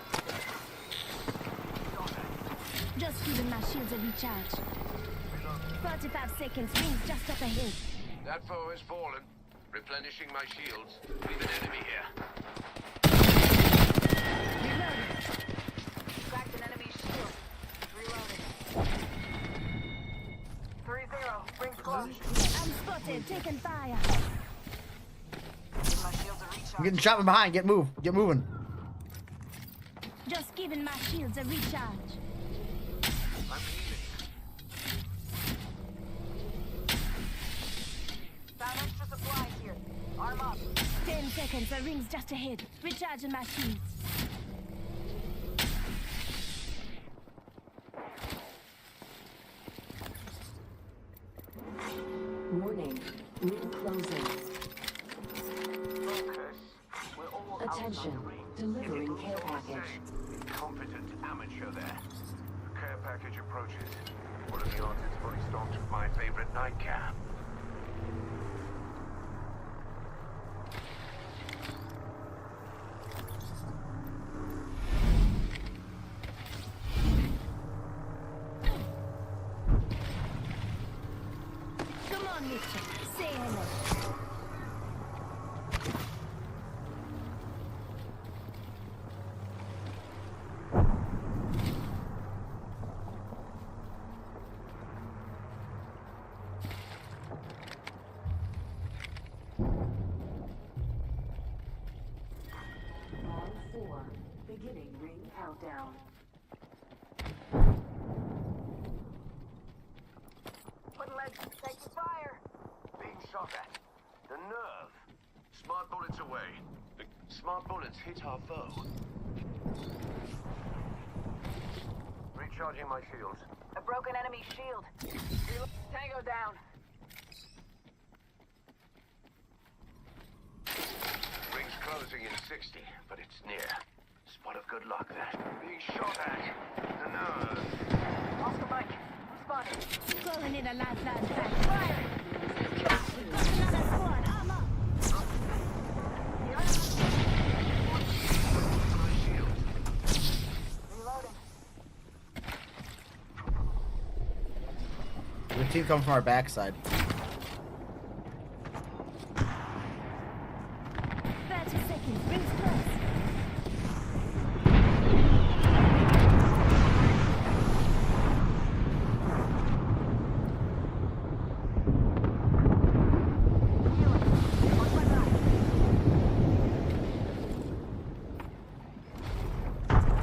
Just giving my shields a recharge. 45 seconds. Rings just up ahead. That foe has fallen. Replenishing my shields. We've an enemy here. Reloading. Cracked an enemy shield. Reloading. 3-0. Rings close. I'm spotted. Taking fire. Give my shields a recharge. I'm getting shot from behind. Get moving. Just giving my shields a recharge. I'm healing. Found extra supplies here. Arm up. 10 seconds. The ring's just ahead. Recharging my shields. Warning. Ring closing. Focus. We're all Attention. Delivering care package. Incompetent amateur there. Care package approaches. What are the odds it's fully stocked with my favorite nightcap? Come on, Mitchell. Say hello. Round 4. Beginning ring countdown. Putting legs. Taking fire. Being shot at. The nerve. Smart bullets away. The smart bullets hit our foe. Recharging my shields. A broken enemy shield. Tango down. Ring's closing in 60, but it's near. Spot of good luck there. Being shot at. The nerve. Oscar Mike. Spotted. Calling in a lifeline back. Firing. Got another squad. Arm up. Reloading. The team coming from our backside. 30 seconds. Rings close.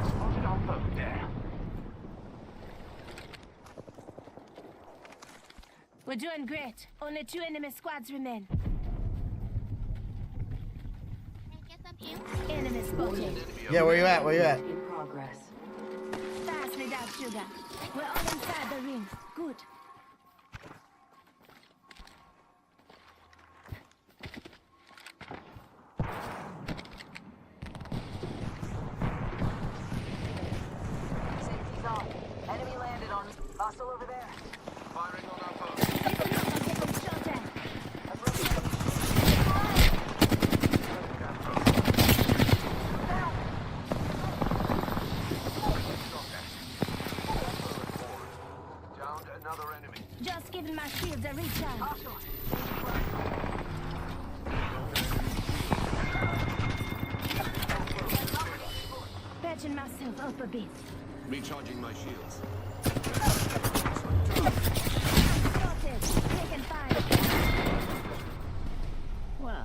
Spotted our foe there. We're doing great. Only 2 enemy squads remain. Enemy spotted. Yeah, where you at? Where you at? In progress. Fast without sugar. We're all inside the ring. Good. Safety's off. Enemy landed on me. Hostile over there. Firing on our foe. Shot at. A broken enemy Downed another enemy. Just giving my shields a recharge. yourself up a bit. Recharging my shields.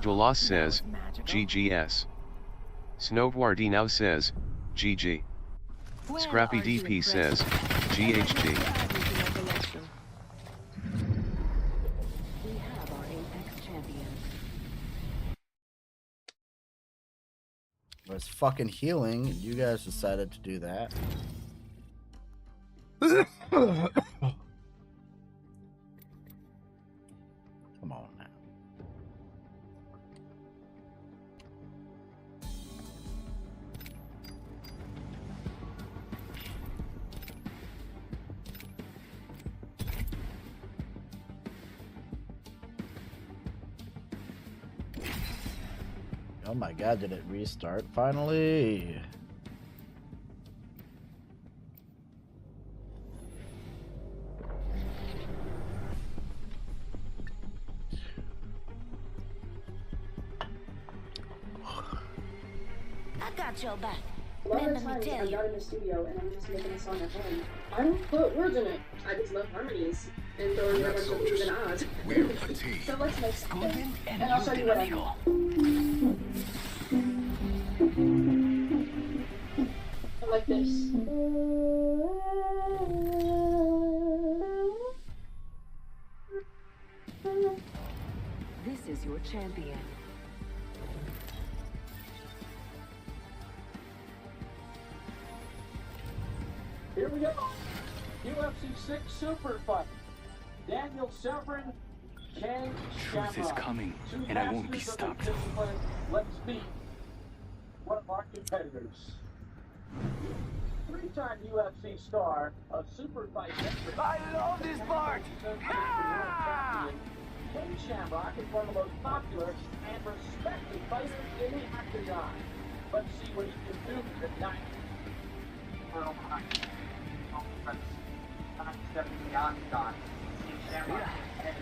Jolas says, GGS. Snowboardy now says, GG. Scrappy DP says, GHG. We have our Apex champion. I was fucking healing, and you guys decided to do that. Come on now. Oh my god, did it restart finally? I got your back. A lot of Let the me times tell I'm you. not in the studio and I'm just making a song at home. I don't put words in it. I just love harmonies and throwing a bunch of E's and ahs. So let's make something. And I'll show you what I mean. Like this. This is your champion. Here we go. UFC 6 Super Fight. Daniel Severn, Ken Shamrock. Truth is coming, and I won't be stopped. Let's meet one of our competitors. Three-time UFC star, a super fight veteran. I love this part! Ken Shamrock is one of the most popular and respected fighters in the octagon. Let's see what he can do tonight.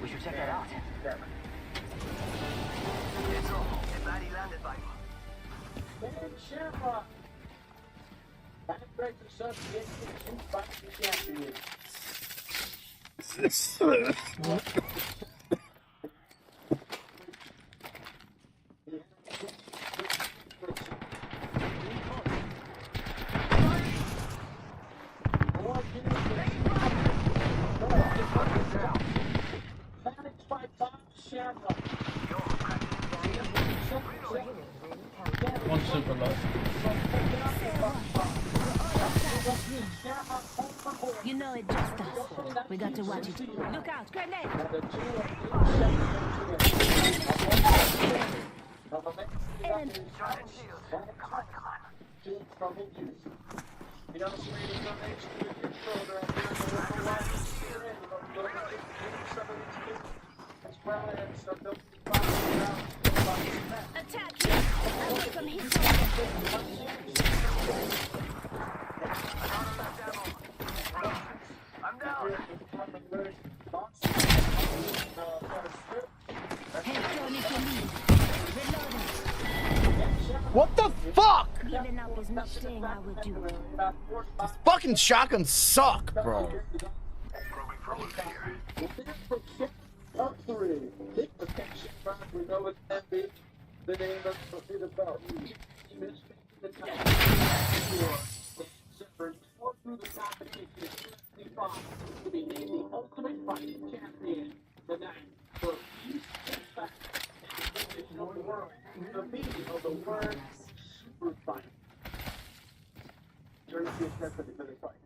We should check that out. It's all. The body landed by me. Ken Shamrock. Backbreak Association Two Fighting Champion. One super low. You know it just us. We got to watch it. Look out, grenade! And attack him! Away from his I'm down. Hey, Tony, to me. Reloading. What the fuck? Giving up as much thing I would do. These fucking shotguns suck, bro. Up three. Big protection front. We know it's heavy. The name of the belt. The top. Four through the competition. To be named the Ultimate Fighting Champion. The night for peace and fact. The of the world. The meaning of the word super fight. You're going to be a for the fight.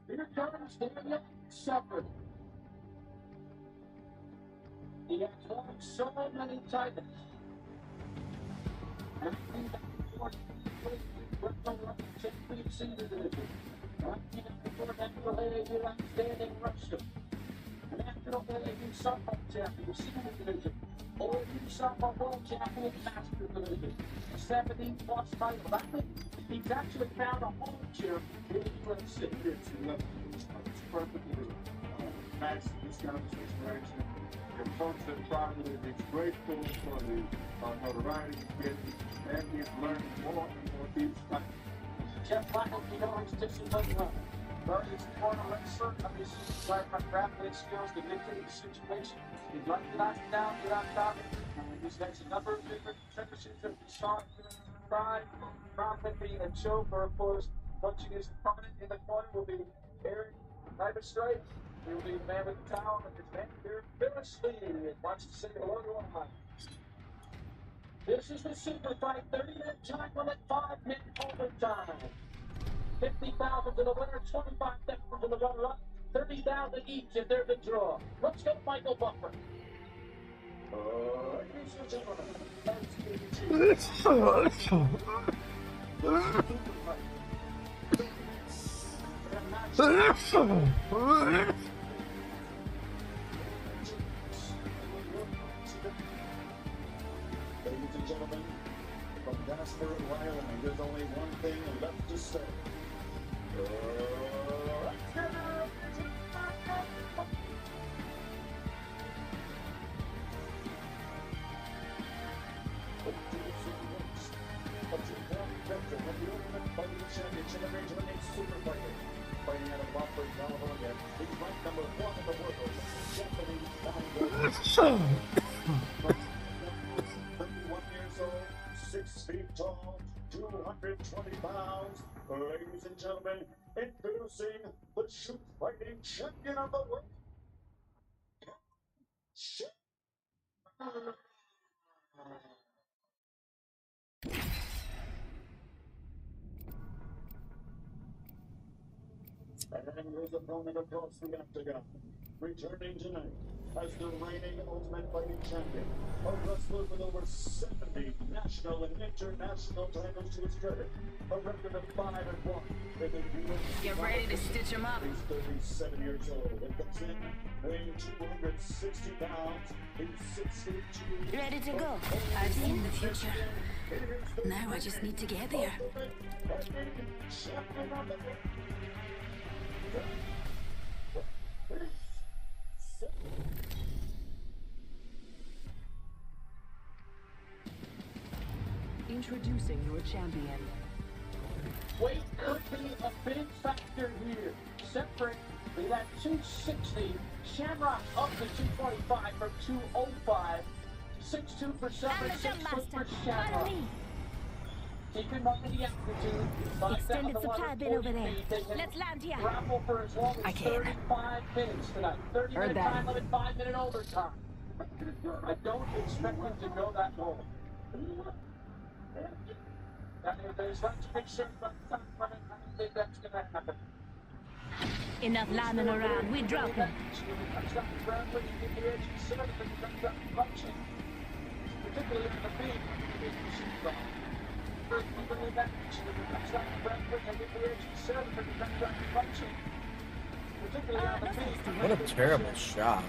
Here comes Daniel Severn. He has won so many titles. National Outstanding Wrestler. National Softball Champion, Senior Division. Or you saw a world champion master division. 70+ title. That means he's actually found a home here in the UFC. It's perfectly nice this kind of situation. Your folks have probably been grateful for the notoriety he's getting, and he's learning more and more these times. Jeff Michael, you know he's dishing money well. He's a corner wrestler. Obviously, he's learned my grappling skills to get through the situation. He's learned to knock it down, get on top of it. He's got a number of different finishes that we saw here in the pride. Profit being a choke, or of course, punching his opponent in the corner will be Eric Hyperstrike. He will be the man with the towel, and his man here, Phyllis Lee. Watch to say hello to him. This is the super fight, 30-minute time limit, 5-minute overtime. 50,000 to the winner, 25,000 to the runner-up, 30,000 each if they're the draw. Let's go, Michael Buffer. Ladies and gentlemen, Ladies and gentlemen, from Jasper, Wyoming, there's only one thing left to say. Fighting out of Wofford, California, he's ranked number 1 in the world. Japanese bodybuilder. 31 years old, 6 feet tall, 220 pounds. Ladies and gentlemen, introducing the shoot fighting champion of the world. And his opponent across the octagon, returning tonight as the reigning Ultimate Fighting Champion, a wrestler with over 70 national and international titles to his credit, a record of 5-1 in the UFC. Get ready to stitch him up. He's 37 years old and comes in weighing 260 pounds. He's 6'2". Ready to go. I've seen the future. Now I just need to get there. Introducing your champion. Weight could be a big factor here. Separate with that 260, Shamrock up to 225 from 205. 6'2" for Separate, 6 foot for Shamrock. Keep in mind the altitude. Extended supply bin over there. Let's land here. Grapple for as long as 35 minutes tonight. 30-minute time limit, 5-minute overtime. I don't expect him to go that long. There's not to be concerned about the time limit. I don't think that's going to happen. Enough lambing around. We drop him. Particularly in the feed. What a terrible shot.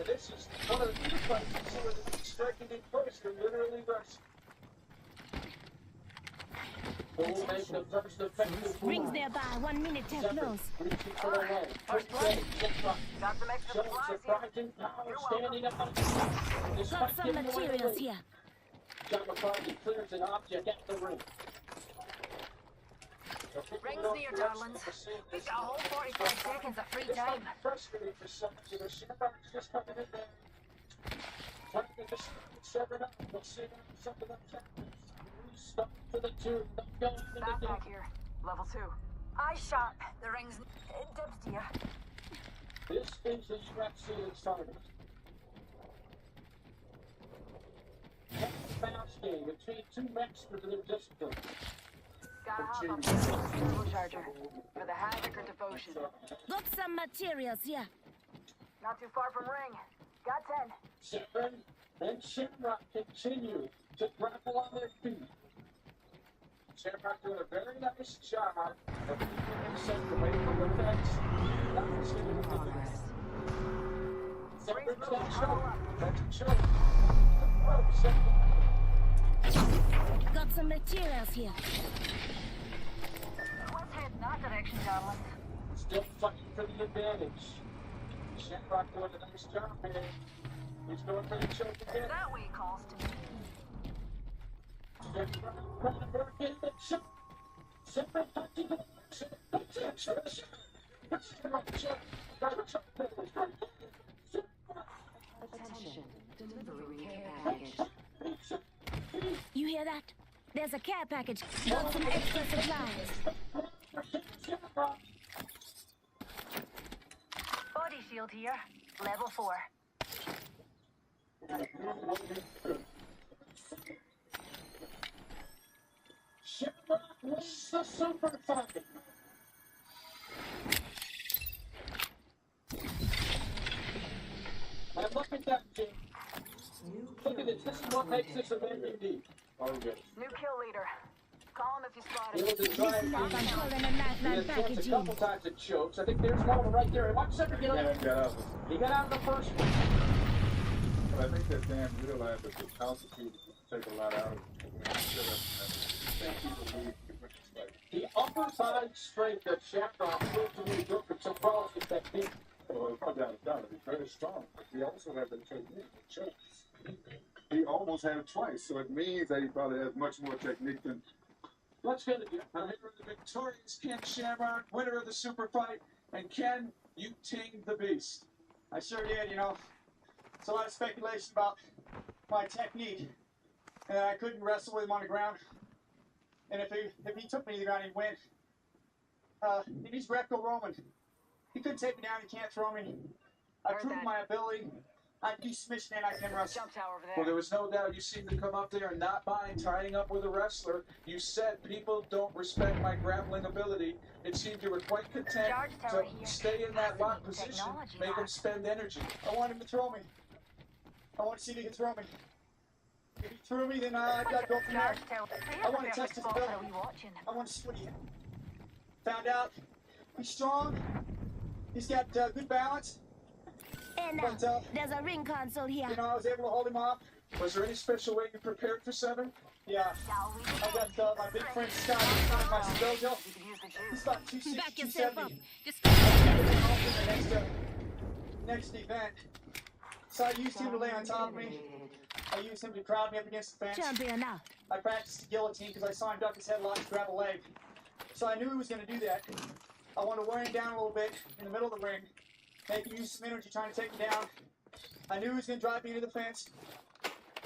This is one of the few places where the striking in place can literally rest. Rings nearby. 1 minute till close. First play. Got some extra supplies here. Standing up. Got some materials here. Kamikaze clears an object at the ring. Rings near, darlings. We've got a whole 45 seconds of free time. Frustrating for some of the Shamrock's just coming in there. Trying to just sever up. We'll see something that happens. Stop for the 2. Backpack here. Level 2. Eye sharp. The ring's dibs to you. This is the scratch ceiling starters. Fast game between two masters of their discipline. Gotta hop on turbocharger for the Havoc or Devotion. Got some materials here. Not too far from ring. Got 10. Shipman and Shamrock continue to grapple on their feet. Shamrock doing a very nice job of keeping himself away from the fence. Separate's not showing. That's a choke. Got some materials here. Let's head in that direction, darling. Still fighting for the advantage. Shamrock doing a nice job here. He's going for the choke again. That way it calls to me. Attention, delivery care package. You hear that? There's a care package. Got some extra supplies. Body shield here. Level 4. Shamrock wins the super fight. And look at that, Jim. Look at it. This is what makes this event unique. Oh, good. New kill leader. Call him if you spot He him. was in trying to a couple times it chokes. I think there's one of them right there. Watch Separate get out. He got out of the first one. But I think that Dan realized that the altitude would take a lot out of it. The upper side strength of Shamrock proved to be good for some balls with technique. Well, without a doubt, he's very strong. But he also had the technique. Chokes. He almost had it twice, so it means that he probably has much more technique than. Let's get it. I'm here with the victorious Ken Shamrock, winner of the super fight. And Ken, you tamed the beast. I sure did, you know. There's a lot of speculation about my technique. And I couldn't wrestle with him on the ground. And if he took me to the ground, he'd win. He's Greco-Roman. He couldn't take me down, he can't throw me. I proved my ability. I can do submission and I can wrestle. Jump tower over there. Well, there was no doubt you seemed to come up there and not mind tying up with a wrestler. You said people don't respect my grappling ability. It seemed you were quite content to stay in that lock position, make him spend energy. I want him to throw me. I want to see if he can throw me. If he threw me, then I've got to go from there. I want to test his ability. I want to see what he found out. He's strong. He's got good balance. And there's a ring console here. You know, I was able to hold him off. Was there any special way you prepared for 7? Yeah. I got my big friend Scott in my dojo. He's about 260, Back yourself up. 270. Just next event. So I used him to lay on top of me. I used him to crowd me up against the fence. Champion now. I practiced the guillotine because I saw him duck his head lock to grab a leg. So I knew he was going to do that. I wanted to wear him down a little bit in the middle of the ring. Make him use some energy trying to take me down. I knew he was going to drive me into the fence.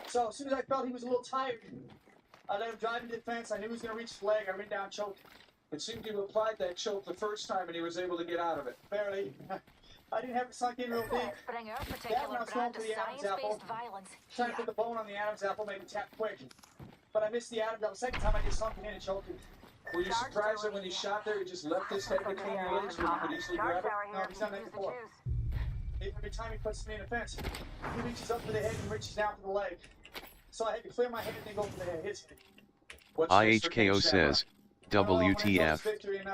So as soon as I felt he was a little tired, I let him drive into the fence. I knew he was going to reach his leg. I ran down and choked. It seemed you applied that choke the first time and he was able to get out of it. Barely. I didn't have it sunk in real deep. That one I was going for the Adam's apple. Trying to put the bone on the Adam's apple, make it tap quick. But I missed the Adam's apple. Second time I just sunk it in and choked him. Were you surprised that when he shot there, he just left his head between your legs where you could easily grab it? No, he's done that before. Every time he puts me in the fence, he reaches up for the head and reaches down for the leg. So I had to clear my head and then go for the head. Hits me. IHKO says, WTF. Victory and,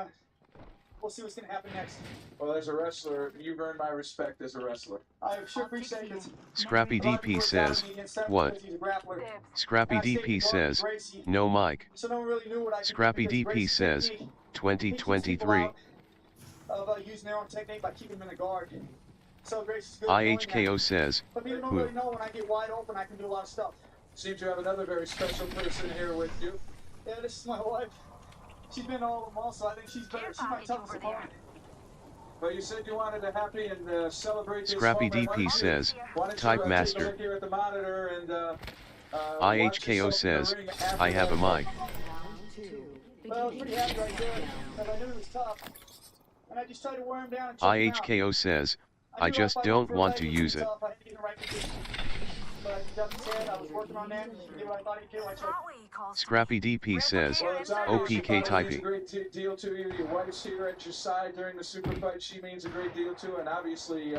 we'll see what's going to happen next. Well, as a wrestler, you've earned my respect as a wrestler. I sure appreciate it. Scrappy DP says, what? Scrappy DP says, no mic. Scrappy DP says, 2023. Of using their own technique by keeping them in the guard. So Grace is good. IHKO says, but people don't really know when I get wide open, I can do a lot of stuff. Seems you have another very special person here with you. Yeah, this is my wife. She's been all of them also. I think she's better. She's my toughest opponent. Well, you said you wanted to happy and celebrate this Scrappy moment. DP says, Type Master. Take a look here at the monitor and, IHKO says, I have a mic. Well, I was pretty happy right there, because I knew he was tough. And I just tried to wear him down and IHKO says, I just don't want to use it. but I ducked his head. I was working on that. He did what I thought he'd do. I took. Scrappy DP says, OPK typing. A great deal to you. Your wife's here at your side during the super fight. She means a great deal to you. And obviously,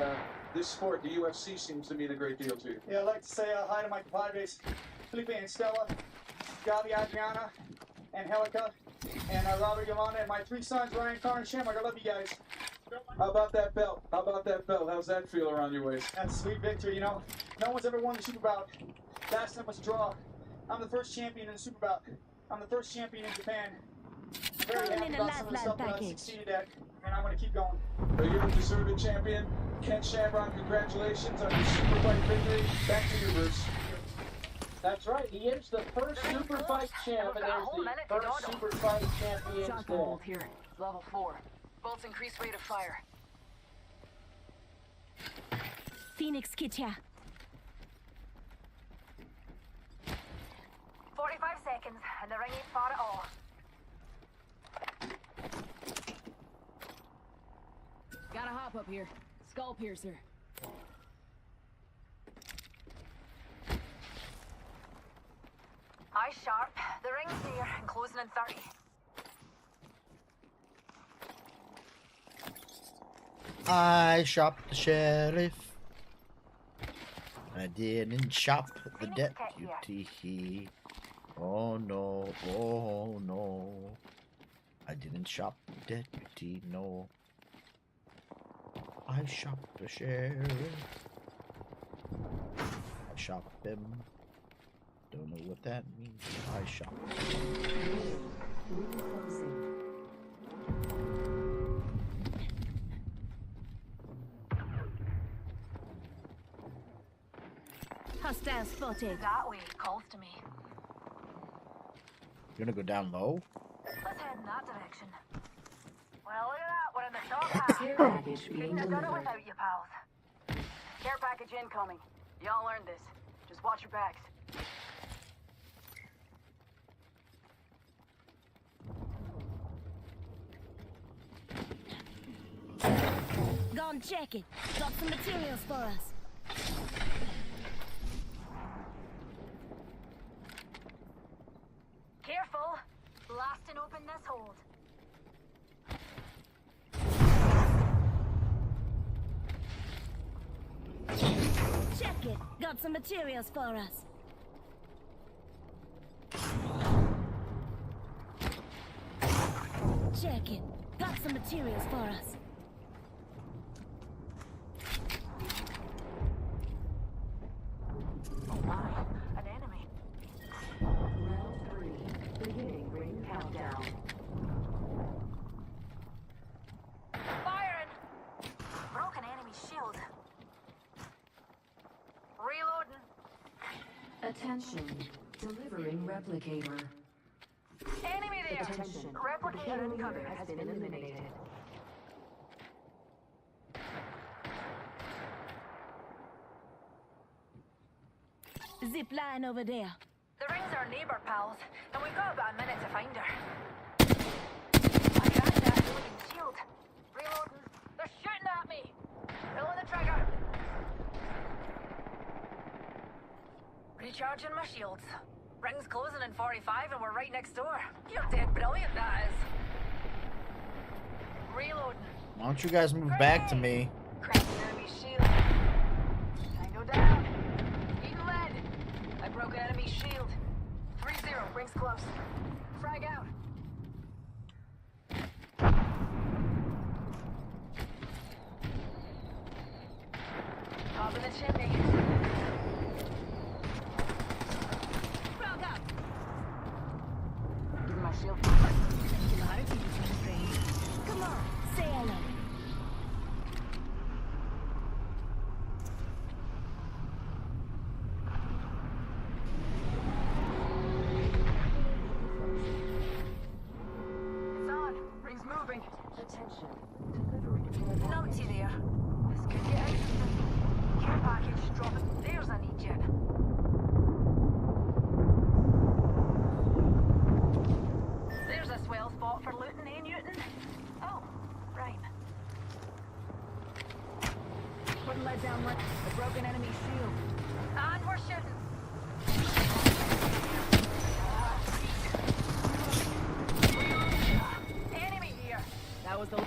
this sport, the UFC, seems to mean a great deal to you. Yeah, I'd like to say hi to my compadres, Felipe and Stella, Gabi, Adriana, Angelica, and Robert, Yolanda, and my 3 sons, Ryan, Carr, and Shamrock. I love you guys. How about that belt? How about that belt? How's that feel around your waist? That's a sweet victory, you know. No one's ever won the super bout. Last time was a draw. I'm the first champion in the super bout. I'm the first champion in Japan. I'm very happy about some of the stuff that I've succeeded at, and I'm going to keep going. Are you a deserving champion? Ken Shamrock, congratulations on your super fight victory. Back to you, Bruce. That's right. He is the first super fight champ, and there's the first super fight champion. Shotgun bolt here. Level 4. Bolts increase rate of fire. Phoenix kit here. 45 seconds, and the ring ain't far at all. Gotta hop up here. Skull piercer. Eyes sharp. The ring's near and closing in 30. I shot the sheriff. I didn't shop the deputy. Oh no, oh no. I didn't shop the deputy, no. I shot the sheriff. I shot him. Don't know what that means. I shot him. Hostile spotted. That way, calls to me. You're gonna go down low? Let's head in that direction. Well, look at that. We're in the top half. Care package being Couldn't have done it delivered. without you, pals. Care package incoming. Y'all learned this. Just watch your backs. Go and check it. Got some materials for us. Careful. Blasting open this hold. Check it. Got some materials for us. Check it. Got some materials for us. Oh my, an enemy. Round 3. Beginning ring countdown. Firing! Broken enemy shield. Reloading. Attention. Delivering replicator. Enemy there! Attention. Replicator The incoming. leader has been eliminated. Zip line over there. The ring's our neighbor, pals, and we've got about a minute to find her. I cracked that loading shield. Reloading. They're shooting at me. Pulling the trigger. Recharging my shields. Ring's closing in 45 and we're right next door. You're dead brilliant, that is. Reloading. Why don't you guys move back to me? Cracking enemy shield. Tango down. Eating lead. I broke an enemy shield. 3-0. Rings close. Frag out. Top of the chimney. Frog out. Give my shield. You know how to keep it from the range. Come on, say hello. It's on. Ring's moving. Attention. Delivering. Numpty there. This could get interesting. Care package dropping. There's an Egypt. There's a swell spot for looting, eh, Newton? Oh, rhyme. Wouldn't let down much. A broken enemy shield. And we're shooting. Enemy here. That was the.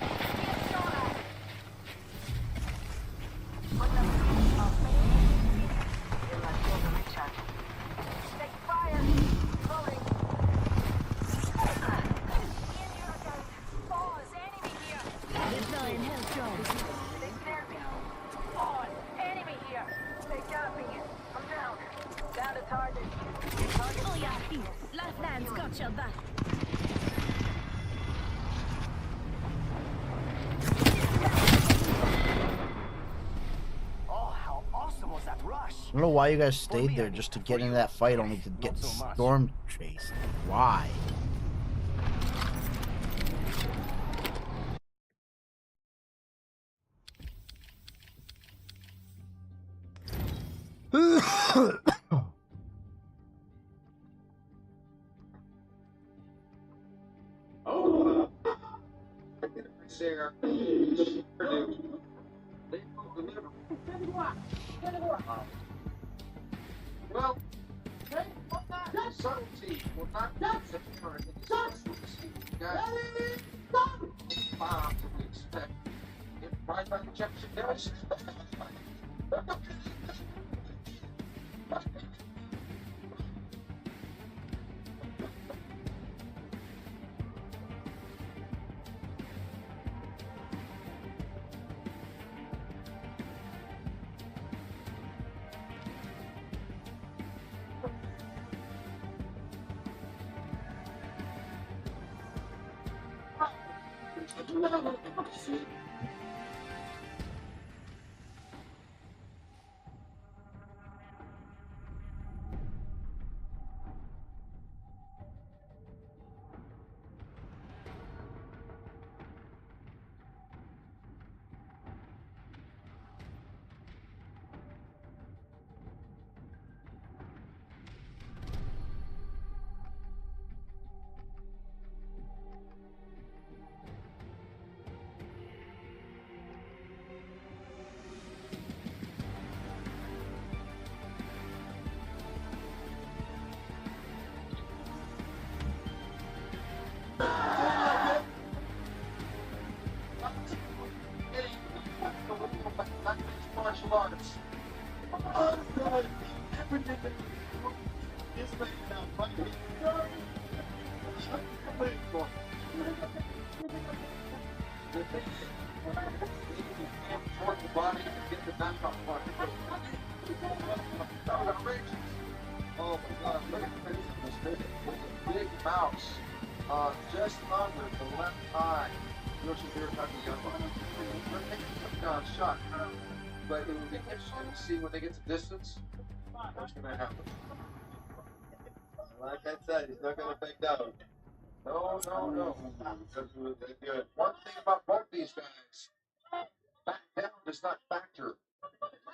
Take fire. Loading. Pause. Enemy here. Deploying health drone. They snared me. On. Enemy here. They got me. I'm down. Down to target. Oh yeah, Lifelines got your back. Oh, how awesome was that rush? I don't know why you guys stayed there just to get into that fight only to get storm chased. Why? Oh, Sarah. Well, subtlety will not be the current guys. Bomb to be expected. If right by the Jefferson Davis. Martial arts. Oh, God. Everything that is made now. Toward the body to get the knockoff part. That was outrageous. Oh my God, look at the face of this big mouse. Just under the left eye. Yoshi Bear talking about they're taking a down shot. But it would be interesting to see when they get to distance what's going to happen. Like I said, he's not going to fake out. No. They're good. One thing about both these guys, back down does not factor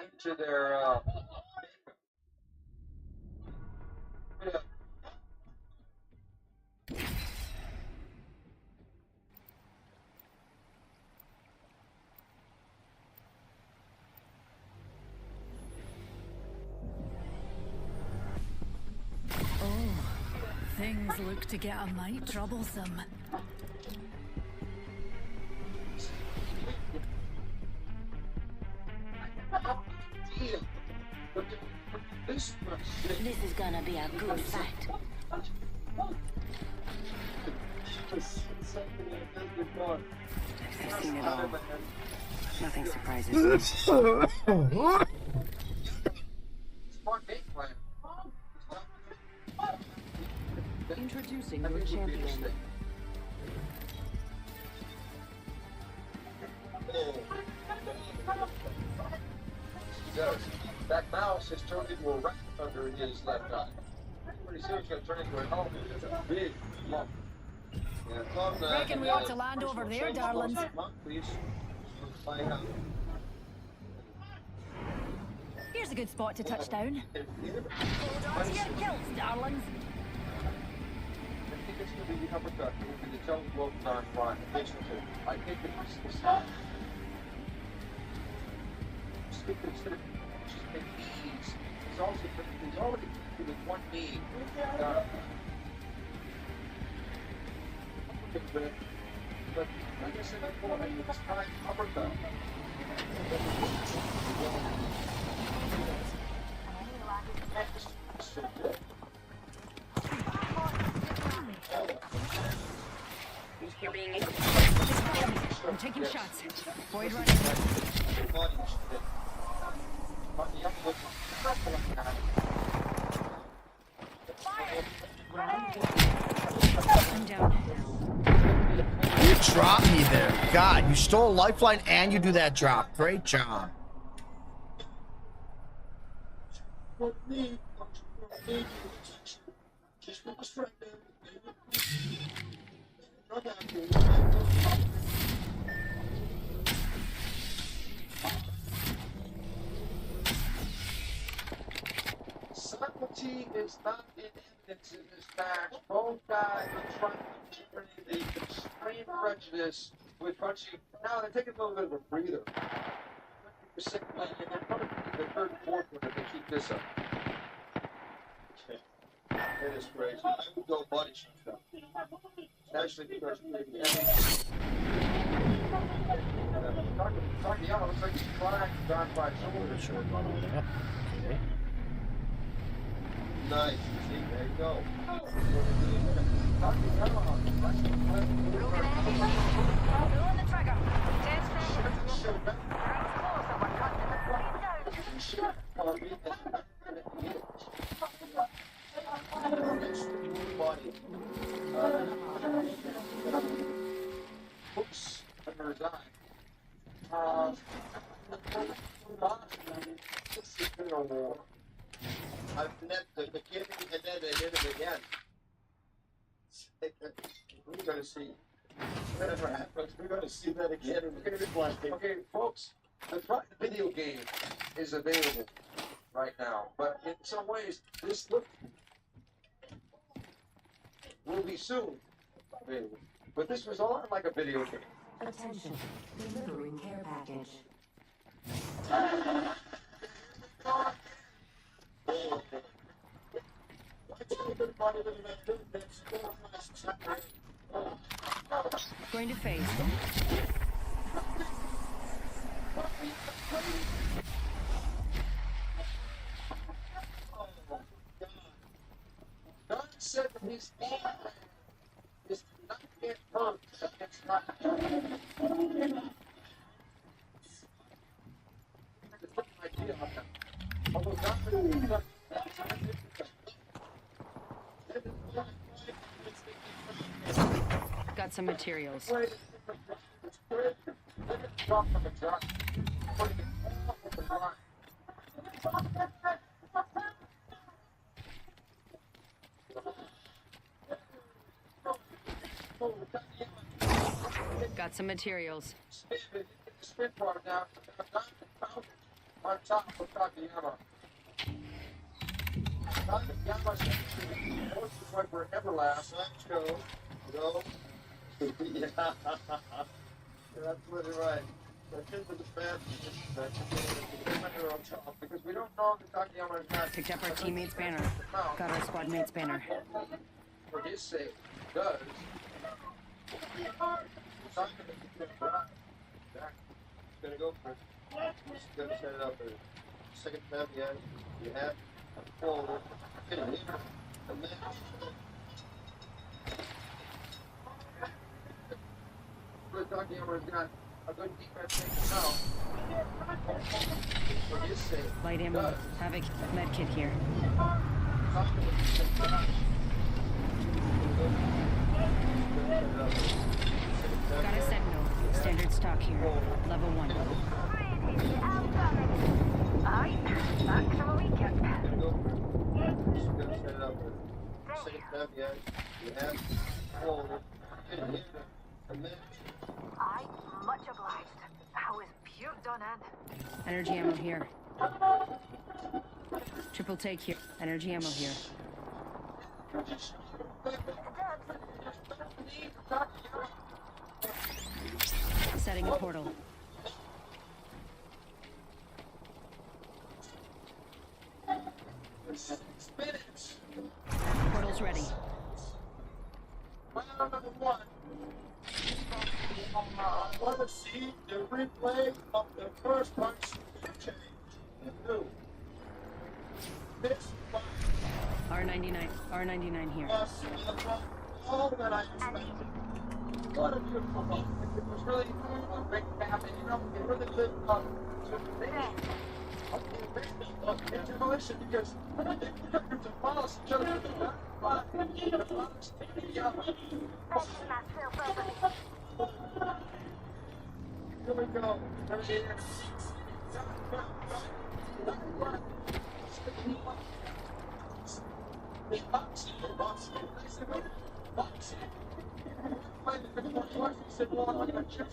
into their Things look to get a mite troublesome. This is gonna be a good fight. I've seen it all. Nothing surprises me. Introducing your champion. That mouse has turned into a rat under his left eye. Pretty soon it's going to turn into an elephant. It's a big lump. Reckon we ought to land over there, darlings. Here's a good spot to touch down. Hold on to your kilts, darlings. I think it's going to be the uppercut. It will be the Jones Wolfman Prime. I think it's dropping knees. He's already with one knee. But like I said before, he was trying uppercut. You're being I'm taking shots. Void running. I'm down. You dropped me there. God, you stole a lifeline and you do that drop. Great job. Subtlety is not in evidence in this match. Both guys are trying to bring the extreme prejudice with punching. Now they're taking a little bit of a breather. The second one, and they're probably the third and fourth one if they keep this up. It is crazy. I would go body shot. Actually, because Takayama looks like he's trying to drive by shoulder. Okay. Nice. See, there you go. Pulling the trigger. 10 seconds. Rings close and we're cutting the blade Oops, under his eye. This has been a war. I've met the beginning and then they did it again. We're going to see. Whatever happens, we're going to see that again. Okay, folks, the video game is available right now, but in some ways, this look will be soon available. But this was a lot like a video game. Attention, delivering care package. Going to phase. God said that his aim is to not get hurt against not Got some materials. Got some materials. Spin bar down on top of Takayama. Takayama's like we're Everlast. Let's go. Go. Yeah. That's really right. That's into the bad. Because we don't know that Takayama is not. Picked up our teammate's banner. Got our squad mate's banner. For his sake, does. Gonna go for it. Just gonna set it up for second time behind. You have forward. And then Takayama's got a good defense now. For his sake. Light ammo. Havoc. Med kit here. Got a Sentinel. Standard stock here. Level 1. Aye, back from a weekend. Just gonna set it up for second time behind. You have forward. And then Aye, much obliged. I was puked on in. Energy ammo here. Triple take here. Energy ammo here. Setting a portal. Spinach. Portal's ready. Round number 1. Want to see the replay of the first punch change. Two. This one. R99 here. All that I expected. What a beautiful moment. It was really a great family. You know, it really lived up to the name of the original intuition because they took to follow each other to the back. But the fathers take the other. Here we go. The boxing. Said, well, I'm going to check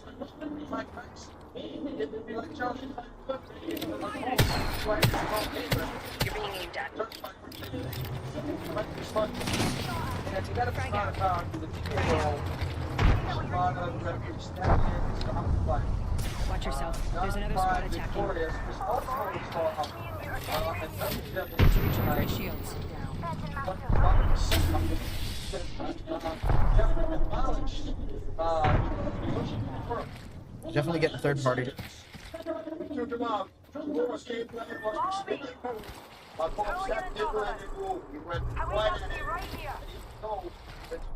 my face. It would be like Charlie. You're being aimed at. And you got to find out the TKO. Watch yourself. There's another squad attacking. Recharge shields. Definitely getting third party.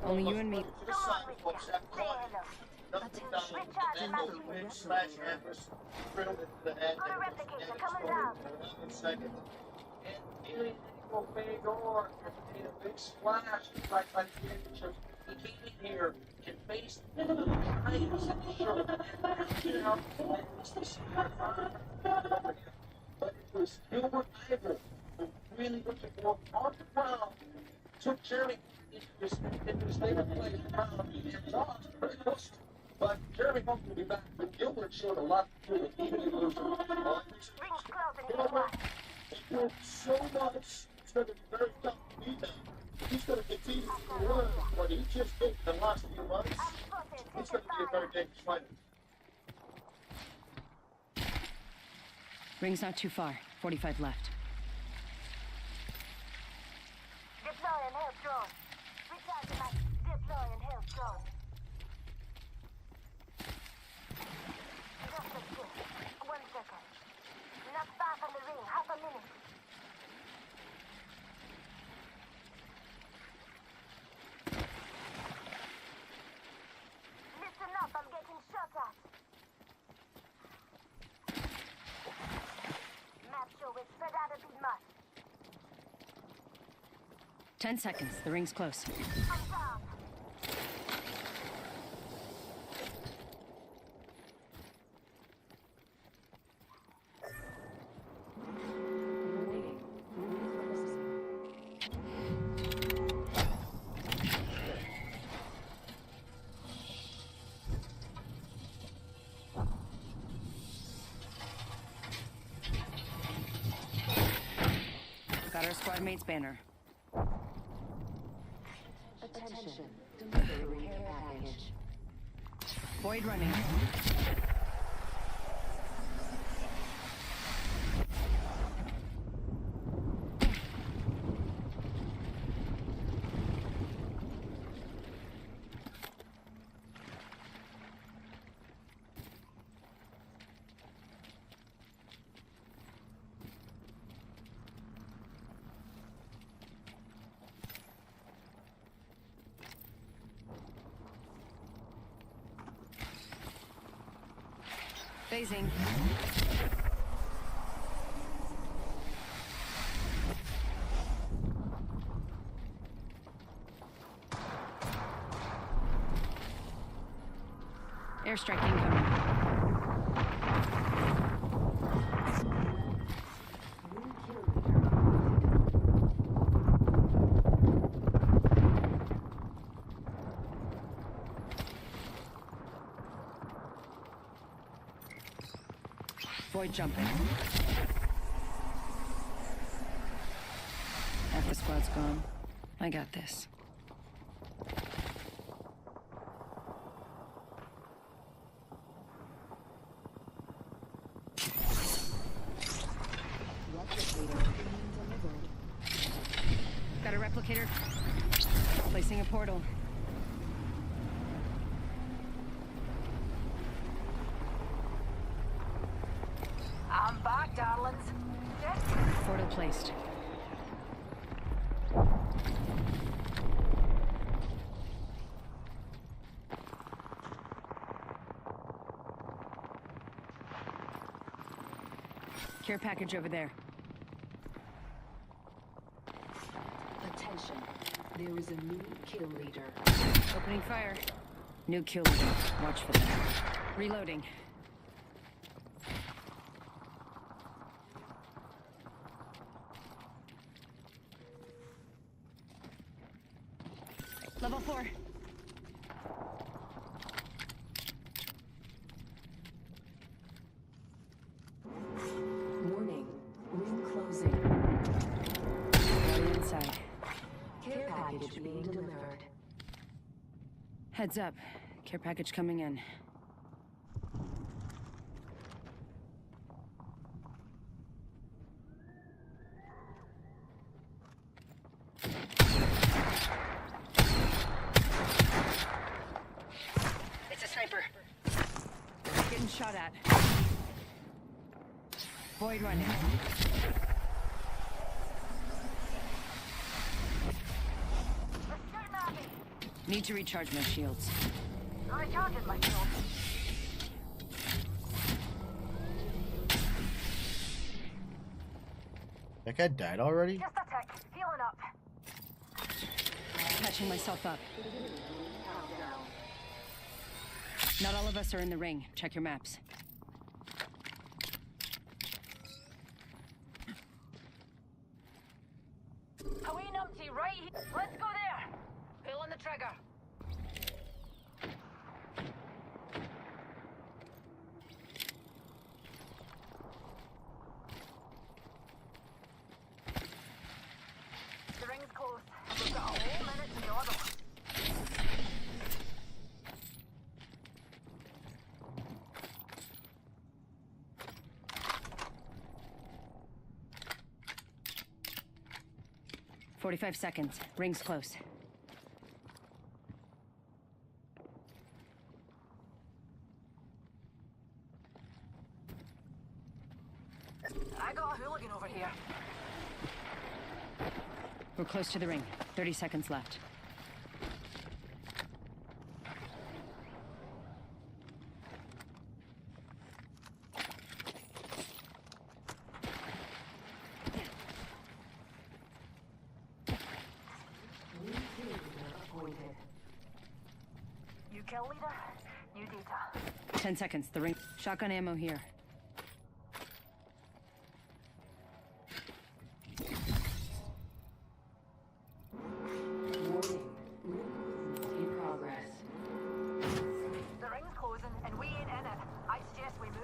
Only you and me. A big splash like the picture. He came in here and faced the eyes of the shirt. You know, but it was Gilbert Ivor who really looked at more on the ground, took Jeremy into his favorite play in the ground and lost very close. But Jeremy Hunt will be back, but Gilbert showed a lot to it, even in losing. Gilbert so much. It's going to be very tough to beat them. He's going to continue to learn what he just did in the last few months. He's going to be a very dangerous fighter. Ring's not too far. 45 left. Deploying health drone. Recharging my deploying health drone. Just a tick. 1 second. Not far from the ring. Half a minute. Listen up, I'm getting shot at. Map show is spread out a bit much. 10 seconds. The ring's close. I'm down. Got our squad mate's banner. Attention. Delivery care package. Void running. Phasing. Airstrike incoming. Void jumping. Half the squad's gone. I got this. Replicator being delivered. replicator. Placing a portal. I'm back, darlings. Portal placed. Care package over there. Attention. There is a new kill leader. Opening fire. New kill leader. Watch for them. Reloading. Level 4. Warning. Ring closing. Going inside. Care package being delivered. Heads up. Care package coming in. It's a sniper. Getting shot at. Void running. Need to recharge my shields. Recharging my shield. That guy died already? Just a tick. Healing up. Patching myself up. Not all of us are in the ring. Check your maps. A wee numpty right here. Let's go there. Pulling the trigger. The ring's close. We've got a whole minute to the other one. "45 seconds. Ring's close." I got a hooligan over here. We're close to the ring. 30 seconds left. You kill leader, you data. 10 seconds. The ring. Shotgun ammo here. In progress. The ring's closing and we ain't in it. I suggest we move.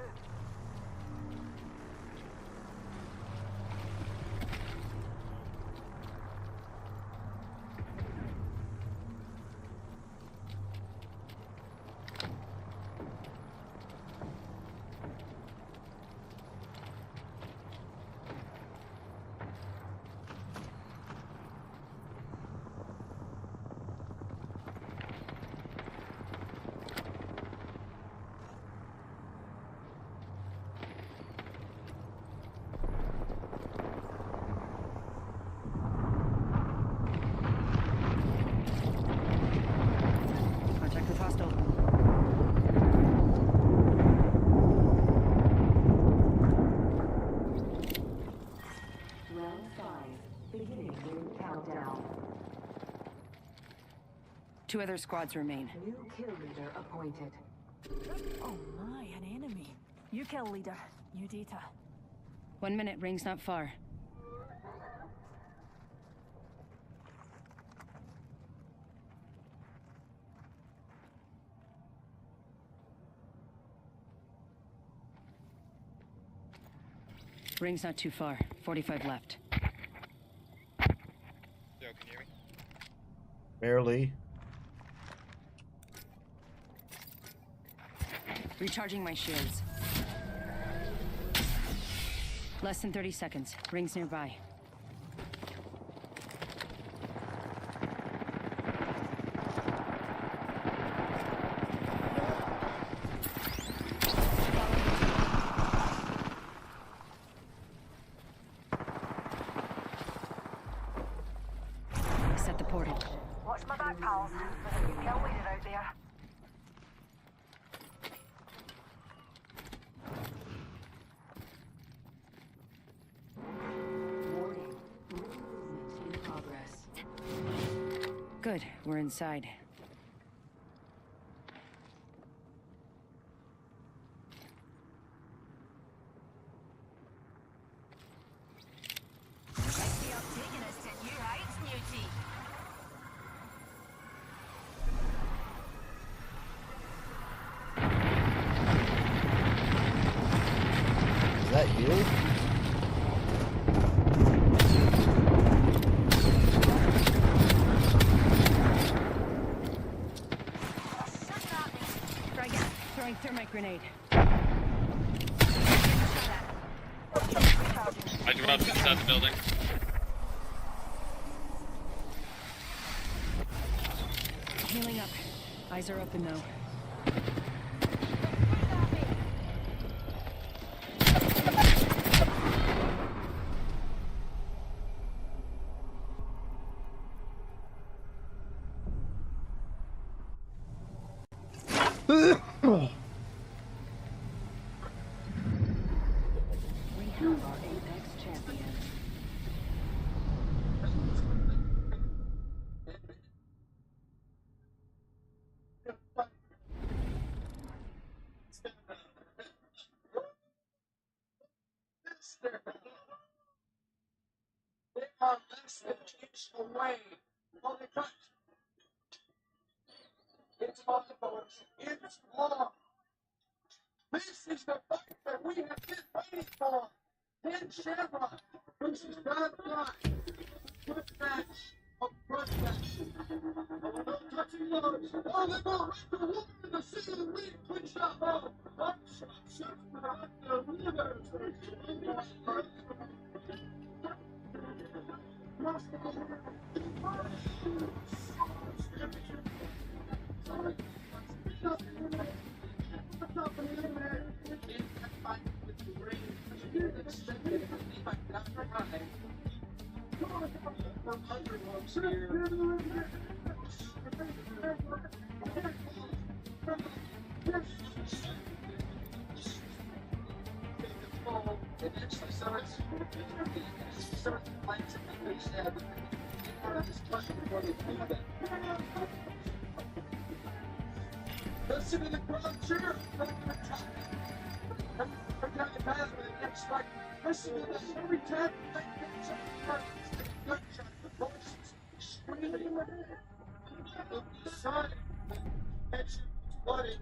Contact with hostile. Round 5. Beginning ring countdown. 2 other squads remain. New kill leader appointed. Oh my, an enemy. You kill leader, you data. 1 minute. Ring's not far. Ring's not too far. 45 left. Yo, can you hear me? Barely. Recharging my shields. Less than 30 seconds. Ring's nearby. Set the portal. Watch my back, pals. There's a few kill leaders out there. Warning. Movement in progress. Good, we're inside. Is that you? Throwing thermite grenade. I dropped inside the building. Healing up. Eyes are open though. We have our Apex champion. They are less than an inch away. On the cut. It's on the bones. It's long. This is the fight that we have been waiting for. Ken Shamrock versus Don Fly. Good match of front match. Oh, no touching loads. Oh, they go right to one in the city of the week. Twitch shot ball. Up, shot, the winners. Listen to the crowd cheer. Every time you pass me, the next strike. Listen to this every time. Gunshot, the voices screaming. The sun, attention, flooding.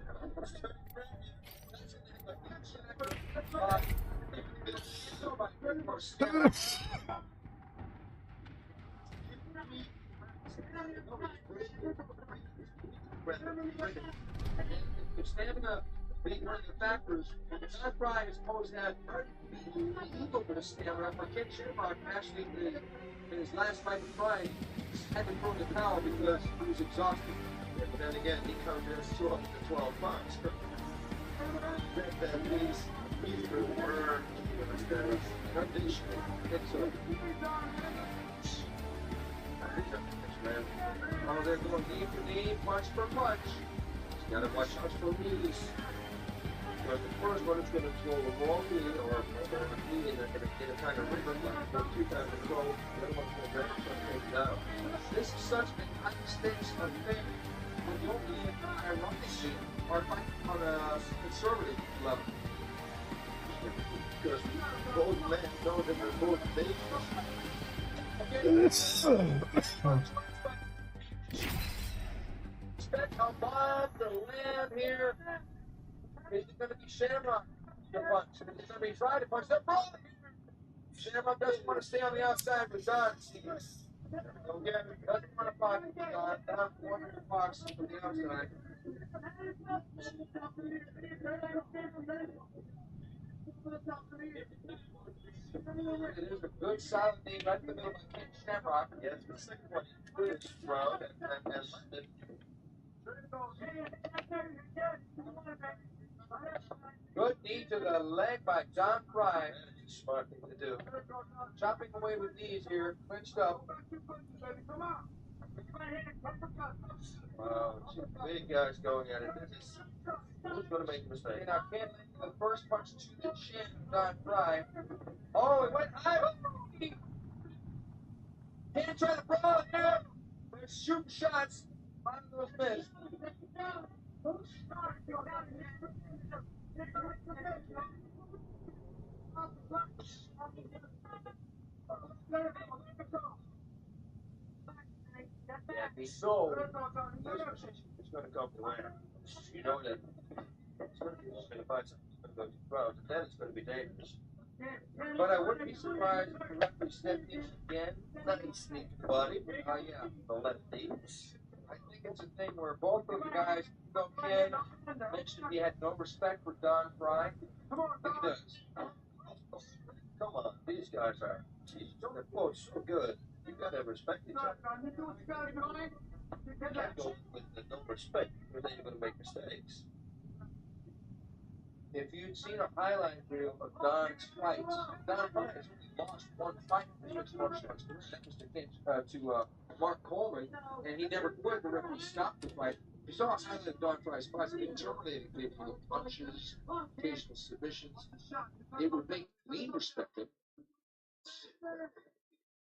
If standing up being one of the factors, John Fry is supposed to have a little bit of stamina, but Ken Shamrock actually, in his last fight with Fry, had to throw the towel because he was exhausted. Yeah, but then again, he comes in still up to 12 bucks. That means he's burned condition. Oh, they're going knee for knee, punch for punch. You gotta watch out for knees. Because the first one is going to throw a wrong knee or a knee in a kind of river, like 2 times in a row. The other one's going to take down. This is such an high-stakes affair. When you only ironically are fighting on a conservative level. Because both men know that they're both dangerous. Expect above the land here. Is it going to be Shamrock to punch? Is it going to be Fry to punch? They're both here. Shamrock doesn't want to stay on the outside with Don. Again, doesn't want to box with Don. Don wanted to box from the outside. It is a good solid knee right in the middle by Ken Shamrock. Yes, the second one is Stroud and London. Good knee to the leg by John Fry. Smart thing to do. Chopping away with knees here, clinched up. Wow, two big guys going at it. Who's going to make a mistake? Now, Ken, the first punch to the chin, Don Fry. Oh, it went high. Can't try to brawl in there. They're shooting shots. One of those missed. Yeah, so this position is going to come to where you know that it's going to find something that's going to go too far, and then it's going to be dangerous. But I wouldn't be surprised if the referee stepped in again. Not a sneaky body, but yeah, the lefty. I think it's a thing where both of the guys, Ken mentioned he had no respect for Don Fry. He does. Come on, these guys are. They're both so good. You gotta respect each other. You can't go with no respect because then you're gonna make mistakes. If you'd seen a highlight reel of Don's fights, Don Fry has only lost one fight in his martial arts career. That was to Mark Coleman, and he never quit. The referee stopped the fight. You saw a highlight of Don Fry's fights. He intimidating people with punches, occasional submissions. It would make me respect him.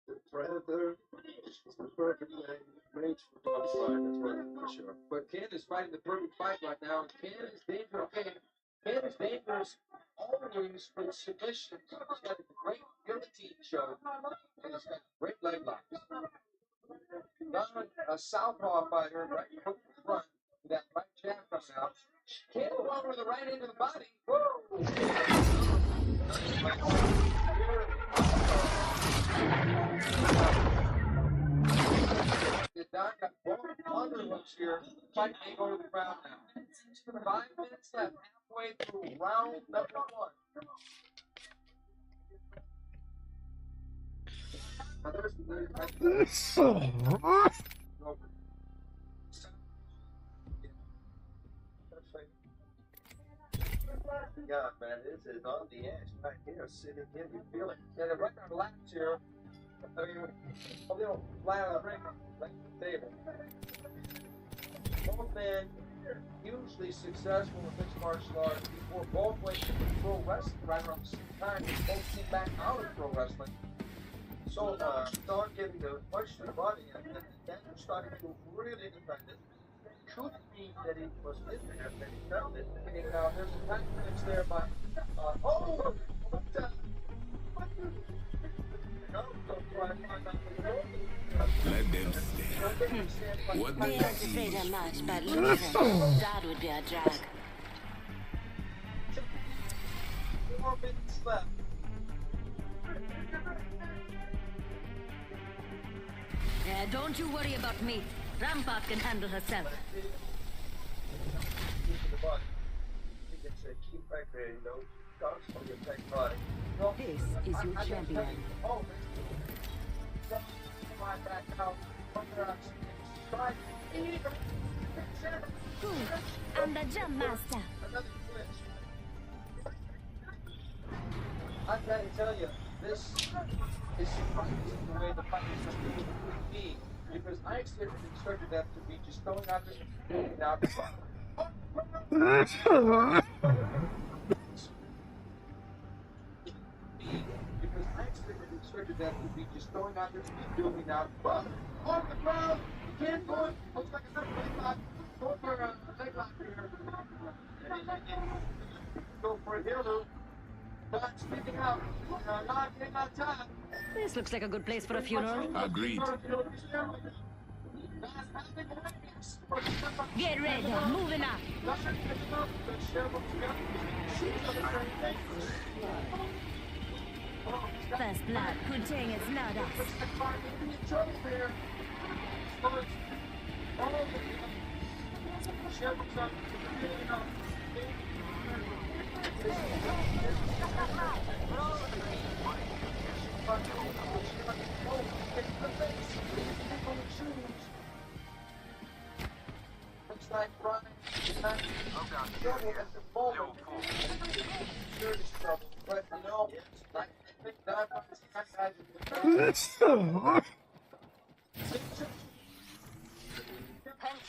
The Predator is the perfect mate for Don Fry, that's one for sure. But Ken is fighting the perfect fight right now. Ken is dangerous. Okay. Ken is dangerous always with submissions. He's got a great guillotine show. And he's got great leg locks. Don, a southpaw fighter, right hook in the front, with that right jab coming out. Ken the one with the right end of the body. Whoa! Don got both underhooks here. Fight may go to the ground now. 5 minutes left, halfway through round number 1. Now God, man, this is on the edge right here, sitting here, you feel it. Yeah, they're right on the laps here. I mean, a little flat on the ring, like the table. Both men hugely successful in mixed martial arts before both went into pro wrestling right around the same time. They both came back out of pro wrestling. So, Don getting the punch to the body, and then starting to really independent. Could be that he was in there, that he felt it. And now there's some time minutes there, but let them stand. What They aren't afraid of much, but losing, that would be a drag. 4 minutes left. Yeah, don't you worry about me. Rampart can handle herself. This is your champion. Cool. I'm the jump master. I've got to tell you, this is surprising the way the fight is going to be. Because I expected them to be just going out there and out the front. Because I expected them to be just going out there and doing out the front. On the ground, you can't go in. Looks like a leg lock. Go for a leg lock here. Go for a heel loop. Not speaking out. Not getting out time. This looks like a good place for a funeral. Agreed. Get ready, moving up. First blood, Kunting is not us. Looks like Brian is not trouble at the moment. Serious trouble, but you know, I think Don Fry's guys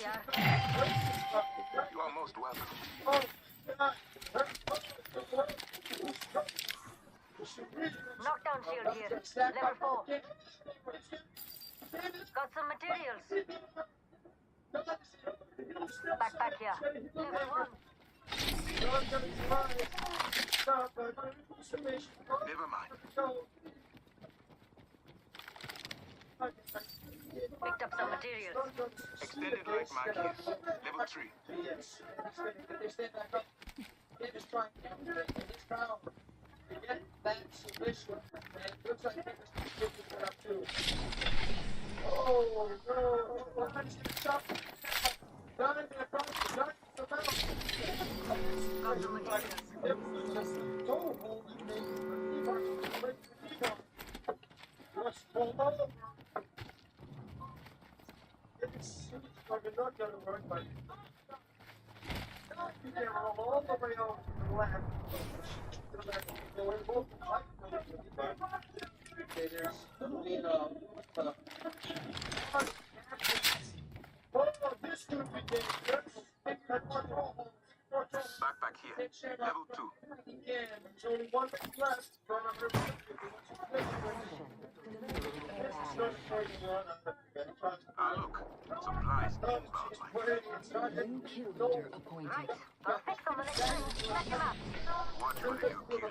here. You are most welcome. Knockdown shield here. Level 4. Got some materials. Backpack here. Level 1. Never mind. Picked up some materials. Extended light markings. Level 3. Yes. They stand back up. They just try and get this crowd to get that submission. And it looks like they're just picking it up too. Oh no! I'm just gonna stop. Gun in the front. Gun in the middle. Got some materials. It was just a total hold and they just pulled over. It's fucking not gonna work, but you can roll all the way over to the left. Okay, there's this could be dangerous. Backpack here. Level 2. Again, there's only one thing left. Run under Look. Supplies inbound. New kill leader appointed. I'll fix some of this. Let him up. What will you kill me?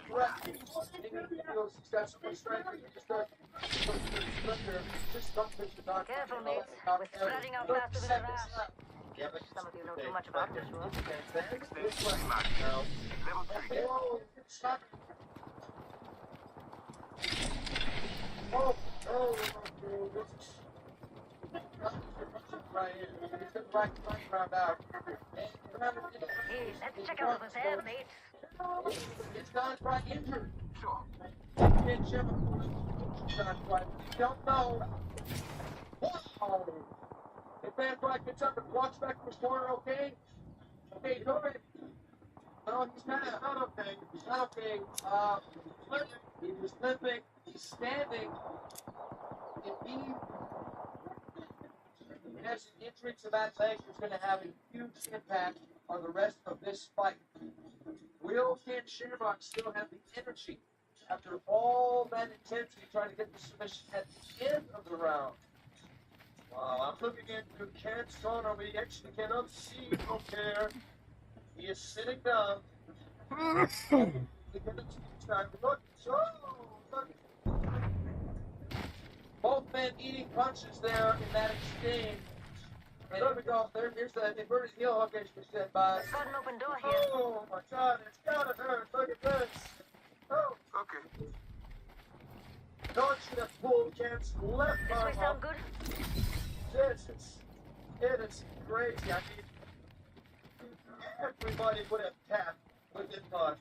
Careful, mates. We're spreading out faster than a rat. Some of you know too much about this world. Extended light markings. Level 3. Hey, let's check out what's there, mate. It's not quite injured. Sure. Don't know. Wow. If Van Black gets up and walks back to his corner, okay? Okay, go ahead. No, he's kind of not okay. He's not okay. He was limping. He's standing. If he has an injury to that leg, it's going to have a huge impact on the rest of this fight. Will Ken Shamrock still have the energy after all that intensity trying to get the submission at the end of the round? Wow, I'm looking into Ken's corner. We actually cannot see from there. He is sitting down. Both men eating punches there in that exchange. And there we go. Here's the inverted heel hook as we said, by. Got an open door here. Oh my God, it's gotta hurt. Look at this. Oh. Okay. Don't should have pulled Ken's left This arm way sound up. good? It is crazy. I mean, everybody would have tapped within thought.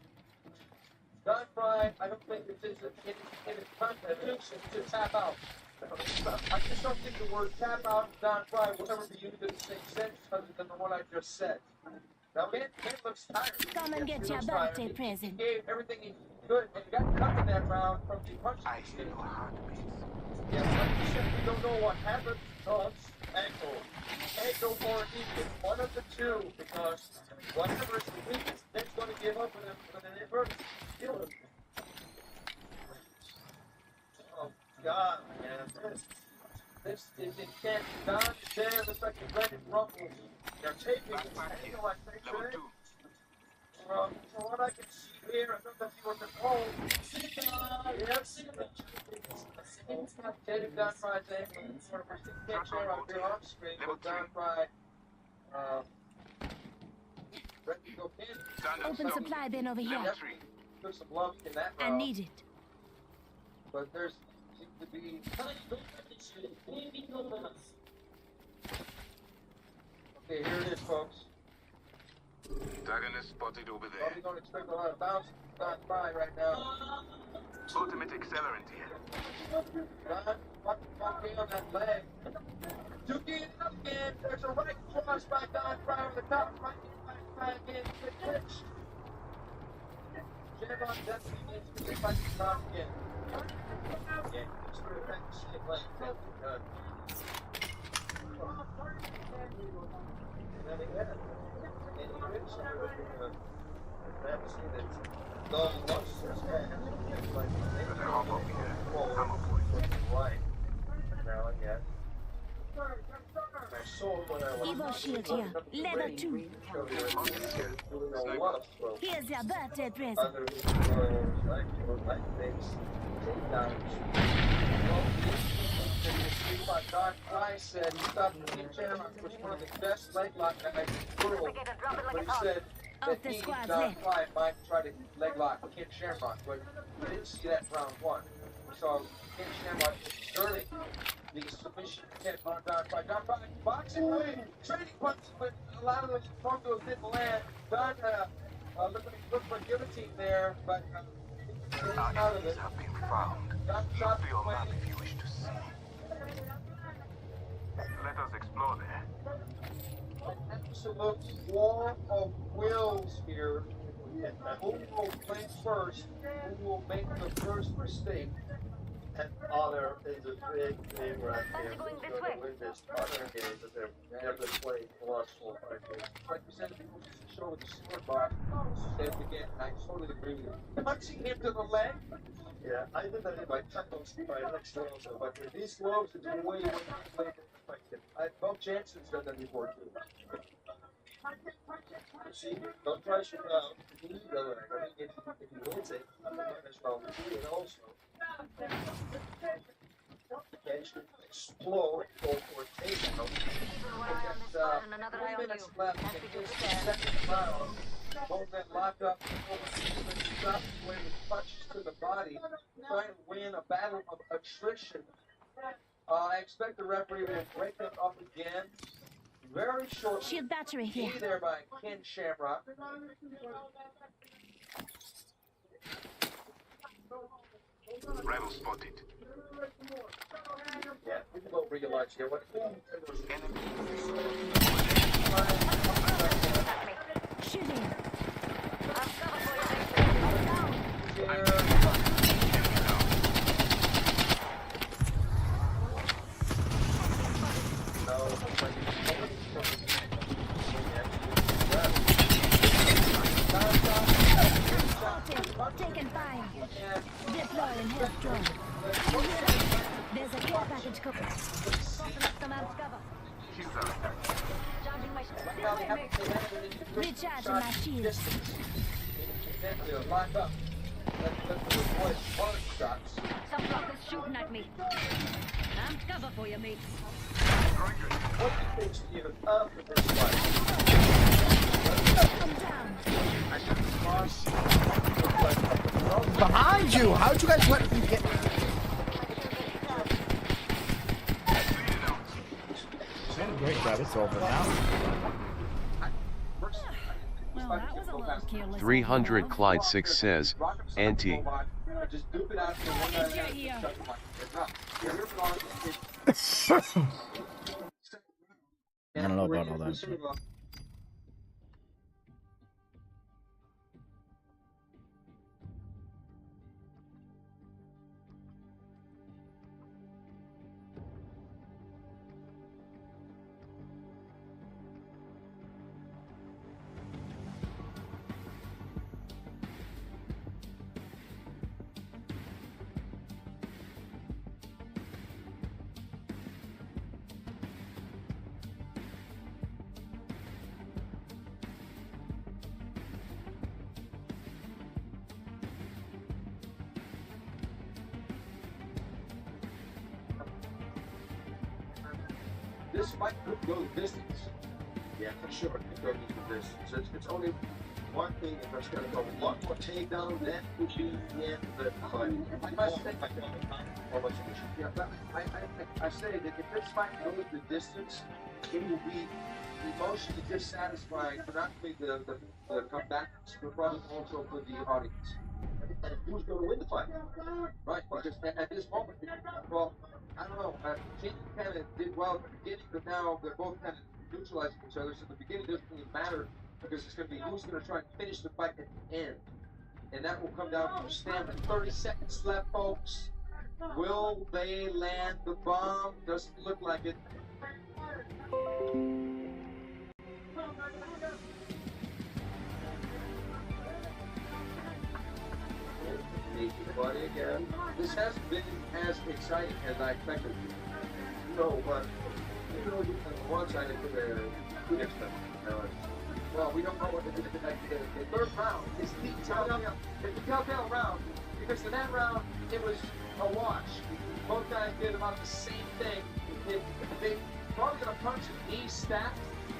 Don Fry, I don't think it is in his constitution to tap out. I just don't think the word tap out and Don Fry will ever be used in the same sense other than the one I just said. Now, Ken looks tired. Come and get your birthday present. He gave everything he could and he got cut in that round from the punch. I hear your heartbeat. Yes, like you said, we don't know what happened to us. Ankle or knee. One of the two, because whatever is the weakest, Nick's going to give up with an inverted heel. Oh, God, man. This is intense. Don there looks like he's ready to rumble. They're taking his ankle, I think, right? From what I can see here, I don't know if he was at home. Yes. David Don Fry's ankle. Can't show on the arm screen, but Don Fry, ready to go in. Open supply bin over here. There's some lumps in that I need it. But there's seems to be. Okay, here it is, folks. Antagonist spotted over there. Probably don't expect a lot of bounce from Don Fry right now. Ultimate accelerant here. Don, okay on that leg. Duking it up again. There's a right cross by Don Fry on the top. Right in by Fry again. Good pitch. Shamrock definitely needs to get back to Don again. Yeah, just for the same leg. Good. Evo shield here. Level 2. Here's your birthday present. Don Price said he thought Ken Shamrock was one of the best leg lock guys in the world. But he said that he, Don Price, might try to leg lock Ken Shamrock, but we didn't see that round one. We saw Ken Shamrock Sterling the submission attempt on Don Price. Don Price boxing away, trading punches, but a lot of those photos didn't land. Don look for a guillotine there, but out of it. Have been found. Don Look shot to your away. map if you wish to see. Let us explore there. An absolute war of wills here. Who will play first? Who will make the first mistake? And Honor is a big name right here. Who's going to win this Honor game that they're never played the last 4 or 5 years. Like we said, people just show with the scoreboard. Say it again. I totally agree with you. Punching him to the leg. Yeah, I did that in my tackles, my next one also, but with these gloves, it's way more effective. Bob Jansen's done that before too. See, don't try to shoot out. You need the leg. I mean, if you wins it, as well as you, and also, okay, should explode or take out. And 3 minutes left in this second round. Both men locked up, stop away with punches to the body, trying to win a battle of attrition. I expect the referee will break them up again very shortly. Shield battery here. Key there by Ken Shamrock. Rebel spotted. Yeah, people don't realize here what Shooting. Taking fire. Deploying health drone. There's a care package cooking. Popping up some out cover. Charging my recharging my shield. Lock up. Let's avoid hard shots. Some rockets shooting at me. I'm cover for you, mates. what do you think, Steven, after this fight? I'm down. Behind you! How'd you guys let me get... Great job, it's over now. Well, that was a little careless. 300 Clyde 6 says, Auntie. Just dupe it out to one I don't know about all that. This fight could go the distance. Yeah, for sure. It could go the distance. It's only one thing, if it's going to go a lot more takedown, that would be the end of the fight. I must say, I say that if this fight goes the distance, it will be emotionally dissatisfying for not only the combatants, but probably also for the audience. And who's going to win the fight? Right, because at this moment, well, I don't know, King kind of did well at the beginning, but now they're both kind of neutralizing each other, so the beginning doesn't really matter, because it's going to be who's going to try and finish the fight at the end. And that will come down to stamina. 30 seconds left, folks. Will they land the bomb? Doesn't look like it. Buddy again. This hasn't been as exciting as I expected. No, but you know, on one side it's good expect. Well, we don't know what the third round is the telltale round, because in that round it was a wash. Both guys did about the same thing. They probably gonna punch knees stacked.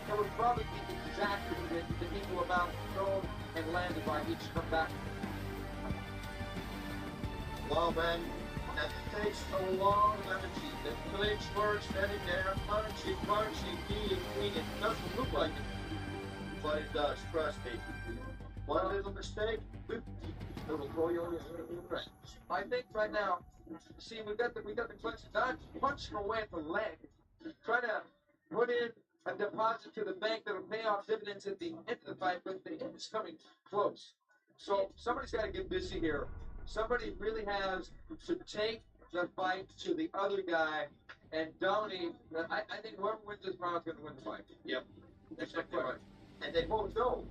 It would probably be exactly the equal amount thrown and landed by each comeback. Well, man, that takes a long energy. The clinch first, standing there, punching, kneeing. It doesn't look like it, but it does, trust me. One little mistake, it will throw you on your right. I think right now, see, we got the clinch, not punching away at the leg, trying to put in a deposit to the bank that'll pay off dividends at the end of the fight, but the end is coming close. So somebody's got to get busy here. Somebody really has to take the fight to the other guy and dominate. I think whoever wins this round is going to win the fight. Yep, exactly right. And they both know,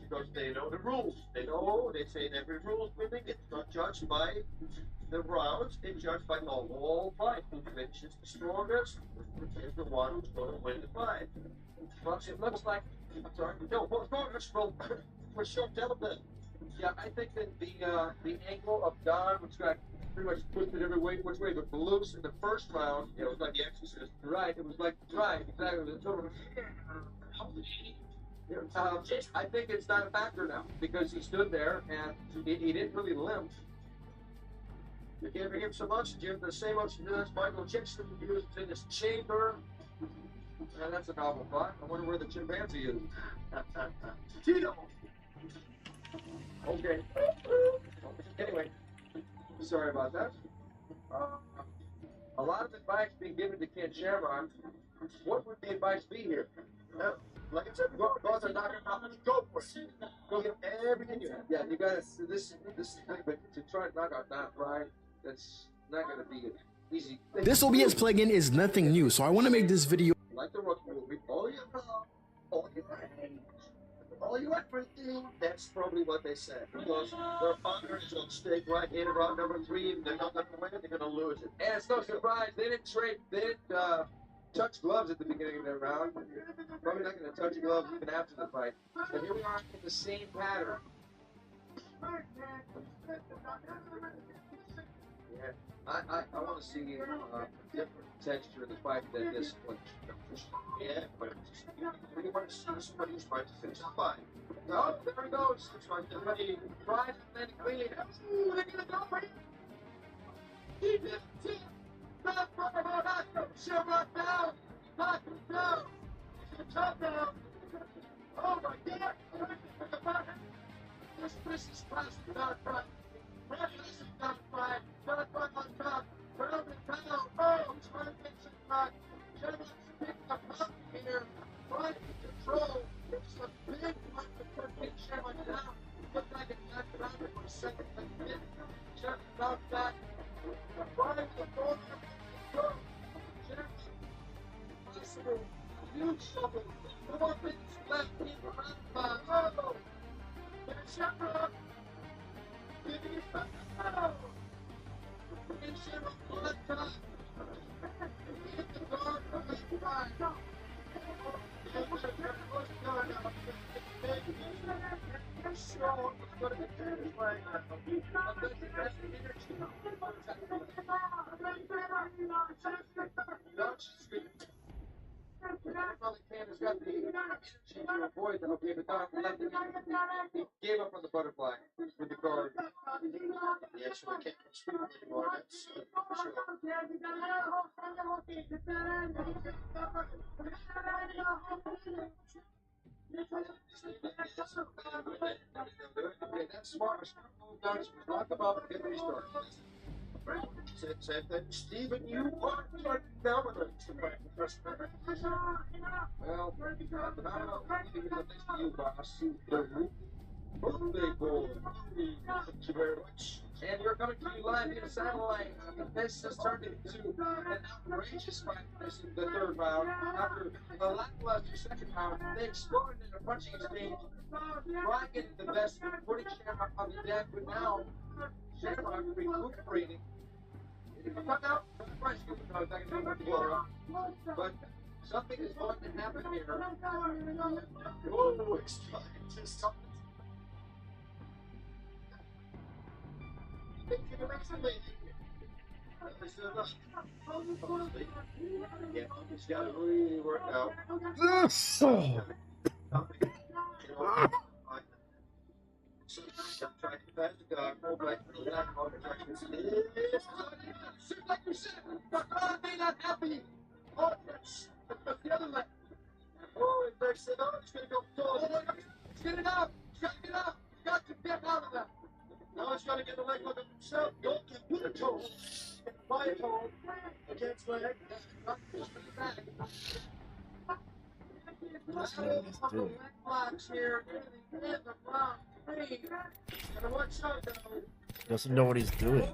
because they know the rules. They know, they say in every rules meeting, it's not judged by the rounds, it's judged by the whole fight. Who finishes the strongest is the one who's going to win the fight. But it looks like, I'm sorry, no, what's going on for sure, Delta. Yeah, I think that the angle of Don, which got pretty much twisted every way, which way, but loose in the first round. Yeah, it was like The Exorcist. Right, it was like, right, exactly. It was a total. I think it's not a factor now, because he stood there and he didn't really limp. You gave him so much, you give the same much as Michael Jackson used in his chamber. Yeah, that's a novel thought. I wonder where the chimpanzee is. Tito! Okay. Anyway, sorry about that. A lot of advice being given to Ken Shamrock. What would the advice be here? Like I said, go out there, knock him out, go for it. Go get everything you have. Yeah, you gotta this thing, but to try to knock out Don Frye, that's not gonna be an easy thing. This OBS plugin is nothing new, so I want to make this video. Like the Rook movie, all you have, all you everything. That's probably what they said, because their honor is on stake right in round number 3. They're not going to win it, they're going to lose it. And it's no surprise they didn't touch gloves at the beginning of their round. Probably not going to touch gloves even after the fight. But here we are in the same pattern. Yeah, I want to see a different texture of the fight than this one. Yeah, but we want to see somebody who's trying to finish the fight. Oh, there he goes. It's like somebody tries to land clean. Ooh, they're going to go for it. He did it. Shamrock down. Knock him down. Top down. Oh my God. This is past Don Frye. This is Don Frye. Don Frye on top. Turn over the panel. Oh, he's trying to get some back. Shamrock's picking up up here. Trying to control. It's a big one to put Big Shamrock down. Looked like it knocked it out for a second. Shamrock bounced back. Trying to go. Possible. Huge trouble. 4 minutes left in the round 5. Oh! There's Shamrock. Giving it back. Oh! And Shamrock on top. Hit the guard from the side. And what's going on? Strong. It's going to be finished right now. That's the energy. Has got the energy to avoid the okay, but Don left it. He gave up on the butterfly with the guard. Yeah, so we can't speak anymore. That's for sure. Okay, that's smart. Don just lock him up and get the restart. Same thing. Stephen, you are phenomenal. Well, phenomenal. Thanks to you, boss. Birthday boy. Thank you very much. And we're coming to you live via satellite. This has turned into an outrageous he just find the third round. After the lackluster second round, they exploded in a punching exchange. Brian getting the best, putting Shamrock on the deck, but now Shamrock recuperating. If you come out, Brian's going to back into the blow. But something is going to happen here. Whoa, it's trying to stop it. Yeah, it's got to really work out. So, try to pass the guy, go back to the back of the traction. Like you said, but I may not happy. Oh, yes. The other leg. Oh, it breaks it up. It's going to go forward. It's getting out. It's got to get out. It's got to get out of that. Now it's got to get the leg hook of himself. Don't get with a toe. By a toe. Against leg. Not just in the back. What's he doing? Blocks here. In the round 3. And watch out, though. Doesn't know what he's doing.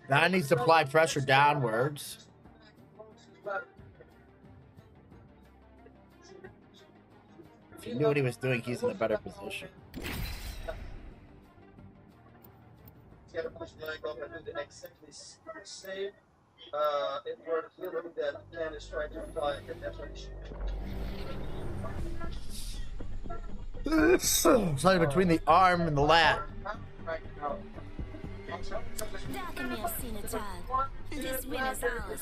Now he needs to apply pressure downwards. If he knew what he was doing, he's in a better position. He's got to push the leg up and do the exactly same in order to feel that man is trying to apply a definition. It's like between the arm and the lat. This win is ours.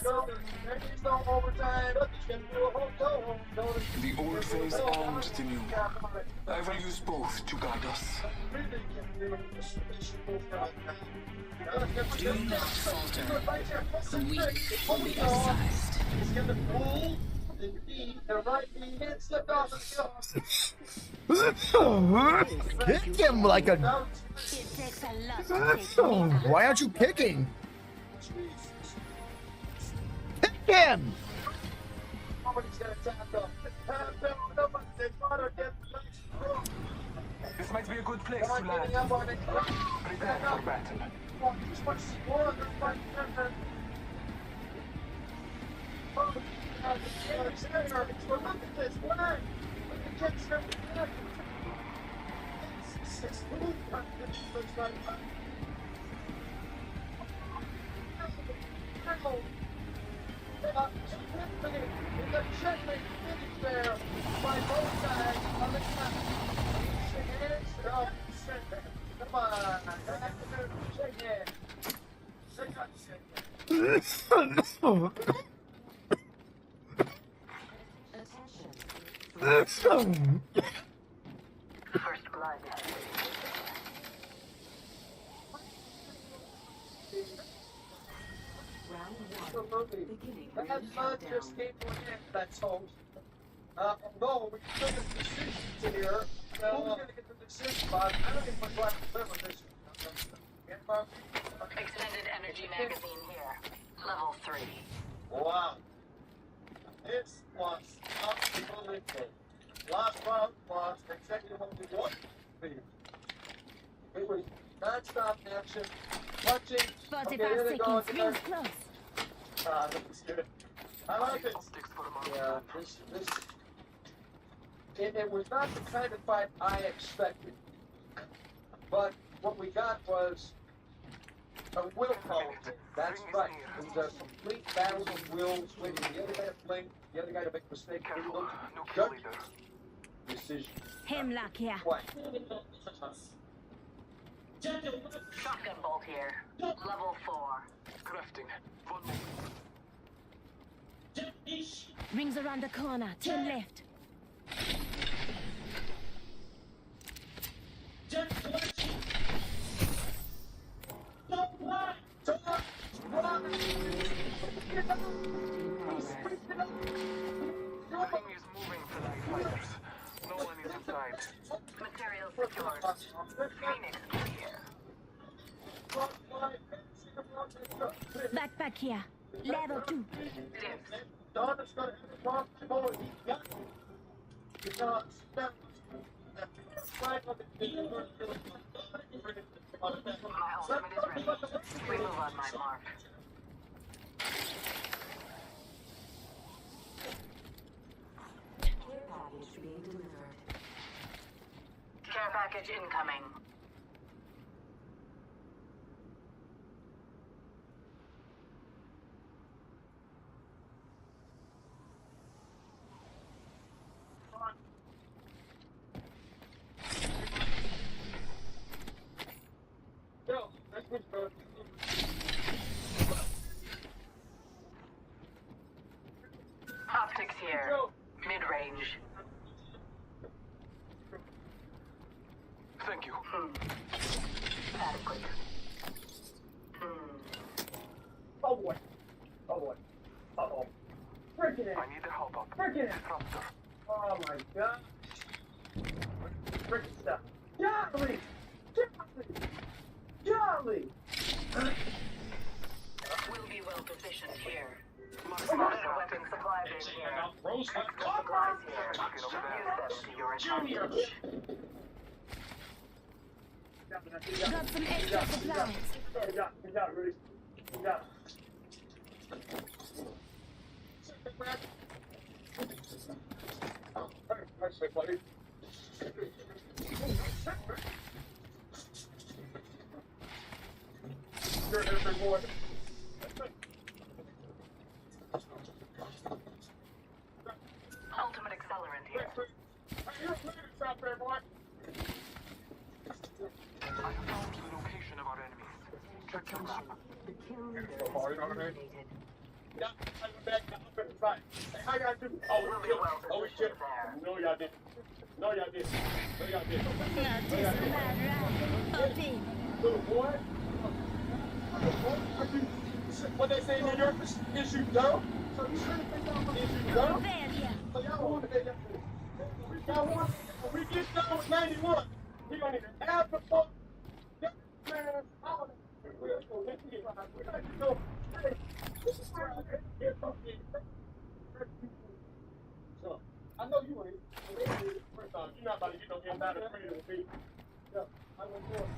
The old phase and the new. I will use both to guide us. Do not falter. The weak will be excised. Kick him like a... Why aren't you kicking? Kick him! This might be a good place to land. Prepare for battle. First blood. That blood just came to an end, that's all. No, we still get the decisions here. Who's going to get the decision, Bob? I don't think we're going to deliver this. Extended energy magazine here. Level 3. Wow. This was unbelievable. Last round was exactly what we wanted to be. It was non-stop action, punching. 45 seconds, rings close. That was good. I like it. Yeah, it was not the kind of fight I expected. But what we got was a willpower. That's right. It was a complete battle of wills, waiting for the other guy to blink, the other guy to make a mistake. Judge decision. Hemlock here. What? Shotgun bolt here. Level 4. Crafting. Rings around the corner. Turn left. Nothing is moving tonight, fighters. No one is inside. Materials secured. Phoenix here. Backpack here. Level 2. Donna's got to talk to both. Because My ultimate is ready. We move on my mark. package incoming. Optics here. Mid-range. Thank you. Adequate. Oh boy. Oh boy. Uh-oh. Freaking it. I need the help up. Freaking it. Disruptor. Oh my god. Freaking stuff. Golly! Golly! We'll be well positioned here. Master weapon supply bin here. Extra supplies here. Use them to your advantage. Got some extra supplies. You got it, Rudy. You got it. Nice, buddy. You're here, big boy. Ultimate accelerant here. Stop there, boy. I have found the location of our enemies. Check your map. Yeah, I'm back. I'm fine. Hey, how y'all do? Oh, we shit. No, y'all didn't. No, y'all didn't. No, y'all didn't. Little boy. What they say in New York is you dumb? So you shouldn't think I'm is you dumb? So y'all want to we get done with 91. We don't even have the fuck. Man, so, I know you ain't. First off, you're not about to get no getting out of freedom with me. Yeah, I went for it.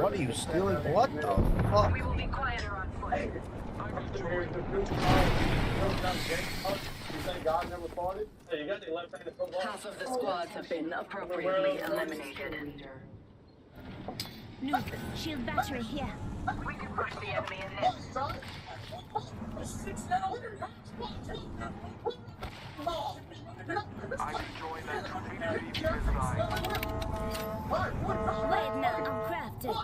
What are you stealing? What the fuck? We will be quieter on foot. Half of the squads have been appropriately eliminated. Noob, shield battery here. We can push the enemy in this. I can join that completely because Wait now, I'm crafted.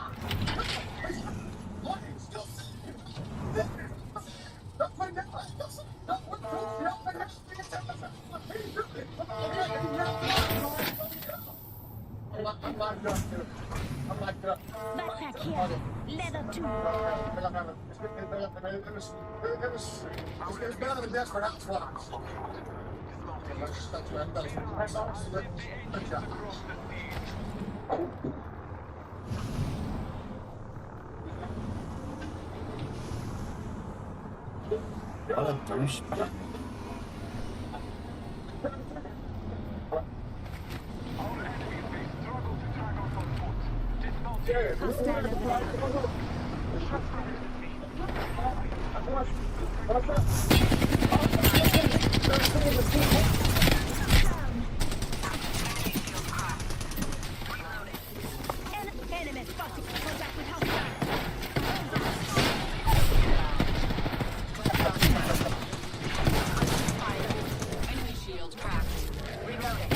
I'm locked up. I'm locked up. Backpack here. Leather too. It's better than desperate housewives. What a douchebag. Enemy spotted. Contact with hostile. Enemy shield cracked. Reloading.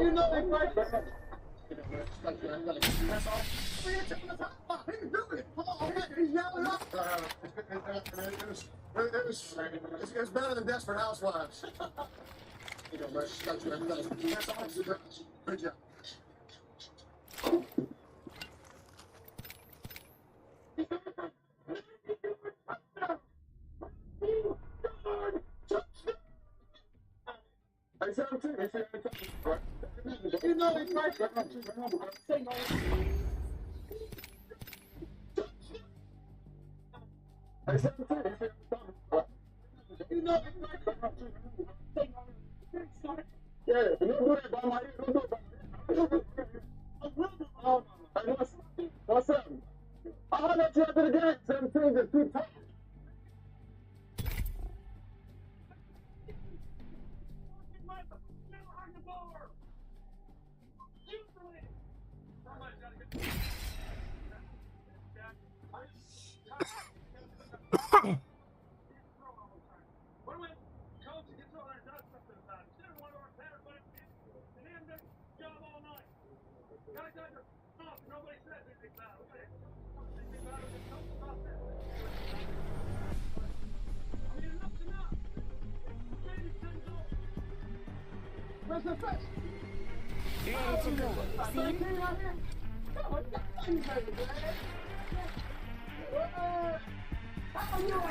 You know they fight. It's better than desperate housewives. Good job. You know they fight. What's up? I'll let you after the game, 17. is a good time. Where's the fish? Ready to go. See?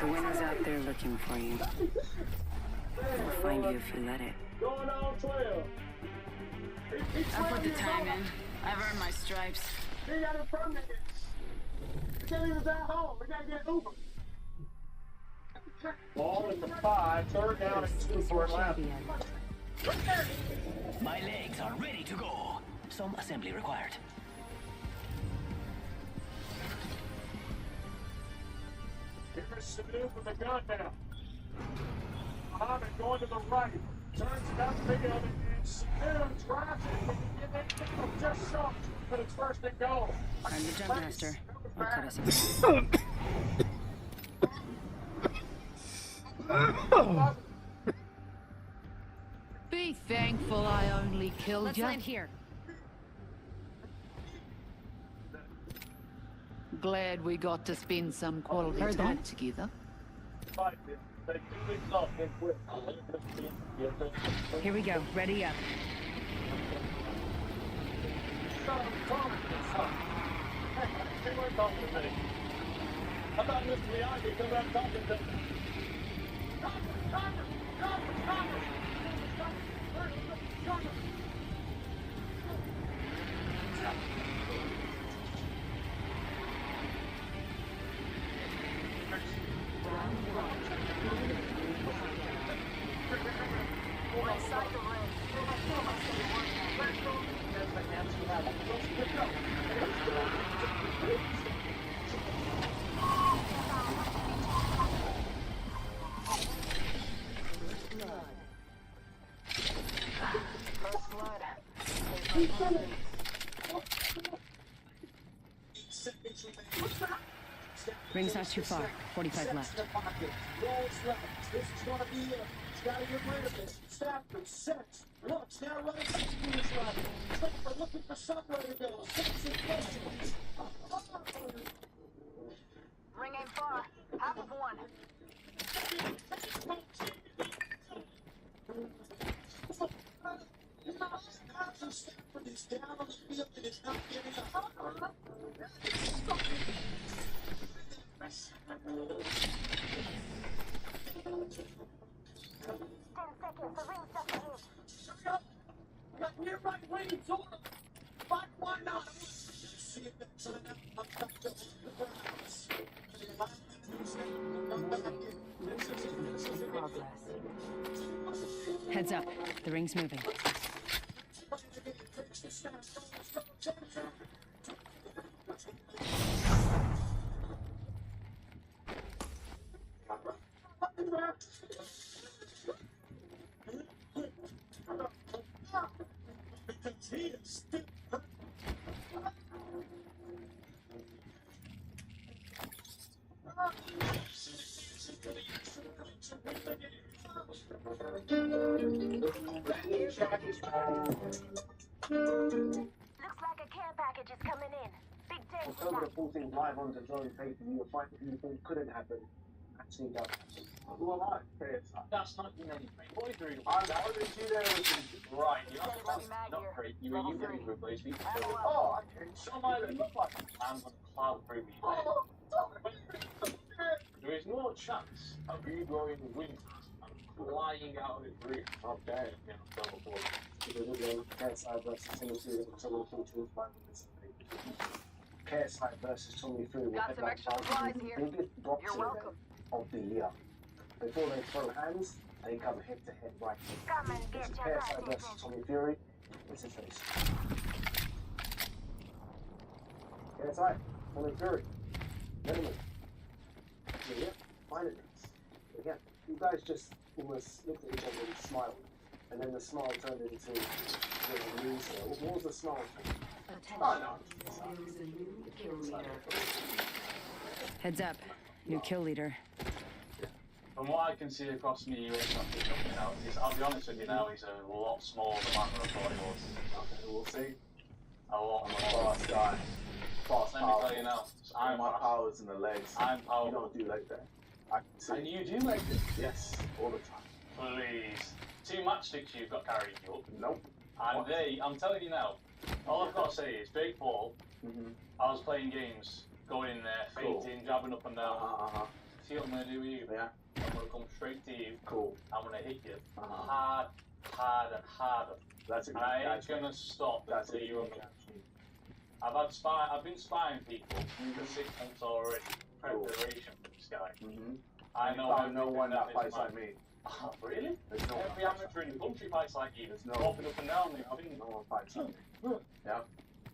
The winner's out there looking for you. They'll find you if you let it. Going on 12. I put the time in. I've earned my stripes. We got a permit. We can't even drive home. We gotta get Uber. Ball at the 5, third down and 2 for Atlanta. My legs are ready to go. Some assembly required. Here's Sanu with the gun now. Muhammad going to the right. Turns downfield and Sanu drives it. And they pick him just short. But it's first and goal. I'm the jump master. I'll cut us off. Be thankful I only killed Let's you. land here. Glad we got to spend some quality Heard time that. together. Here we go. Ready up. How about Mr. Miyagi come out talking to me? Ring's not too far. 45 left. This is gonna be it. It's gotta get rid of it. Stafford, six. Look, it's now running 6 minutes left. Stafford looking for somewhere to go. 6 is close. Ring ain't far. Half of one. Stafford is down on the field and is not giving up. 10 seconds. The ring's just ahead. Got near right wing, it's on. 5-1-9. See if that's Heads up. The ring's moving. Looks like a care package is coming in. Big tank. October the 14th live on the Johnny pay-per-view, a fight that you think couldn't happen actually does. Who am I? That's not in anything. What are you doing? I didn't see that everything. Right, you're not great. You were getting replaced. Oh, okay. Somebody look like I'm on cloud preview. There is no chance of you going to win and flying out in three. Okay, yeah, double four. KSI versus Tommy Fury. KSI versus Tommy Fury. Got some extra supplies here. Biggest boxing You're welcome. of the year. Before they throw hands, they come head to head right. Come and This get is your KSI versus Tommy Fury. It's his face. KSI, Tommy Fury. Gentlemen. finding us. Again, you guys just almost looked at each other and smiled. And then the smile turned into a new smile. What was the smile? Oh, no. There is a new kill leader. Heads up. New kill leader. From what I can see across me, you ain't not picking up now. I'll be honest with you now, he's a lot smaller than I thought he was. Okay, we'll see. A lot I'm a smaller. fast guy. Fast Let me tell you now. I'm my fast. powers in the legs. I'm powerful. You don't do like that. I can see. And you do like this? Yes, all the time. Please. 2 matchsticks you've got carrying you up. Nope. And I'm telling you now, all I've got to say is, Jake Paul, I was playing games, going in there, fainting, jabbing up and down. See what I'm going to do with you? Yeah. I'm going to come straight to you. Cool. I'm going to hit you hard, hard, and harder. That's a good I ain't catch. going to stop That's until a you're good on catch. I've been spying people for 6 months already. Preparation for this guy. I know found no one that fights like me. Oh, really? There's no Every one amateur in the country fights like you. There's no Hopping up and down. no one fights like me. Yeah.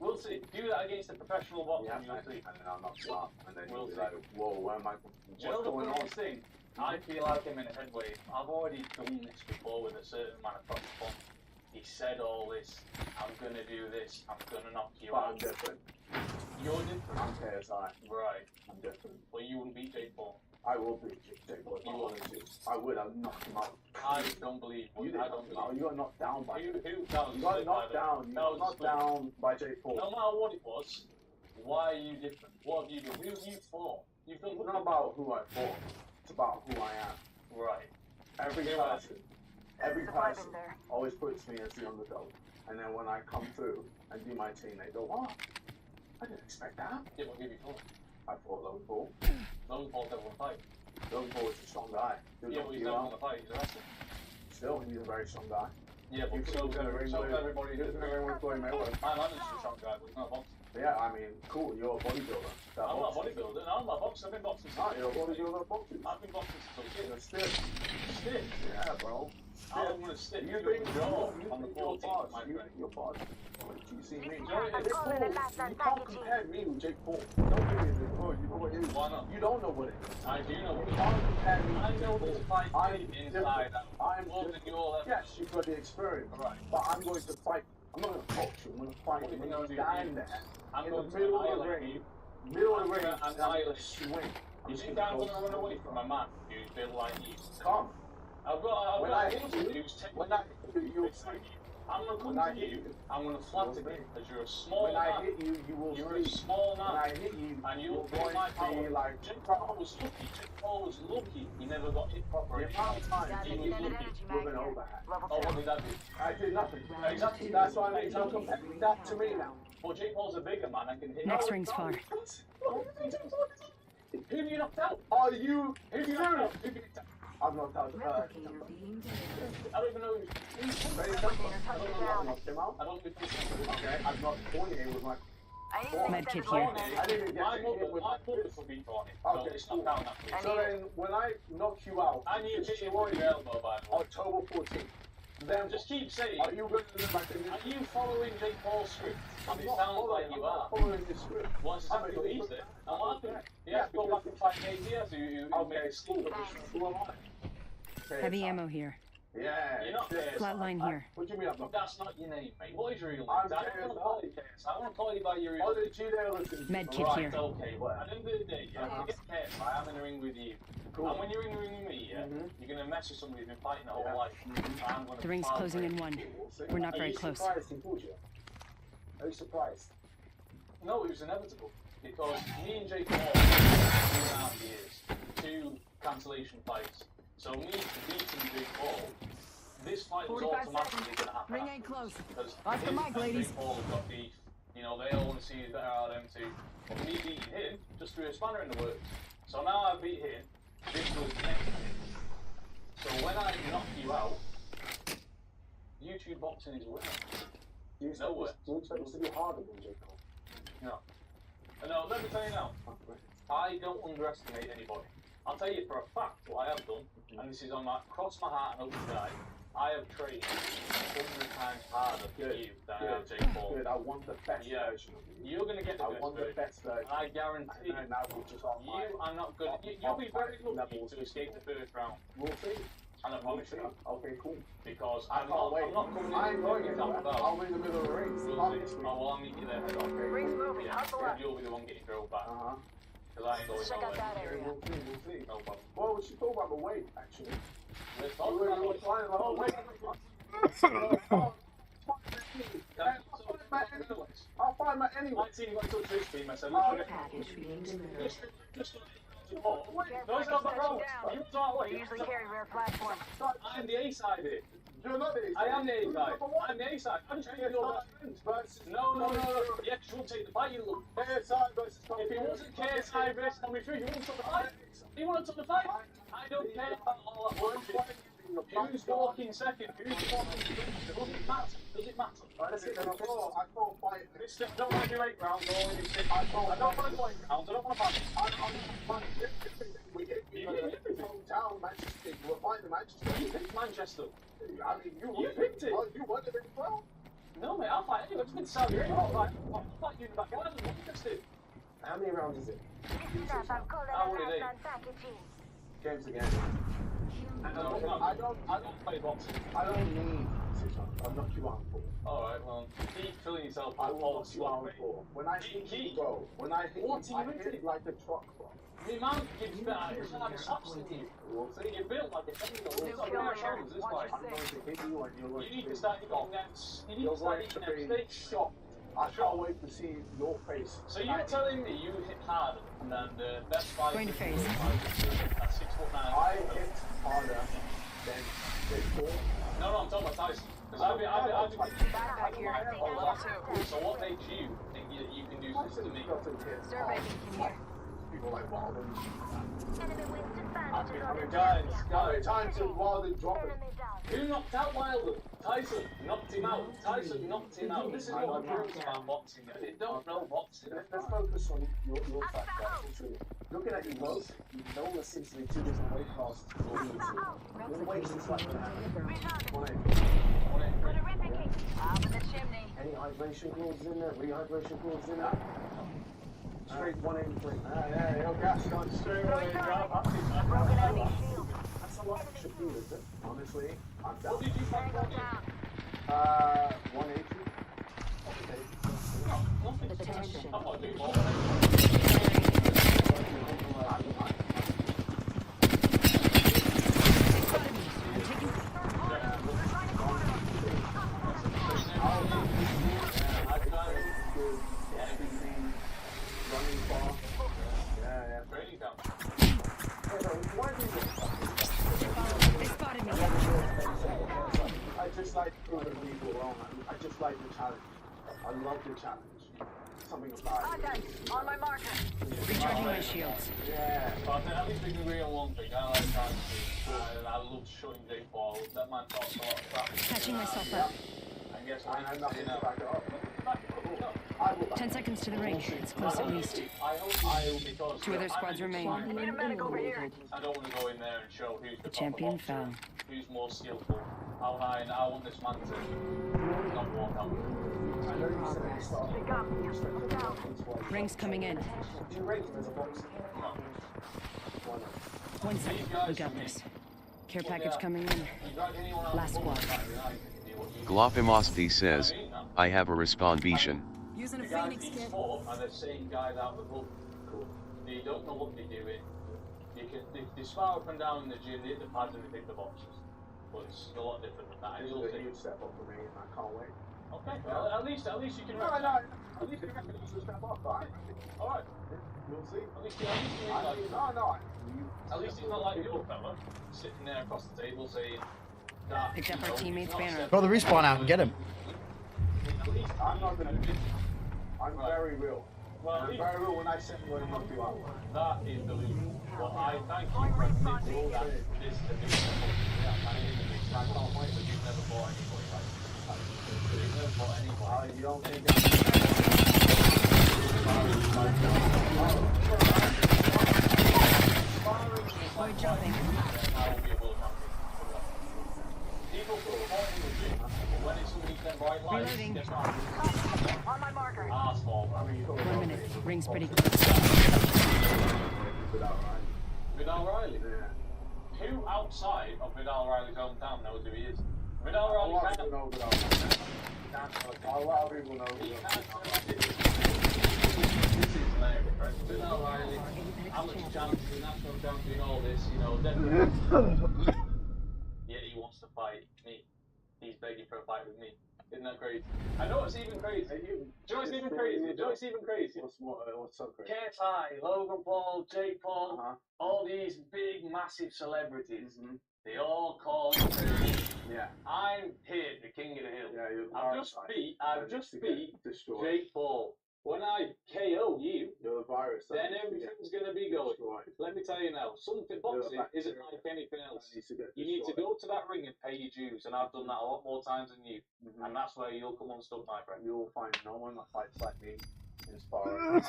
We'll see. Do that against a professional boxer. Yeah, You'll see. and then I'll knock you out. And then We'll you'll be see. like, whoa, where am I? Do you know What's the going on? funniest thing? I feel like I'm in a headway. I've already done this before with a certain man across the pond. He said all this. I'm gonna do this. I'm gonna knock you But I'm out. different. You're different. I'm KSI. Right. I'm different. Well, you wouldn't beat Jake Paul. I will beat Jake Paul if I You wanted to. I would. I'll knock him out. I don't believe. You didn't I knock don't him out. believe. You got knocked down by Who? Jake That Paul. was You got split, knocked by the way. down. You That got was knocked split. down by Jake Paul. No matter what it was, why are you different? What have you done? Who have you fought? You've done It's not about who I fought. It's about who I am. Right. Every person always puts me as the underdog. And then when I come through and do my team, they go, oh, I didn't expect that. Yeah, what have you fought? I fought Logan Paul. Logan Paul never won a fight. Logan Paul is a strong guy. He'll Yeah, knock but he's you never out. won a fight. He's a wrestler. Still, he's a very strong guy. Yeah, but You so put him in the ring so with- everybody. you put him in the ring with Floyd Mayweather. My man is a strong guy, but he's not a boxer. Yeah, I mean, cool, you're a bodybuilder. That I'm not a boxes. bodybuilder. No, I'm not a boxer. I've been boxing since. No, you're a bodybuilder that boxes. I've been boxing since I was a kid. You're stiff. Stiff. Yeah, bro. I'm gonna stick You your think jaw you on the think you're 14th, my fast. You friend. think you're fast. You see me. You know what it is? Jake Paul, you can't compare me with Jake Paul. Don't give me the oh, you know what it is. Why not? You don't know what it is. I do know what You it can't compare me is. with I Jake know Paul. this fight I'm inside out. I'm More than different. your level. Yes, you've got the experience. Right. But I'm going to fight. I'm not going to box you. I'm going to fight What are you. you I'm gonna going do? to stand there. I'm in going the to middle of the annihilate ring. you. Middle of I'm the ring. gonna And I'm going annihilate to you. swing. You think I'm gonna run away from a man who's built like you? Come. I've got When a I woman hit you, who's when I hit you, you'll big like see. you. I'm gonna come When I to hit you. you, I'm gonna flatter you'll you see. because you're a small When I man. hit you, you will You're a see. small When man. I hit you, And you're you're going going to be like Jake Paul was lucky. Jake Paul was lucky. He never got hit properly. the amount of times He you was hit lucky. with an overhand. Oh, what did that do? I did nothing. Exactly. That's why I mean, don't compare that to me now. Well, Jake Paul's a bigger man. I can hit. Next ring's far. Who have you knocked out? Are you Who have you knocked out? Who have you knocked out? I'm not out. Replicator being delivered. I don't even know who's. Ready, I knocked him out. I don't think he's. Okay, I've knocked Fournier with my. Medkit here. I didn't even get My to hit with mother will be on it. So Okay, it's not down that way. So then, when I knock you out, And you it's hit him with your elbow, by the way. October 14th. Then Just keep saying. are you going to look back in Are you following Jake Paul's script? I'm It not sounds following, like I'm you not are. following the script. Once I'm exactly what he a- said. And what happened? He Yeah, has to go back and fight Nate Diaz, who Okay, made a cool. steal. Who am I? Okay, Heavy so- ammo here. Yeah. You're not KSI. Flatline here. What do you mean I'm not? That's not your name, mate. What is your real name? I'm I don't want to call you KSI. I want to call you by your real Oh, name. the G-Day listen. Medkit Right, here. okay. Well, at the end of the day, yeah, forget KSI. I'm in the ring with you. Cool. And when you're in the ring with me, yeah, you're going to mess with somebody who's been fighting their whole life. I'm gonna The ring's pound closing break in one. you. We're not Are very you close. surprised he pulled you? Are you surprised? No, it was inevitable. Because me and Jake Paul had 2.5 years, 2 cancellation fights. So me beating Jake Paul, this fight was 45 automatically seconds. going to happen. Ring ain't close. Because Off the him mic, and ladies. Jake Paul have got beef. You know, they all want to see who's better out of them two. But me beating him just threw a spanner in the works. So now I beat him. This was next to him. So when I knock you out, YouTube boxing is a winner. Do you expect this to be harder than Jake Paul? No. No, let me tell you now. I don't underestimate anybody. I'll tell you for a fact what I have done, and this is on my cross my heart and hope to die. I have trained 100 times harder rather beat you than I have Jake Paul. Good, I want the best version of you. You're going to get the I best want the version. best version. I guarantee And now we're just on my... you are not good. You'll be very lucky to escape the first round. We'll see. And I promise you. Okay, cool. Because I can't wait. I'm not coming in. I'm going anywhere. I'll be in the middle of the ring. I'll meet you there. Okay. Ring's moving. Hustle up. You'll be the one getting drilled back. Uh-huh. Because I ain't going Check out that area. We'll see. No problem. Well, we should talk about the weight, actually. Let's talk about We're flying about the weight. I'll find my anyway. I've seen you got to touch this team. I said, Package being delivered. no, it's not the road. You start We usually carry rare platforms. I'm the A side here. You're not the A I side. am the A side. I'm the A side. I'm just your best friends. No. You actually won't take the fight, you look. KSI versus If it wasn't KSI versus Tommy Fury, you wouldn't take the fight. You wouldn't take the fight. I don't care about all that bullshit. Who's walking second? Who's walking first? Does it matter? Does it matter? I can't fight. I don't want to do 8 rounds or anything. I don't want to do 8 rounds. I don't want to fight. We get hometown Manchester. We're fighting Manchester. You picked Manchester. I mean, you picked it. Well, you won it as well. No, mate, I'll fight anyway. It's been Saudi Arabia. I'll fight you in the backyard. I'm not interested. How many rounds is it? How many days? Games again. I don't play boxing. I don't need 6 rounds. I'll knock you out in 4. Alright, well, keep filling yourself I with will false knock you out swag, in 4. When I hit you, Keep. bro. When I hit What you, are I you hit into? it like a truck, bro. The man gives better. It's like a substance to you. So you're built like a thing. It's like a pair of shoes, this way. I'm going to hit you and you're going You need to start eating next. You need to start eating next. Stay shocked. I can't wait to see your face. So you're telling me you hit harder than the best fight? Going to face. At 6'9". I hit harder than before. No, I'm talking about Tyson. Because I've been Back here. So what makes you think that you can do this to me? Survey beacon here. People like Wilder. Guys, How many times did Wilder drop it? who knocked out Wilder? Tyson knocked him out. Tyson knocked him out. This is what I'm proves about boxing. They don't know boxing. Let's focus on your side. Looking at you both, you know there seems to be 2 different weight classes. Your weight is like Up in the chimney. any hydration gloves in there? Rehydration gloves in there? Straight 183. Yeah, your gas gone straight away. Broken enemy shield. That's a lot of shit, is it? Honestly, I'm down. What did you find out? 180. Attention. I'm not doing more. Training camp. They spotted me. I just like proving people wrong. I just like the challenge. I love the challenge. Something about it. On my marker. Recharging my shields. Yeah. But at least we can agree on one thing. I like Tyson. I love shooting Jake Paul. That man talks a lot of crap. Catching myself up. And guess I have nothing to back it up. I will 10 seconds to the ring. It's close at least. I hope because 2 other squads remain. Need a medic over here. I don't want to go in there and show who's the Champion proper boxer, fell. who's more skillful. I want this man to not walk out. I know you said at the start. Pick up. Ring's coming in. Do you rate him as a boxer? No. Why not? 1 second. We got this. Care package coming in. Last squad. Glopimosty says, I have a responsion. Using a The guys Phoenix beat kit. sport and they're seeing guys out the book. They don't know what they're doing. They spar up and down in the gym, they hit the pads and they pick the boxes. But it's a lot different than that. This is a huge step up for me, and I can't wait. Okay, well, at least you can No, recognize. at least you can recognize the step up, right? Alright. You'll see. At least you like, No. at least he's not like the old fella sitting there across the table saying that. Picked up our teammate's banner. Throw the respawn out and get him. At least I'm not gonna do I'm very real. Well, I'm very real when I said I'm going to knock you out. that is delusional. But I thank you for admitting that this to be I can't wait that you've never bought anybody like this. You've never bought anybody. You don't think Boy jumping. I will be a world champion. People put a point in the gym, but when it's somebody then buy white lights. Reloading. Guess what? On my marker. Arsehole. 1 minute. Ring's pretty close. Vidal Riley? Yeah. Who outside of Vidal Riley's hometown knows who he is? Vidal Riley can't know Vidal Riley. A lot of people know He can't. This is hilarious, right? Vidal Riley, amateur champion, national champion, all this, you know, definitely. Yet he wants to fight me. He's begging for a fight with me. Isn't that crazy? I know it's even crazy. Do you know what's even crazy? Do you know what's even crazy? What's so crazy? KSI, Logan Paul, Jake Paul, all these big, massive celebrities, they all call me. Yeah. I'm here, the king of the hill. Yeah, you're the I've just beat Jake Paul. When I KO you, you're the virus. Then everything's going to be going. Let me tell you now, something boxing isn't like anything else. You need to go to that ring and pay your dues, and I've done that a lot more times than you. And that's where you'll come unstuck, my friend. You'll find no one that fights like me inspiring.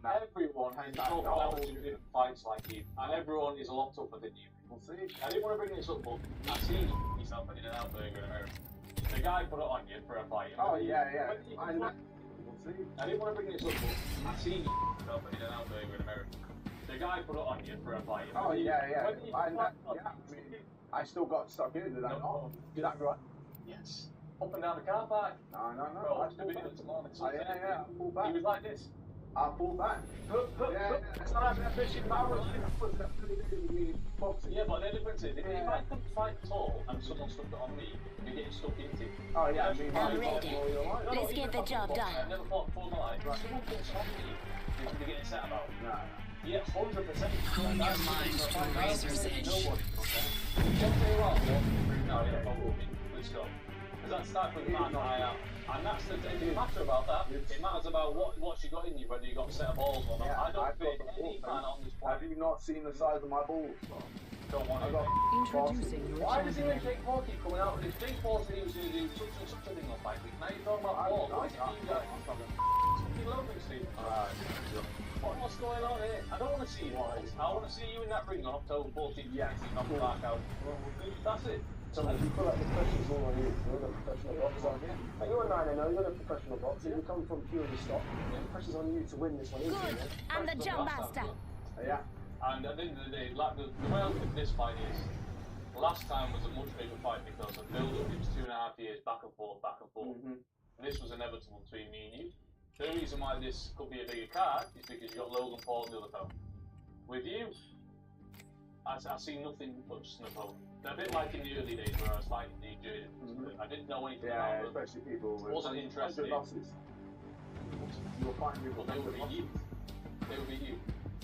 Everyone has tough levels of different fights like you, and everyone is a lot tougher than you. We'll see. I didn't want to bring this up, but I've seen yourself in an out burger in America. The guy put it on you for a fight. Oh, yeah. I didn't want to bring this up, but I've seen yourself in an out burger in America. The guy put it on you for a fight. Oh, yeah. I still got stuck in it, did I not? Did that right? Yes. Up and down the car park. No. Bro, I pulled back. I pulled back. He was like this. I pulled back. It's not having a fishing power. Yeah, but the difference is, if I couldn't fight at all and someone stuck it on me, you're getting stuck into it. Oh, yeah. I'm ready. Let's get the job done. I've never fought before in my life. Someone puts on me, you're getting set about. No. Yeah, 100%. Hone your mind to a razor's edge. Let's go. Because that's that with man I am. And that's the thing. It doesn't matter about that. It matters about what you got in you, whether you got a set of balls or not. Yeah, I don't fit any man on this planet. Have you not seen the size of my balls? Don't want to. Introducing your Why does champion. Jake Paul keep coming out with this? Jake Paul said he was going to do such and such a thing on Fight Week. Now you're talking about balls. What is it you guys? Fucking Logan, Steve. What's going on here? I don't want to see you balls. I want to see you in that ring on October 14th. Yeah, knock the back out. That's it. So you feel like the pressure's all on you. You're a professional boxer. Yeah. You're a 9-0, you're a professional boxer. You come from purely stock. The pressure's on you to win this one. Good. I'm the jump master. Yeah. And at the end of the day, like the way I look at this fight is, last time was a much bigger fight because the build-up, it was 2.5 years back and forth. And this was inevitable between me and you. The reason why this could be a bigger card is because you got Logan Paul and the other fellow. With you, I see nothing but just an opponent. A bit like in the early days where I was fighting DJ. I didn't know anything about them. Especially people with wasn't interested in losses. You'll find people they would beat you. They would beat you.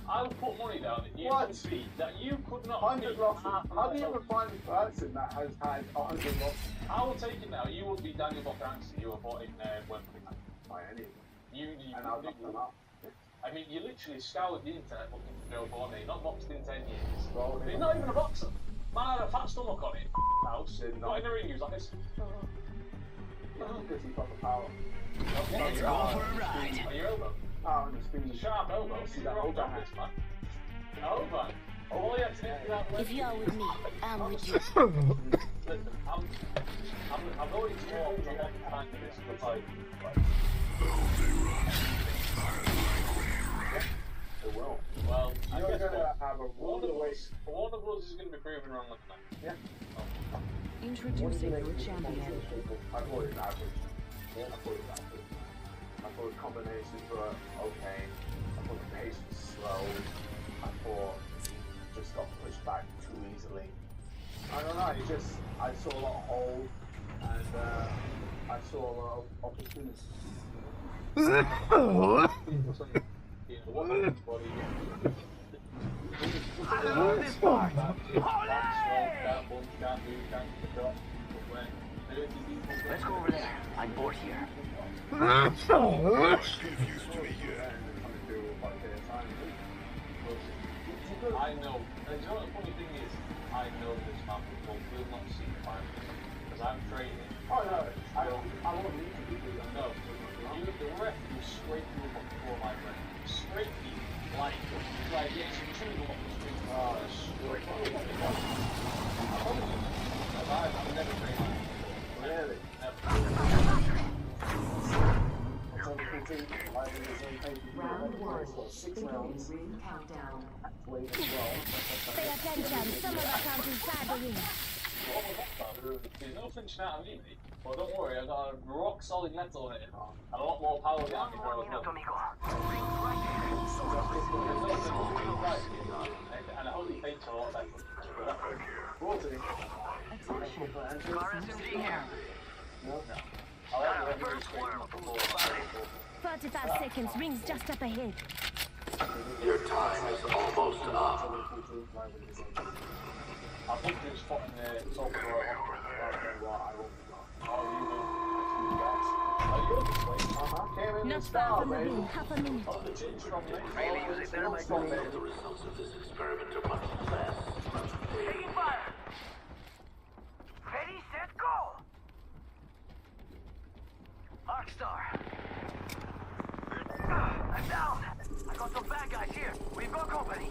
I would put money down that you could beat, that you could not 100 losses. How do you ever find a person that has had 100 losses? I will take it now. You would beat Daniel Bokansky, you were fought in Wembley. By any of them. You and I'll knock them out. I mean, you literally scoured the internet looking for Joe Bornay, not boxed in 10 years. He's not even a boxer. Man had a fat stomach on it. House. Got in the ring, he was like this. Because he's got the power. Okay, Let's go for a ride. Are you over? Oh, and it's been sharp elbow. See that over this, man. Over. All you have to do is that. If you're with me, I'm with you. Listen, I'm going to walk a long time for this to fight. Well, I guess one of us is going to be proven wrong with that. Yeah. Introducing your champion. I thought it was average. I thought the combinations were okay. I thought the pace was slow. I thought it just got pushed back too easily. I don't know, I saw a lot of holes and I saw a lot of opportunities. I love this part. Let's go over there. I'm bored here. I know. And you know what the funny thing is? I know this man will not see the final because I'm training. Oh no, I won't need to do that. No, the ref will scrape you up before my friend. Scrape you like yes, chewing up the street. Scrape you up. I've never trained like that. Really? Never. Round 1. 6 rounds. Ring countdown. Pay attention, some of our count inside the ring. There's no flinching out of me, mate. But don't worry, I've got a rock solid metal in it. And a lot more power behind me as well. And I hope he paints a lot better. Rotate. RSMG here. No. I'll have to straighten up before. 45 seconds, ring's just up ahead. Your time is almost up. I'll put this spot in the top drawer. Not far from the ring, half a minute. Really use it there, the results of this experiment are much less. Taking fire. Ready, set, go. Arcstar. I'm down. I got some bad guys here. We've got company.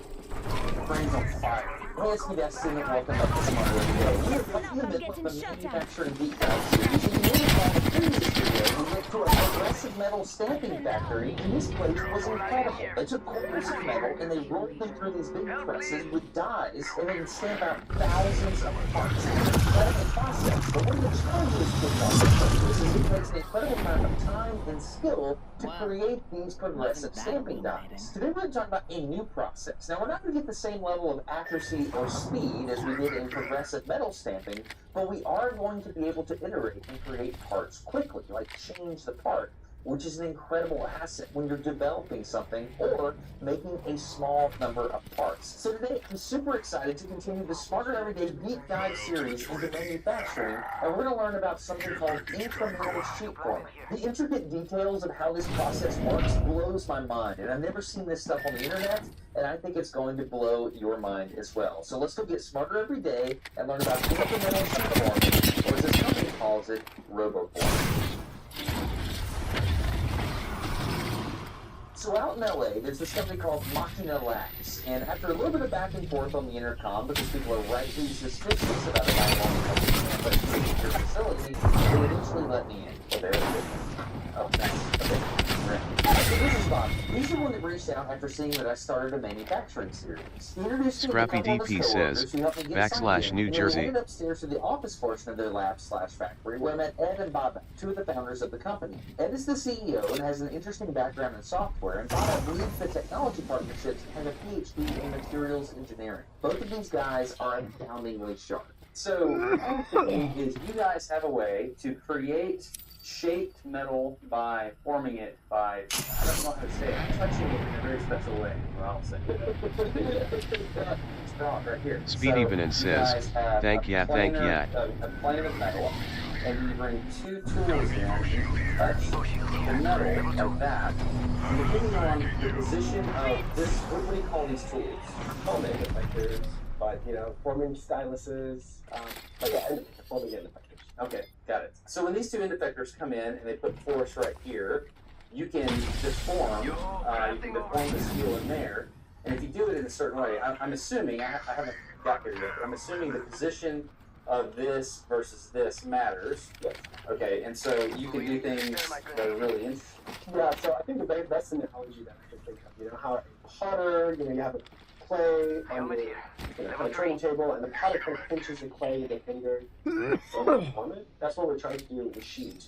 Brains on fire. Well, it's me, that's Steven. Welcome back to Smart Radio. We're in the midst of the manufacturing deep dive series. And you notice that in the previous video, we went to a progressive metal stamping factory, and this place was incredible. They took quarters of metal and they rolled them through these big presses with dies, and they can stamp out thousands of parts. It's an incredible process. But one of the challenges with processes is it takes an incredible amount of time and skill to create these progressive stamping dies. Today we're going to talk about a new process. Now, we're not going to get the same level of accuracy or speed as we did in progressive metal stamping, but we are going to be able to iterate and create parts quickly, like change the part, which is an incredible asset when you're developing something or making a small number of parts. So today, I'm super excited to continue the Smarter Everyday Deep Dive series into manufacturing, and we're going to learn about something called incremental sheet forming. The intricate details of how this process works blows my mind, and I've never seen this stuff on the internet, and I think it's going to blow your mind as well. So let's go get smarter every day and learn about incremental sheet forming, or as this company calls it, RoboForm. So out in LA, there's this company called Machina Labs, and after a little bit of back and forth on the intercom, because people are rightly suspicious about my campus your facility, they eventually let me in. Oh, there it is. Oh, nice. Okay. So this is Bob. He's the one that reached out after seeing that I started a manufacturing series. He introduced me to a couple of his coworkers who helped me get signed in, /New Jersey. And we went upstairs to the office portion of their lab/factory, where I met Ed and Bob, two of the founders of the company. Ed is the CEO and has an interesting background in software, and Bob leads the technology partnerships and has a PhD in materials engineering. Both of these guys are astoundingly sharp. So, the thing is, you guys have a way to create shaped metal by forming it by, I don't know how to say it, touching it in a very special way. Well, I'll say it. Right here. Speedy So, Benin you says, guys have thank a ya, thank planer- ya. A plane of metal, and you bring two tools in and touch the metal like that. And depending on the position of this, what do you call these tools? Call them indifectors, but you know, forming styluses, but yeah, forming indifectors. Okay, got it. So when these two indifectors come in and they put force right here, you can deform, you can deform the steel in there. And if you do it in a certain way, I'm assuming, I haven't got here yet, but I'm assuming the position of this versus this matters. Yes. Okay, and so you can do things that are really interesting. Yeah, so I think the best analogy that I can think of, you know, how a potter, you know, you have a clay on the, you know, on a training table, and the potter kind of pinches the clay with their finger and form it. That's what we're trying to do with the sheet.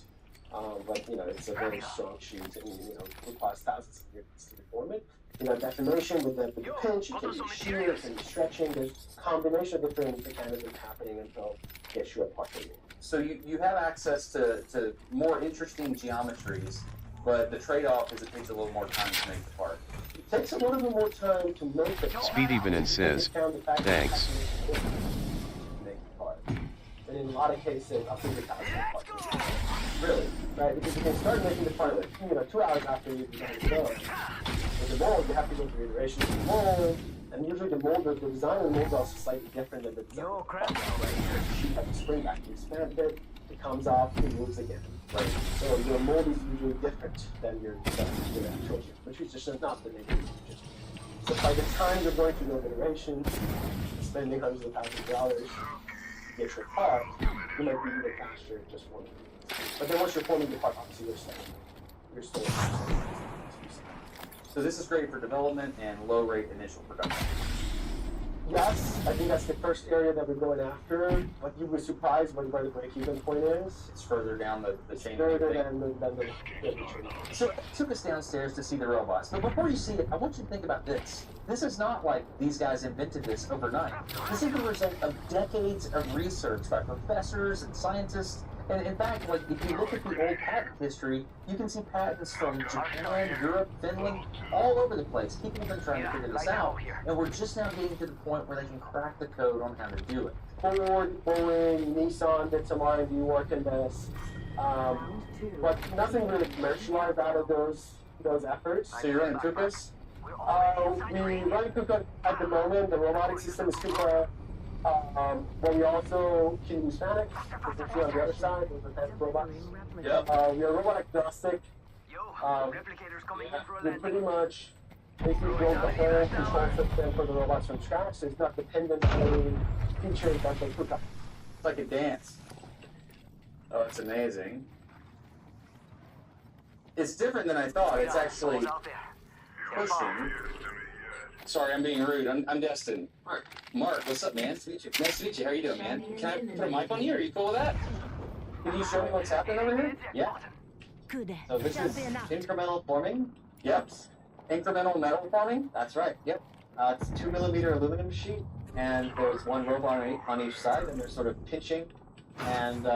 But you know, it's a very strong sheet, and you know, requires thousands of years to form it. You know, deformation with the pinch, it can be shear, it can be stretching. There's a combination of different mechanisms happening until it gets you a part of it. So you have access to more interesting geometries, but the trade-off is it takes a little more time to make the part. It takes a little bit more time to make the part. Speedy Benin says, thanks. Make the part. And in a lot of cases, up to 1,000 parts. Really? Right, because you can start making the part, like, you know, 2 hours after you design the mold. With the mold, you have to go through iterations of the mold, and usually the mold, the design of the mold is also slightly different than the design of the part. You have to spring back, you stamp it, it comes off, it moves again. Right. So your mold is usually different than your actual sheet, which is just not the nature of the sheet. So by the time you're going through those iterations, spending hundreds of thousands of dollars to get your part, you might be even faster just forming it. But then once you're forming the part, obviously you're still So this is great for development and low rate initial production. Yes, I think that's the first area that we're going after. But you were surprised where the break-even point is. It's further down the chain. Further than the So I took us downstairs to see the robots. But before you see it, I want you to think about this. This is not like these guys invented this overnight. This is the result of decades of research by professors and scientists. And in fact, like if you look at the old patent history, you can see patents from Japan, Europe, Finland, all over the place. People have been trying to figure this out, and we're just now getting to the point where they can crack the code on how to do it. Ford, Boeing, Nissan did some R&D work in this, but nothing really commercialized out of those efforts. So you're running KUKAs? We run KUKA at the moment. The robotic system is KUKA. But we also can use Fanuc, which you see on the other side, those are Fanuc robots. Yep. We are robot agnostic. We pretty much basically build the whole control system for the robots from scratch, so it's not dependent on features that they cook up. It's like a dance. Oh, it's amazing. It's different than I thought. It's actually pushing. Sorry, I'm being rude. I'm Destin. Mark, what's up, man? Nice to meet you. Nice to meet you. How you doing, man? Can I put a mic on you? Are you cool with that? Can you show me what's happening over here? Yeah. So this is incremental forming. Yep. Incremental metal forming. That's right. Yep. It's 2mm aluminum sheet, and there's one robot on each side, and they're sort of pinching, and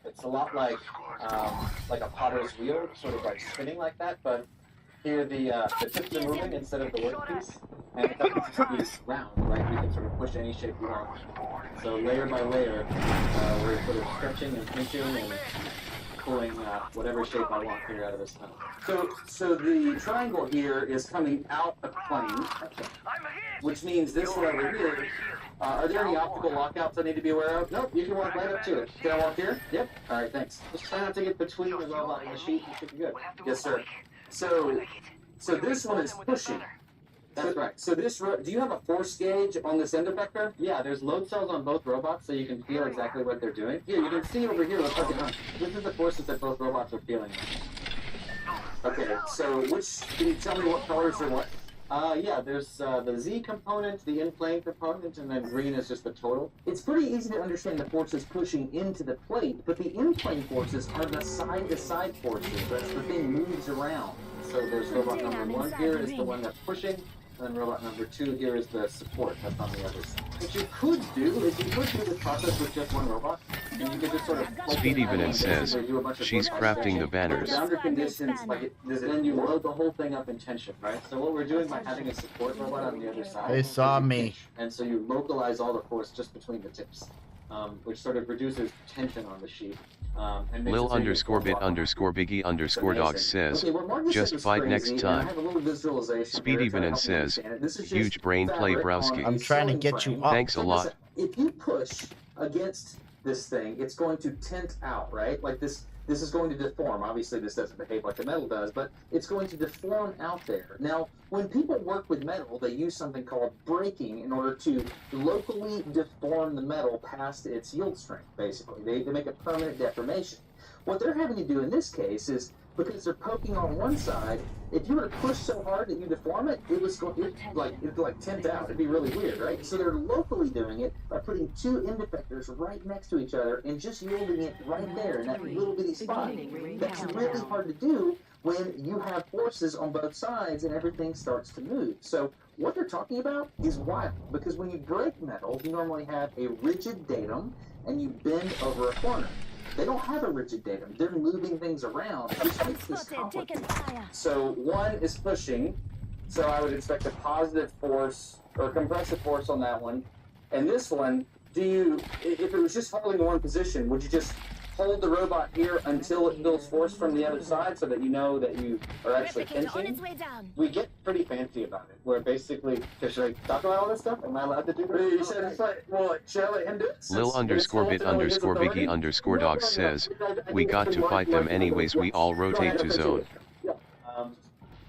it's a lot like a potter's wheel, sort of like spinning like that, but here the tips are moving instead of the workpiece, and it doesn't be round, right? We can sort of push any shape we want. So layer by layer, we're sort of stretching and pinching and pulling whatever shape I want here out of this metal. So the triangle here is coming out of plane, which means this one over here. Are there any optical lockouts I need to be aware of? Nope, you can walk right up to it. Can I walk here? Yep. All right, thanks. Just try not to get between the robot and the sheet. You should be good. Yes, sir. So this one is pushing. That's right. So this, do you have a force gauge on this end effector? Yeah, there's load cells on both robots, so you can feel exactly what they're doing. Here, you can see over here, let's look at this is the forces that both robots are feeling. Okay, so can you tell me what colors are what? Yeah, there's the Z component, the in-plane component, and then green is just the total. It's pretty easy to understand the forces pushing into the plate, but the in-plane forces are the side-to-side forces. That's the thing moves around. So there's robot number 1 here is the one that's pushing, and then robot number 2 here is the support that's on the other side. What you could do is you could do this process with just one robot, and you could just sort of... Speedy Venom says, she's crafting the banners. Under conditions, then you load the whole thing up in tension, right? So what we're doing by having a support robot on the other side... They saw me. And so you localize all the force just between the tips, which sort of reduces tension on the sheet. Lil _ bit _ biggie _ dogs says, just fight next time. Speedy Venom says, huge brain play browski. I'm trying to get you up. Thanks a lot. If you push against this thing, it's going to tent out, right? Like this is going to deform. Obviously, this doesn't behave like the metal does, but it's going to deform out there. Now, when people work with metal, they use something called braking in order to locally deform the metal past its yield strength, basically. They make a permanent deformation. What they're having to do in this case is, because they're poking on one side, if you were to push so hard that you deform it, it'd like tent out. It'd be really weird, right? So they're locally doing it by putting 2 end effectors right next to each other and just yielding it right there in that little bitty spot. That's really hard to do when you have forces on both sides and everything starts to move. So what they're talking about is wild, because when you break metal, you normally have a rigid datum and you bend over a corner. They don't have a rigid datum. They're moving things around, which makes this complicated. So one is pushing, so I would expect a positive force or compressive force on that one. And this one, if it was just holding in one position, would you just hold the robot here until it feels force from the other side so that you know that you are actually pinching? We get pretty fancy about it, where basically, should I talk about all this stuff? Am I allowed to do this? You said it's like, well, should I let him do it? Lil _ bit _ biggie _ dogs says, we got to fight them anyways, we all rotate to zone.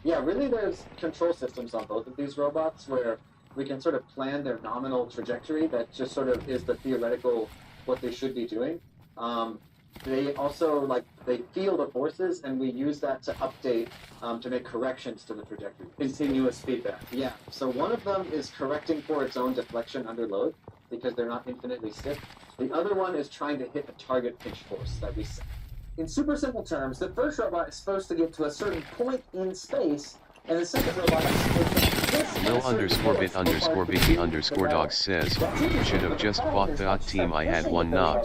Yeah, really there's control systems on both of these robots where we can sort of plan their nominal trajectory that just sort of is the theoretical what they should be doing. They also, like, they feel the forces, and we use that to update, to make corrections to the trajectory. Continuous feedback. Yeah, so one of them is correcting for its own deflection under load, because they're not infinitely stiff. The other one is trying to hit a target pitch force that we set. In super simple terms, the first robot is supposed to get to a certain point in space, and the second robot is supposed to Lil_bit_biggie_dogs says, should have just bought that team, I had one knob.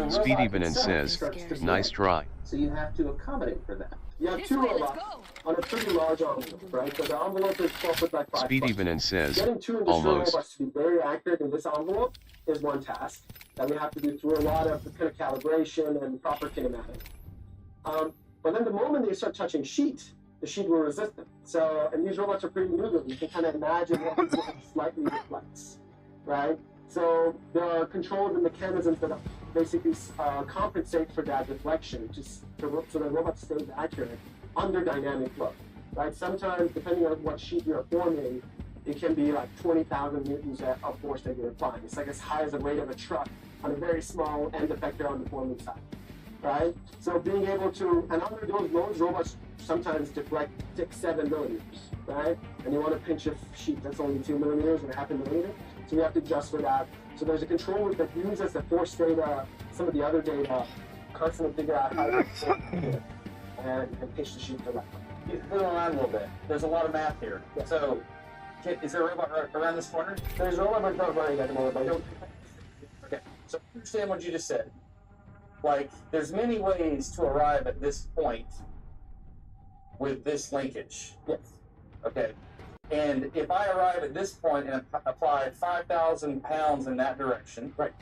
Speedy Benin says, nice try. So you have to accommodate for that. You have two robots on a pretty large envelope, right? So the envelope is 12 foot by 5 Speedy Benin says, getting two industrial almost. robots to be very accurate in this envelope is one task that we have to do through a lot of kind of calibration and proper kinematics. But then the moment they start touching sheet, the sheet will resist them. So, and these robots are pretty new. You can kind of imagine what slightly reflects, right? So there are controls and mechanisms that basically compensate for that deflection, so the robot stays accurate under dynamic load, right? Sometimes, depending on what sheet you're forming, it can be like 20,000 newtons of force that you're applying. It's like as high as the weight of a truck on a very small end effector on the forming side, right? So being able to, and under those loads, robots sometimes deflect 6-7 millimeters, right? And you want to pinch a sheet that's only 2 millimeters or 0.5 millimeter, so you have to adjust for that. So there's a controller that uses the force data, some of the other data, constantly figure out how to and pitch the sheet directly. Move around a little bit. There's a lot of math here. Yeah. So, is there a robot around this corner? There's a robot not running at the moment, but I don't. Okay, so understand what you just said. Like, there's many ways to arrive at this point with this linkage. Yes. Okay. And if I arrive at this point and apply 5,000 pounds in that direction, right,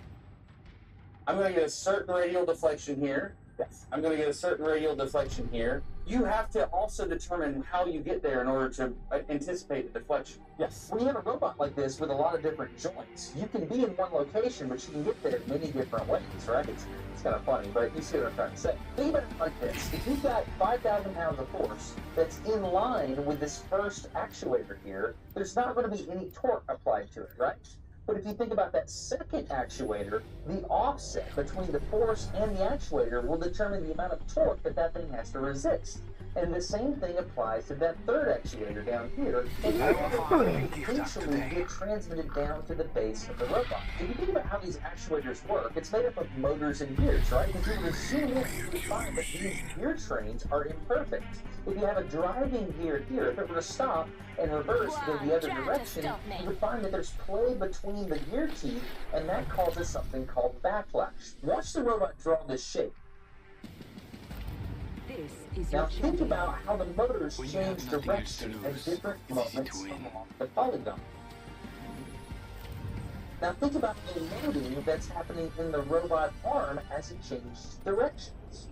I'm going to get a certain radial deflection here. Yes. I'm going to get a certain radial deflection here. You have to also determine how you get there in order to anticipate the deflection. Yes. When you have a robot like this with a lot of different joints, you can be in one location, but you can get there in many different ways, right? It's kind of funny, but you see what I'm trying to say. Think about it like this. If you've got 5,000 pounds of force that's in line with this first actuator here, there's not going to be any torque applied to it, right? But if you think about that second actuator, the offset between the force and the actuator will determine the amount of torque that thing has to resist. And the same thing applies to that third actuator down here, and all of it eventually get transmitted down to the base of the robot. If you think about how these actuators work, it's made up of motors and gears, right? If you were to zoom in, you would find that these gear trains are imperfect. If you have a driving gear here, if it were to stop and reverse to go the other direction, you would find that there's play between the gear teeth, and that causes something called backlash. Watch the robot draw this shape. Now think about how the motors change direction at different moments along the polygon. Now think about the loading that's happening in the robot arm as it changes directions.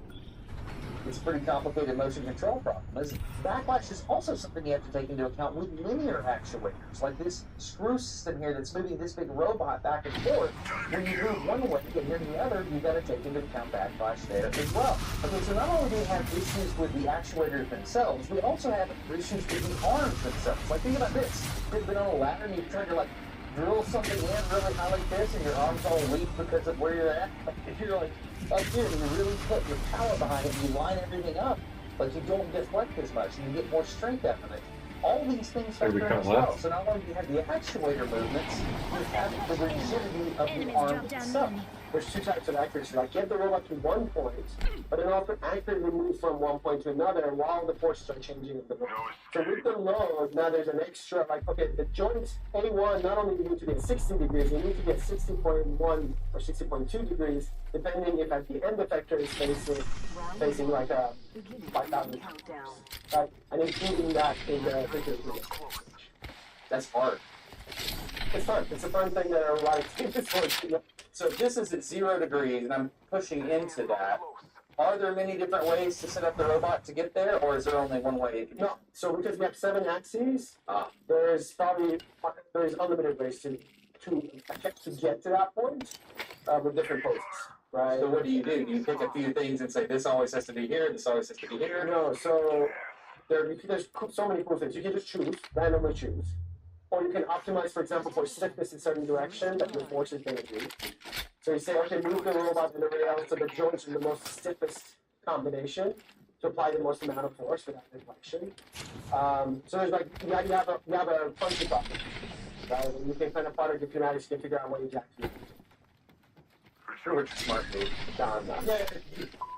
It's a pretty complicated motion control problem, isn't it? Backlash is also something you have to take into account with linear actuators, like this screw system here that's moving this big robot back and forth. When you move one way and then the other, you've got to take into account backlash there as well. Okay, so not only do we have issues with the actuators themselves, we also have issues with the arms themselves. Like, think about this. You've been on a ladder and you've tried to, like, drill something in really high like this, and your arms all weak because of where you're at. If you're like up here and you really put your power behind it and you line everything up, like you don't deflect as much and you get more strength out of it. All these things factor in as well. So not only do you have the actuator movements, you have the rigidity of the arm itself. There's two types of accuracy. Like, get the robot to one point, but then also accurately move from one point to another while the forces are changing of the load. So with the load, now there's an extra, like, okay, the joint A1, not only do you need to be at 60 degrees, you need to be at 60.1 or 60.2 degrees, depending if at the end effector is facing like a 5,000 degrees, right? And including that in the figure. That's hard. It's fun. It's a fun thing that a lot of teams for. So if this is at 0 degrees and I'm pushing into that, are there many different ways to set up the robot to get there, or is there only one way? No. So because we have 7 axes, there's unlimited ways to get to that point with different poses, right? So what do? You pick a few things and say this always has to be here, this always has to be here? No. So there's so many cool things. You can just randomly choose. Or you can optimize, for example, for stiffness in certain direction that your force is going to do. So you say, okay, move the robot in the rail so the joints are the most stiffest combination to apply the most amount of force without deflection. So there's like, you have a function problem. Right? You can kind of plot a schematics to figure out what exactly you do. For sure, smart move.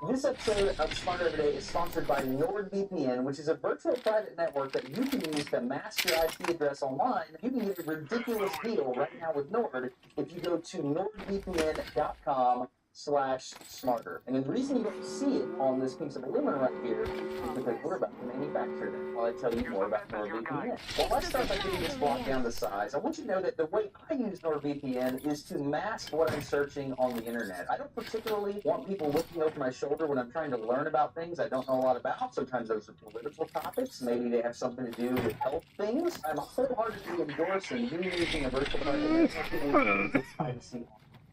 This episode of Smarter Every Day is sponsored by NordVPN, which is a virtual private network that you can use to mask your IP address online. You can get a ridiculous deal right now with Nord if you go to nordvpn.com/smarter. And the reason you don't see it on this piece of aluminum right here is because we're about to manufacture them while I tell you more about NordVPN. Well, let's start by getting this block down to size. I want you to know that the way I use NordVPN is to mask what I'm searching on the internet. I don't particularly want people looking over my shoulder when I'm trying to learn about things I don't know a lot about. Sometimes those are political topics. Maybe they have something to do with health things. I'm wholeheartedly endorsing you using a virtual private network to privacy.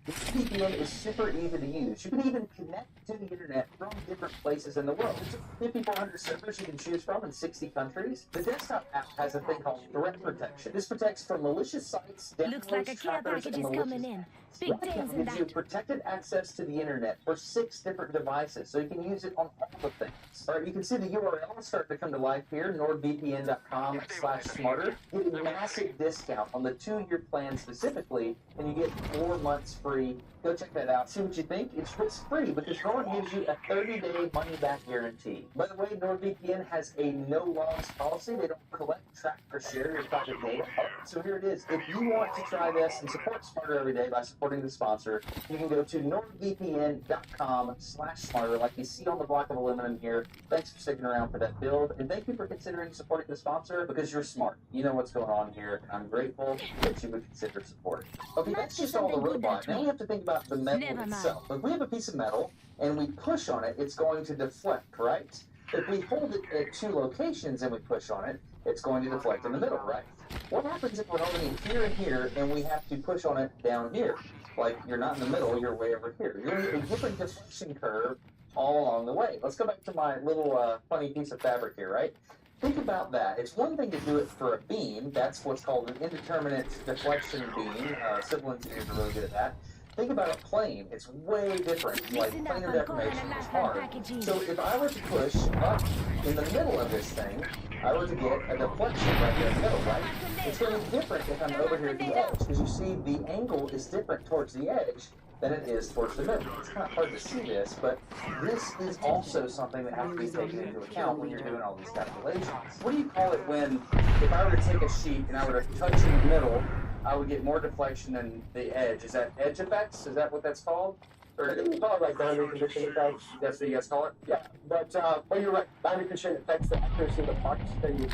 This VPN is super easy to use. You can even connect to the internet from different places in the world. There's 5,400 servers you can choose from in 60 countries. The desktop app has a thing called threat protection. This protects from malicious sites, Looks like a care package is coming in. Big things in gives you that. protected access to the internet for 6 different devices, so you can use it on all the things. All right, you can see the URL start to come to life here, nordvpn.com/smarter. Get a massive discount on the 2-year plan specifically, and you get 4 months free. Go check that out. See what you think. It's risk-free because Nord gives you a 30-day money-back guarantee. By the way, NordVPN has a no-logs policy. They don't collect, track, or share your private data. So here it is. If you want to try this and support Smarter Every Day by supporting the sponsor, you can go to nordvpn.com/smarter, like you see on the block of aluminum here. Thanks for sticking around for that build, and thank you for considering supporting the sponsor because you're smart. You know what's going on here. I'm grateful that you would consider supporting. Okay, that's just all the robot. Now we have to think about the metal itself. If we have a piece of metal and we push on it, it's going to deflect, right? If we hold it at 2 locations and we push on it, it's going to deflect in the middle, right? What happens if we're holding it here and here and we have to push on it down here? Like, you're not in the middle, you're way over here. You're going to get a different deflection curve all along the way. Let's go back to my little funny piece of fabric here, right? Think about that. It's one thing to do it for a beam. That's what's called an indeterminate deflection beam. Civil engineers are really good at that. Think about a plane. It's way different. Like, planar deformation is hard. So if I were to push up in the middle of this thing, I were to get a deflection right here in the middle, right? It's going to be different if I'm over here at the edge, because you see the angle is different towards the edge than it is towards the middle. It's kind of hard to see this, but this is also something that has to be taken into account when you're doing all these calculations. What do you call it when, if I were to take a sheet and I were to touch in the middle, I would get more deflection than the edge? Is that edge effects? Is that what that's called? Or We call it like boundary condition effects. That's what you guys call it? Yeah, but you're right. Boundary condition affects the accuracy of the parts that you use.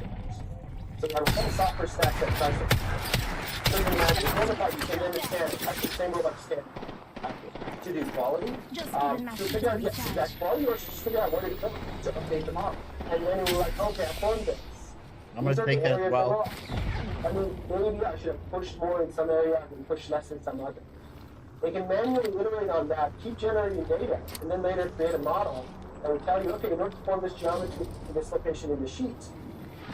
So you have a whole software stack that tries to. So you imagine one part you can understand, that's the same robot scan. To do quality? To figure out, yes, exact quality, or just figure out where to go to update the model. And then we're like, okay, I formed this. I'm going to take that as well. I mean, maybe I should have pushed more in some areas and pushed less in some other. They can manually iterate on that, keep generating data, and then later create a model that will tell you, okay, in order to form this geometry in this location in the sheet,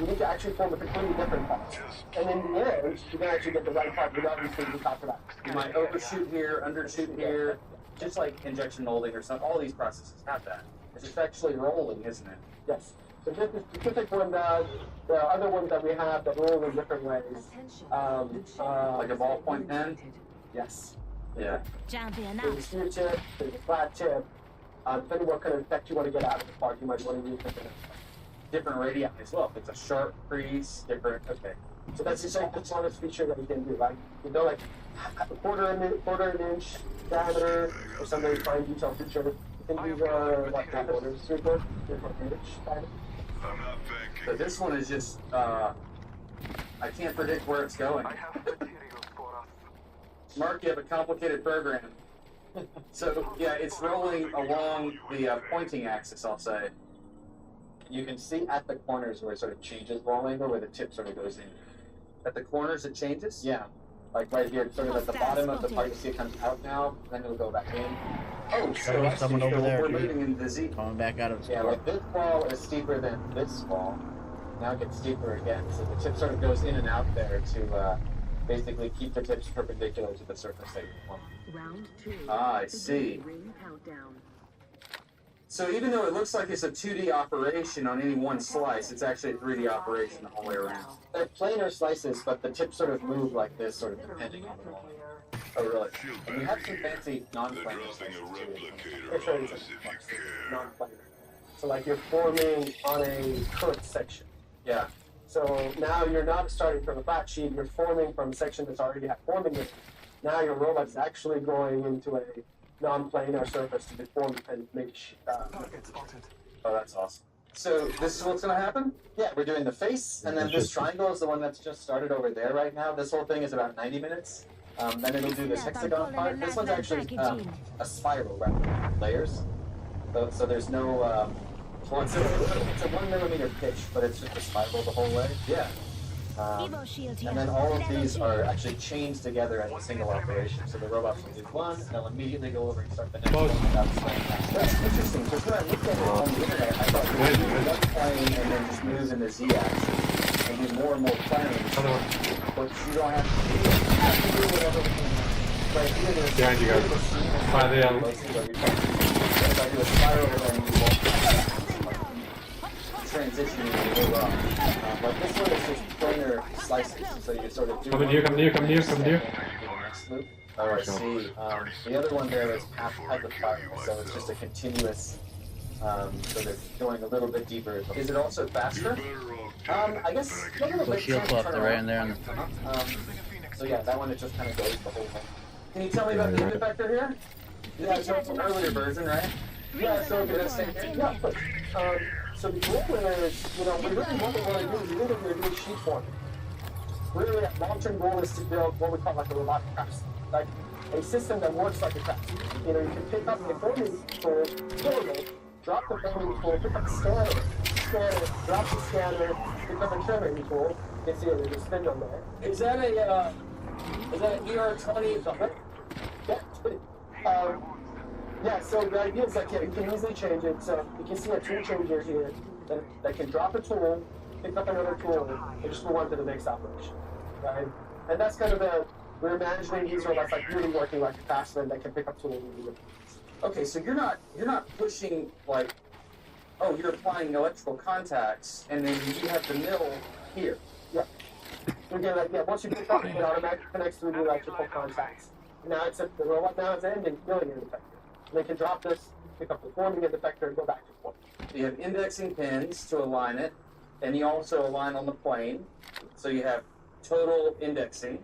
you need to actually form a completely different part. And in the end, you can actually get the right part without these things we talked about. You might overshoot here, undershoot here, just like injection molding or something. All these processes have that. It's actually rolling, isn't it? Yes. So just the specific one, the other ones that we have that roll in different ways. Like a ballpoint pen? Yes. Yeah. There's a skew tip, there's a flat tip. Depending what kind of effect you want to get out of the part, you might want to use different radii as well. If it's a sharp crease, different. Okay. So that's the smallest feature that you can do, right? You know, like a quarter an inch diameter or some very fine detail feature. You can use what, 3/4, 3/4 inch diameter. So this one is just, I can't predict where it's going. Mark, you have a complicated program. So, yeah, it's rolling along the pointing axis, I'll say. You can see at the corners where it sort of changes roll angle, where the tip sort of goes in. At the corners it changes? Yeah. Like right here, sort of at the bottom of the part, you see it comes out now, then it'll go back in. Oh, so I see. Someone over there. We're moving into the Z. Coming back out of the Yeah, like this wall is steeper than this wall. Now it gets steeper again, so the tip sort of goes in and out there to basically keep the tips perpendicular to the surface that you want. Round 2. Ah, I see. Ring countdown. So even though it looks like it's a 2D operation on any one slice, it's actually a 3D operation the whole way around. They're planar slices, but the tips sort of move like this, sort of depending on the wall. Oh, really? And you have some fancy non-planar slices too. Non-planar. So like you're forming on a curved section. Yeah. So now you're not starting from a flat sheet, you're forming from a section that's already forming it. Now your robot's actually going into a non-planar surface to deform and make Oh, that's awesome. So this is what's going to happen? Yeah, we're doing the face, And then this triangle is the one that's just started over there right now. This whole thing is about 90 minutes. Then it'll do this hexagon part. This one's actually a spiral rather than layers. So there's no, well, it's a 1 millimeter pitch, but it's just a spiral the whole way. Yeah. And then all of these are actually chained together as a single operation. So the robots will do one, they'll immediately go over and start the next one. That's interesting, because when I looked at it on the internet, I thought you would do one plane and then just move in the z-axis and do more and more planes. But you don't have to do whatever. Right here, there's behind you guys. By the if I do a spiral, then you won't transition to go wrong. But this one is just planar slices, so you sort of do. Come near. Oh, I see. The other one there is half the fire, so it's just a continuous. So they're going a little bit deeper. Is it also faster? I guess a little bit. Shield pull up, they're right in there. So yeah, that one it just kind of goes the whole thing. Can you tell me about the end effector here? Yeah, so it's an earlier version, right? Yeah, so the same thing. Yeah, but, so the goal is, we really what we want to do is really want to do sheet forming. Really, the long-term goal is to build what we call like a robotic craft, like a system that works like a craft. You can pick up the forming tool, drop the forming tool, pick up the scanner, drop the scanner, pick up a trimming tool. You can see it, there's a spindle there. Is that an ER20 something? Yeah. Yeah, so the idea is that you can easily change it. So you can see a tool changer here that can drop a tool, pick up another tool, and just move on to the next operation, right? And that's kind of we're imagining these robots like really working like a craftsman that can pick up tools and do it. Okay, so you're not pushing like, oh, you're applying electrical contacts, and then you have the mill here. Yeah. Once you pick up, it automatically connects through the electrical contacts. Now the robot now is ending milling end effector. They can drop this, pick up the forming end effector, and go back to point. You have indexing pins to align it, and you also align on the plane. So you have total indexing.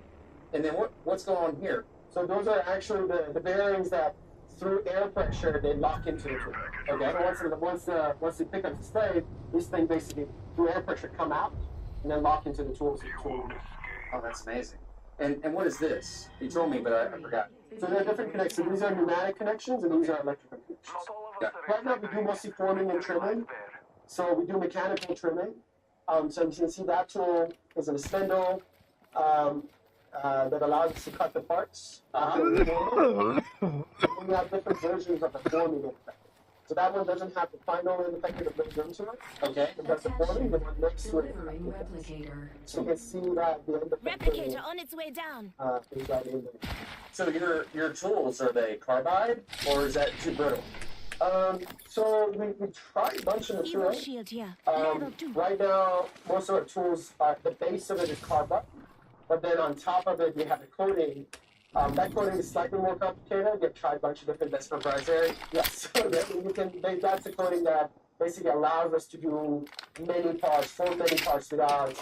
And then what's going on here? So those are actually the bearings that, through air pressure, they lock into the tool. Okay. So once the pickup is displayed, these things basically, through air pressure, come out and then lock into the tool. Oh, that's amazing. And what is this? You told me, but I forgot. So there are different connections. These are pneumatic connections, and these are electrical connections. Yeah. Right now, we do mostly forming and trimming. So we do mechanical trimming. So you can see that tool is in a spindle that allows us to cut the parts. We have different versions of the forming end effector. So that one doesn't have the final end effector that goes into it. Okay. It does the forming, the one next to it. So you can see that the end effector Replicator on its way down. is right in there. So your tools, are they carbide, or is that too brittle? So we tried a bunch of materials. Shield here. Right now, most of our tools, the base of it is carbide, but then on top of it, we have the coating. That coating is slightly more complicated. We've tried a bunch of different. That's proprietary? Yes. So that's a coating that basically allows us to do many parts, form many parts without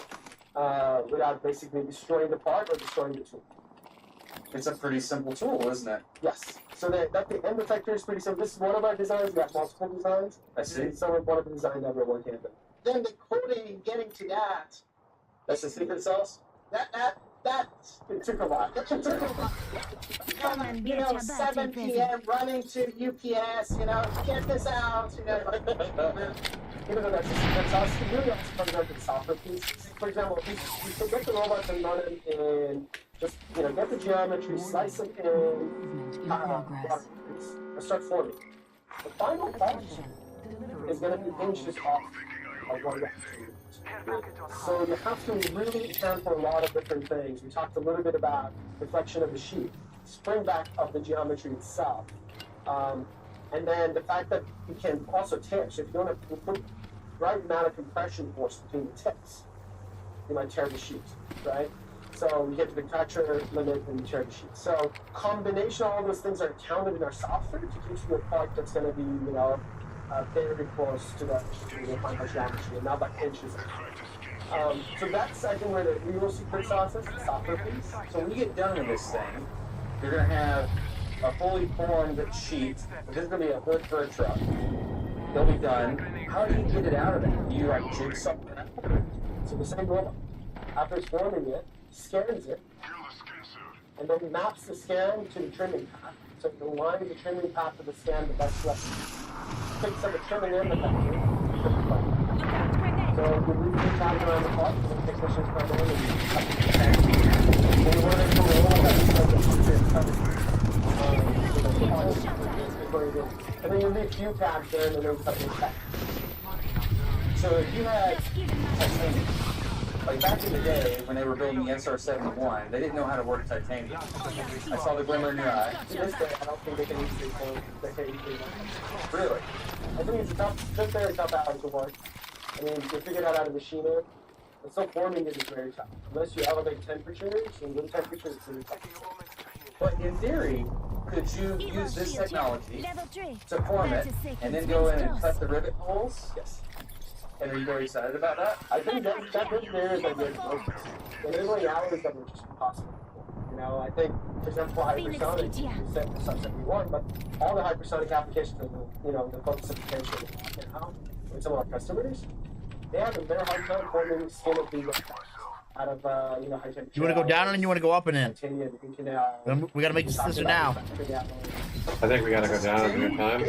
basically destroying the part or destroying the tool. It's a pretty simple tool, isn't it? Yes. So the end effector is pretty simple. This is one of our designs. We have multiple designs. I see. This is one of the designs that we're working on. Then the coating, getting to that. That's the secret sauce? It took a while. Come and get your 7 p.m. running to UPS, get this out, Even though that's also really also comes down to the software piece. For example, you can get the robots and run them in just, get the geometry, slice them in, start forming. The final part is going to be inches off of what you have to do. So you have to really account for a lot of different things. We talked a little bit about reflection of the sheet, spring back of the geometry itself. And then the fact that you can also tear. So if you don't have the right amount of compression force between the tips, you might tear the sheet, right? So you get to the fracture limit and you tear the sheet. So combination of all those things are counted in our software to give you a part that's going to be, you know, very close to the final geometry and not by inches. So that's, I think, where the real secret sauce is, the software piece. So when you get done with this thing, you're going to have a fully formed sheet. This is going to be a hood for a truck. They'll be done. How do you get it out of there? Do you like jigsaw it out? So the same robot, after forming it, scans it, and then maps the scan to the trimming path. So it aligns the trimming path to the scan the best way. Picks up the trimming in the factory. So the routine time around the part, the technicians come in and cut the scan. When you want to do all that, and then you leave few tabs there and then cut the back. So if you had titanium, like back in the day when they were building the SR-71, they didn't know how to work titanium. I saw the glimmer in your eye. To this day, I don't think they can easily form. Really? I think it's a tough, just very tough alloy to work. I mean, you figure that out of machinery. But still forming it is very tough. Unless you elevate temperatures, and room temperatures, it's really tough. But in theory, could you use this technology to form it and then go in and cut the rivet holes? Yes. And are you very excited about that? I think that bit there is like good focus. And there's only hours that were just impossible. You know, I think, for example, hypersonic, you said the Sub-71, but all the hypersonic applications, you know, the focus of potential now, with some of our customers, they have a very hard time forming skin of these out of, you know, high temperature. You want to go down and you want to go up and in? We got to make the decision now. I think we got to go down at your time.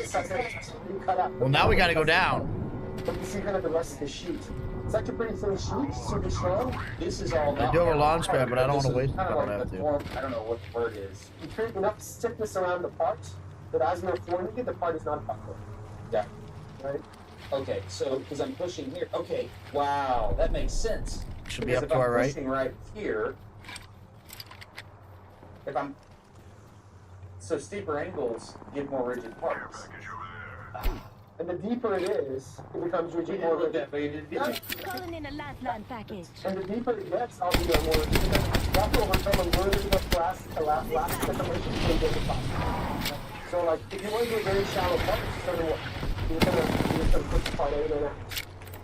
Well, now we got to go down. But you see kind of the rest of the sheet. It's actually a pretty thin sheet, super strong. This is all I do have a launch pad, but I don't want to waste it. I don't know what the word is. You create enough stiffness around the part that as you're forming it, the part is not buckling. Yeah. Right? Okay, so because I'm pushing here. Okay, wow, that makes sense. Should be up to our right. If I'm pushing right here, if I'm so steeper angles give more rigid parts. And the deeper it is, it becomes rigid, more rigid. Calling in a lifeline package. And the deeper it gets, I'll be more rigid. You have to overcome a little bit of last deformation to get the top. So, like, if you want to do a very shallow part, it's going to work. You're just going to push the part in and out.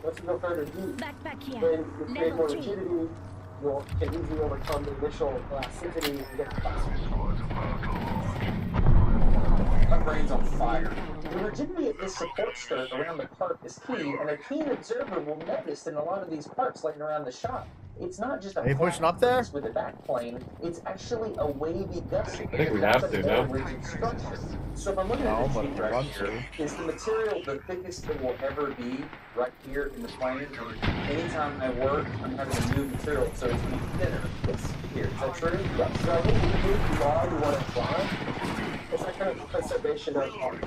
Once you go further deep, then you create more rigidity, you can easily overcome the initial elasticity and get the plastic. My brain's on fire. The rigidity of this support skirt around the part is key, and a keen observer will notice in a lot of these parts laying around the shop, it's not just a Are you pushing up there? with a back plane, it's actually a wavy gusset. I think we have to, no? Rigid structure. So if I'm looking at the sheet right here, is the material the thickest it will ever be right here in the plane? And anytime I work, I'm having to move material so it's going to be thinner. It's here. Is that true? Yeah. So I think if you draw, you want to fly. It's like kind of conservation of art.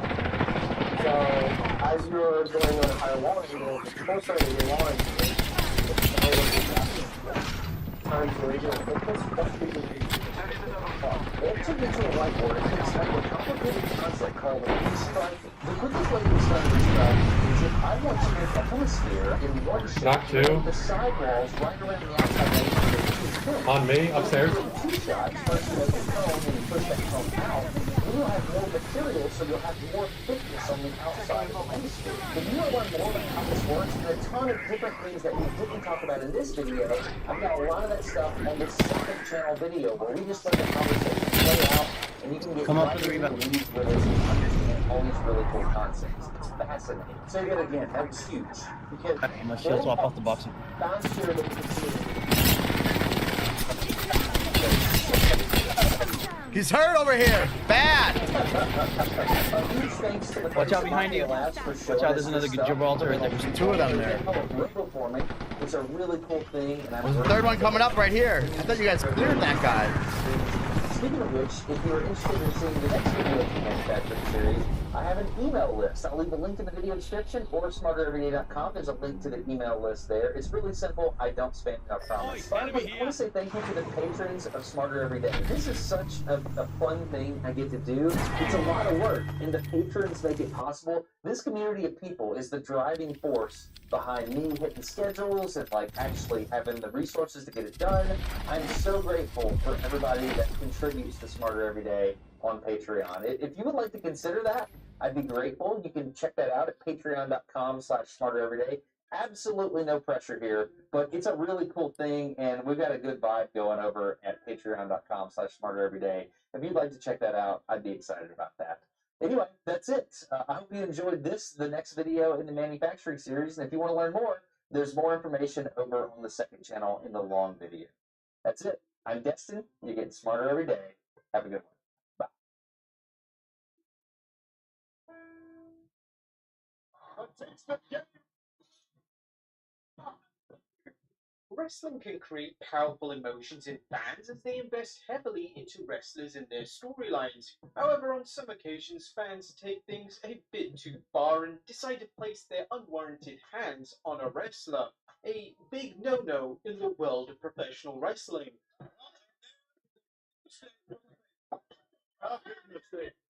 So as you're going on a higher wall, the closer to your line, times the original thickness, that's usually it took me to a whiteboard and explain a complicated concept called a strike. The quickest way to describe this strike is if I want to make a hemisphere in one shot, the sidewalls right around the outside edge. On me, upstairs. Two shots, first you make a cone and you push that cone out. You'll have more material, so you'll have more thickness on the outside of the hemisphere. If you want to learn more about how this works, and a ton of different things that we didn't talk about in this video, I've got a lot of that stuff on the second channel video, where we just let the conversation play out, and you can get right into the weeds with us and understand all these really cool concepts. It's fascinating. Say that again, that was huge. You can't my shield swap off the boxing. faster than you can see. He's hurt over here. Bad. Watch out behind you. Watch out, there's another Gibraltar right there. There's two of them there. It's a really cool thing. And There's the third one coming up right here. I thought you guys cleared that guy. Speaking of which, if you're interested in seeing the next video of the manufacturing series, I have an email list. I'll leave a link in the video description or smartereveryday.com. There's a link to the email list there. It's really simple. I don't spam you, I promise. Finally, I want to say thank you to the patrons of Smarter Every Day. This is such a fun thing I get to do. It's a lot of work, and the patrons make it possible. This community of people is the driving force behind me hitting schedules and like actually having the resources to get it done. I'm so grateful for everybody that contributes to Smarter Every Day on Patreon. If you would like to consider that, I'd be grateful. You can check that out at patreon.com/smartereveryday. Absolutely no pressure here, but it's a really cool thing, and we've got a good vibe going over at patreon.com/smartereveryday. If you'd like to check that out, I'd be excited about that. Anyway, that's it. I hope you enjoyed the next video in the manufacturing series, and if you want to learn more, there's more information over on the second channel in the long video. That's it. I'm Destin. You're getting smarter every day. Have a good one. Wrestling can create powerful emotions in fans as they invest heavily into wrestlers and their storylines. However, on some occasions, fans take things a bit too far and decide to place their unwarranted hands on a wrestler. A big no-no in the world of professional wrestling.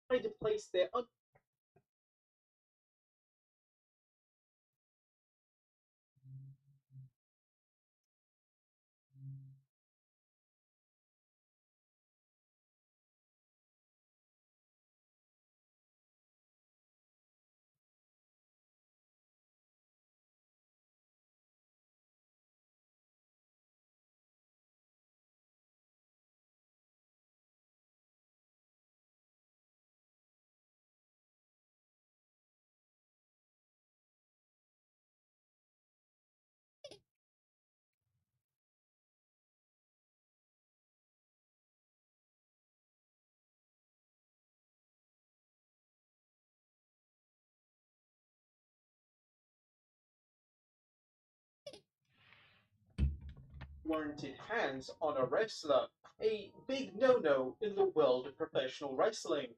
Trying to place their unwarranted hands on a wrestler. A big no-no in the world of professional wrestling.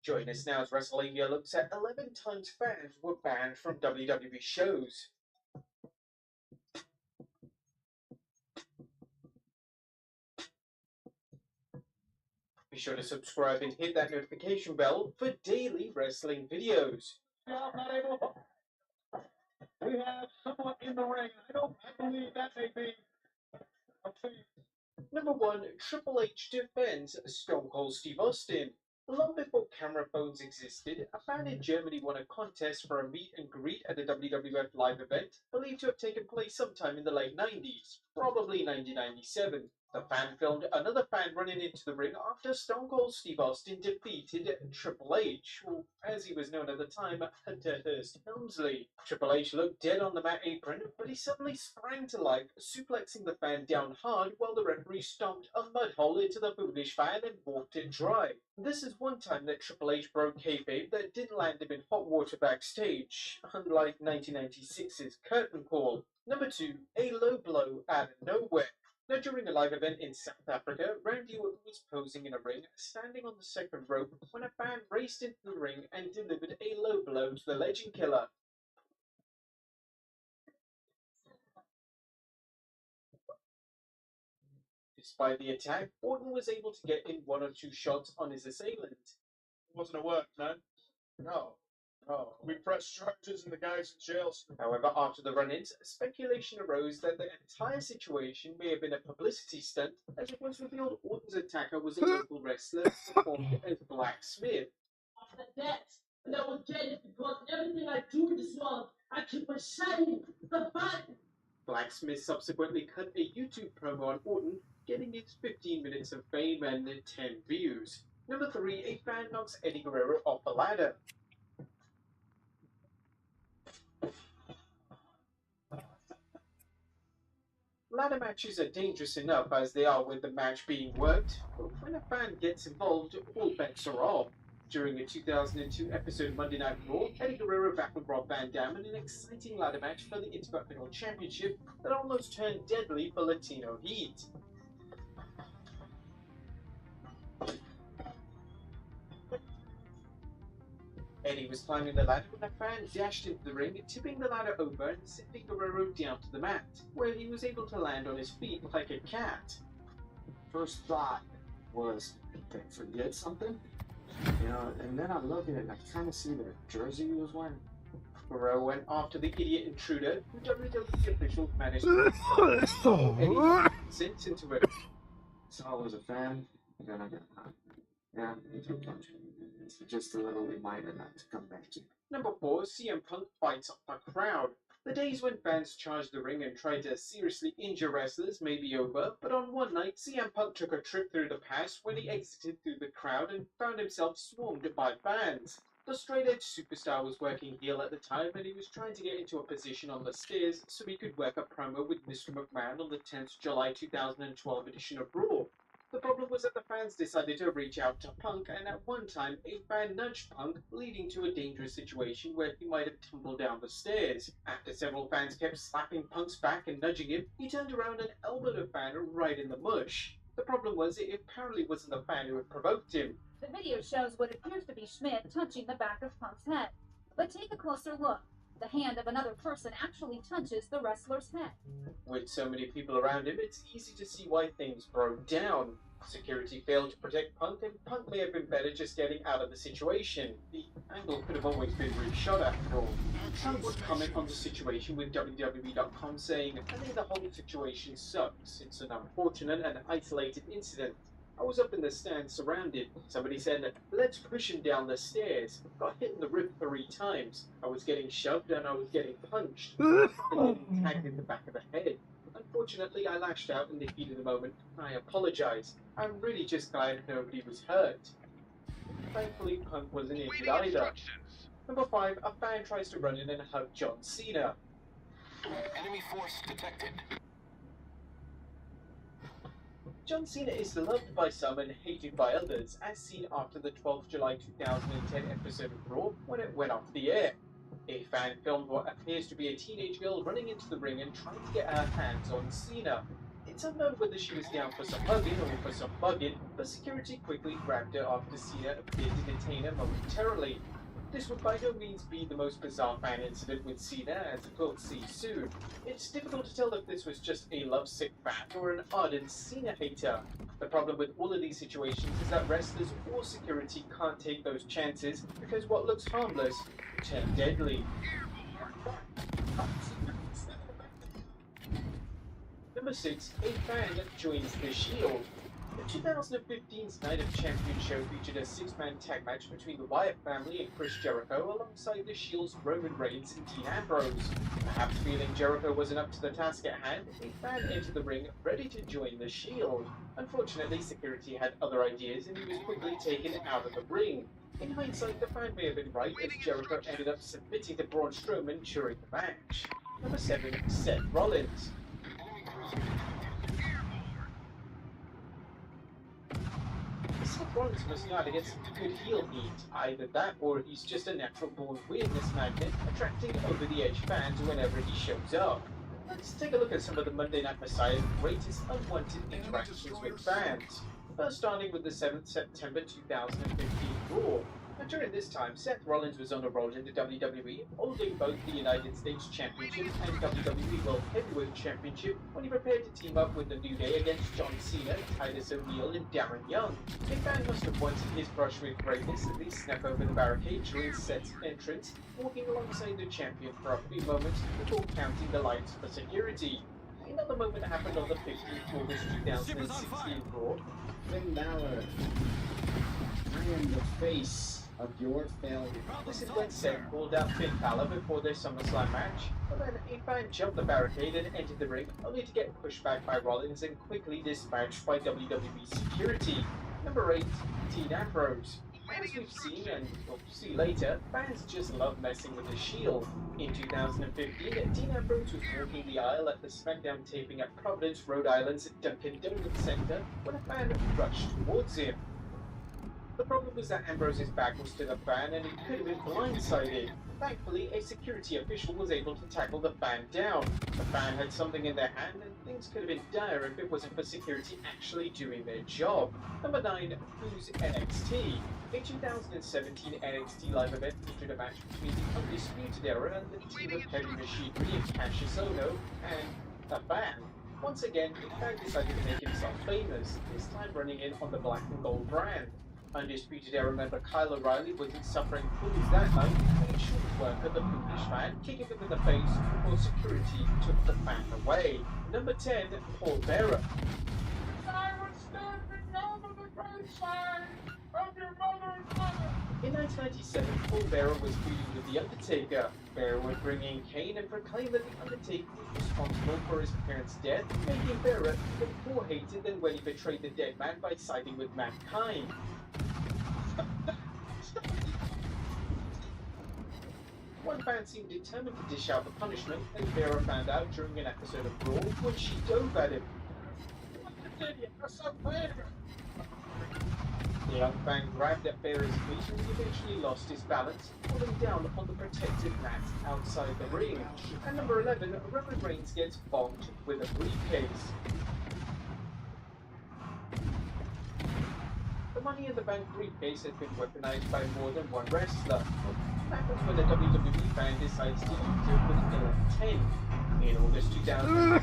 Join us now as WrestleMania looks at 11 times fans were banned from WWE shows. Be sure to subscribe and hit that notification bell for daily wrestling videos. We have someone in the ring. I believe that may be Number 1, Triple H defends Stone Cold Steve Austin. Long before camera phones existed, a fan in Germany won a contest for a meet and greet at a WWF live event, believed to have taken place sometime in the late 90s, probably 1997. The fan filmed another fan running into the ring after Stone Cold Steve Austin defeated Triple H, or as he was known at the time, Hunter Hearst Helmsley. Triple H looked dead on the mat apron, but he suddenly sprang to life, suplexing the fan down hard while the referee stomped a mud hole into the foolish fan and walked it dry. This is one time that Triple H broke kayfabe that didn't land him in hot water backstage, unlike 1996's Curtain Call. Number 2, a low blow out of nowhere. Now, during a live event in South Africa, Randy Orton was posing in a ring, standing on the second rope, when a fan raced into the ring and delivered a low blow to the Legend Killer. Despite the attack, Orton was able to get in 1 or 2 shots on his assailant. It wasn't a work, man. No. We pressed charges and the guy's in jail. However, after the run-ins, speculation arose that the entire situation may have been a publicity stunt, as it was revealed Orton's attacker was a local wrestler performed as Black Smith. After that, and I was jealous because everything I do in this world, I keep on shining the button. Black Smith subsequently cut a YouTube promo on Orton, getting its 15 minutes of fame and 10 views. Number 3, a fan knocks Eddie Guerrero off a ladder. Ladder matches are dangerous enough as they are with the match being worked, but when a fan gets involved, all bets are off. During a 2002 episode Monday Night Raw, Eddie Guerrero battled Rob Van Dam in an exciting ladder match for the Intercontinental Championship that almost turned deadly for Latino Heat. Eddie was climbing the ladder when a fan dashed into the ring, tipping the ladder over and sending Guerrero down to the mat, where he was able to land on his feet like a cat. First thought was, did I forget something? You know, and then I look at it and I kind of see the jersey he was wearing. Guerrero went after the idiot intruder, who WWE officials managed to Eddie sent into it. So I was a fan, and then I got hot. Yeah, he took a punch. It's just a little reminder not to come back to. Number 4, CM Punk fights off a crowd. The days when fans charged the ring and tried to seriously injure wrestlers may be over, but on one night, CM Punk took a trip through the past when he exited through the crowd and found himself swarmed by fans. The straight-edge superstar was working heel at the time, and he was trying to get into a position on the stairs so he could work a promo with Mr. McMahon on the 10th July 2012 edition of Raw. The problem was that the fans decided to reach out to Punk, and at one time, a fan nudged Punk, leading to a dangerous situation where he might have tumbled down the stairs. After several fans kept slapping Punk's back and nudging him, he turned around and elbowed a fan right in the mush. The problem was it apparently wasn't the fan who had provoked him. The video shows what appears to be Schmidt touching the back of Punk's head. But take a closer look. The hand of another person actually touches the wrestler's head. With so many people around him, it's easy to see why things broke down. Security failed to protect Punk, and Punk may have been better just getting out of the situation. The angle could have always been reshot after all. Punk would comment on the situation with WWE.com saying, "I think the whole situation sucks. It's an unfortunate and isolated incident. I was up in the stand surrounded. Somebody said, 'Let's push him down the stairs.' Got hit in the rib 3 times. I was getting shoved and I was getting punched. And then tagged in the back of the head. Unfortunately, I lashed out in the heat of the moment. I apologize. I'm really just glad nobody was hurt." Thankfully, Punk wasn't injured either. Number 5, a fan tries to run in and hug John Cena. Enemy force detected. John Cena is loved by some and hated by others, as seen after the 12th July 2010 episode of Raw when it went off the air. A fan filmed what appears to be a teenage girl running into the ring and trying to get her hands on Cena. It's unknown whether she was down for some hugging or for some bugging, but security quickly grabbed her after Cena appeared to detain her momentarily. This would by no means be the most bizarre fan incident with Cena, as we'll see soon. It's difficult to tell if this was just a lovesick fan or an ardent Cena hater. The problem with all of these situations is that wrestlers or security can't take those chances because what looks harmless turns deadly. Number 6, a fan joins the Shield. The 2015's Night of Champions show featured a 6-man tag match between the Wyatt family and Chris Jericho alongside the Shield's Roman Reigns and Dean Ambrose. Perhaps feeling Jericho wasn't up to the task at hand, a fan entered the ring ready to join the Shield. Unfortunately, security had other ideas and he was quickly taken out of the ring. In hindsight, the fan may have been right as Jericho ended up submitting to Braun Strowman during the match. Number 7, Seth Rollins. Seth Rollins must know how to get some good heel heat. Either that or he's just a natural born weirdness magnet, attracting over-the-edge fans whenever he shows up. Let's take a look at some of the Monday Night Messiah's greatest unwanted interactions with fans. First starting with the 7th September 2015 Raw. And during this time, Seth Rollins was on a roll in the WWE, holding both the United States Championship and WWE World Heavyweight Championship when he prepared to team up with the New Day against John Cena, Titus O'Neil, and Darren Young. A fan must have wanted his brush with greatness as he snuck over the barricade during Seth's entrance, walking alongside the champion for a few moments before counting the lights for security. Another moment happened on the 15th August 2016 Raw. Finn Balor, I am the face of your failure. This is when Seth called out Finn Balor before their SummerSlam match, but then a fan jumped the barricade and entered the ring, only to get pushed back by Rollins and quickly dispatched by WWE security. Number 8, Dean Ambrose. As we've seen, and we'll see later, fans just love messing with the Shield. In 2015, Dean Ambrose was walking the aisle at the SmackDown taping at Providence, Rhode Island's Dunkin' Donuts Center when a fan rushed towards him. The problem was that Ambrose's back was to the fan and he could have been blindsided. Thankfully, a security official was able to tackle the fan down. The fan had something in their hand and things could have been dire if it wasn't for security actually doing their job. Number 9, Who's NXT? A 2017 NXT live event featured a match between the Undisputed Era and the team of Heavy Machinery of Cassius Ohno and the fan. Once again, the fan decided to make himself famous, this time running in on the black and gold brand. Undisputed Era member Kyle O'Reilly wasn't suffering fools that night, and he should work at the foolish fan, kicking him in the face before security took the fan away. Number 10, Paul Bearer. I was standing over the graveside of your mother and father. In 1997, Paul Bearer was feuding with The Undertaker. Bearer would bring in Kane and proclaim that The Undertaker was responsible for his parents' death, making Bearer even more hated than when he betrayed the dead man by siding with Mankind. One fan seemed determined to dish out the punishment, and Bearer found out during an episode of Brawl when she dove at him. The young fan grabbed at Bearer's feet and he eventually lost his balance, falling down upon the protected mat outside the ring. At number 11, Roman Reigns gets bonked with a briefcase. The Money in the Bank briefcase has been weaponized by more than one wrestler. That was when the WWE fan decides to use it with ill intent. In August 2000,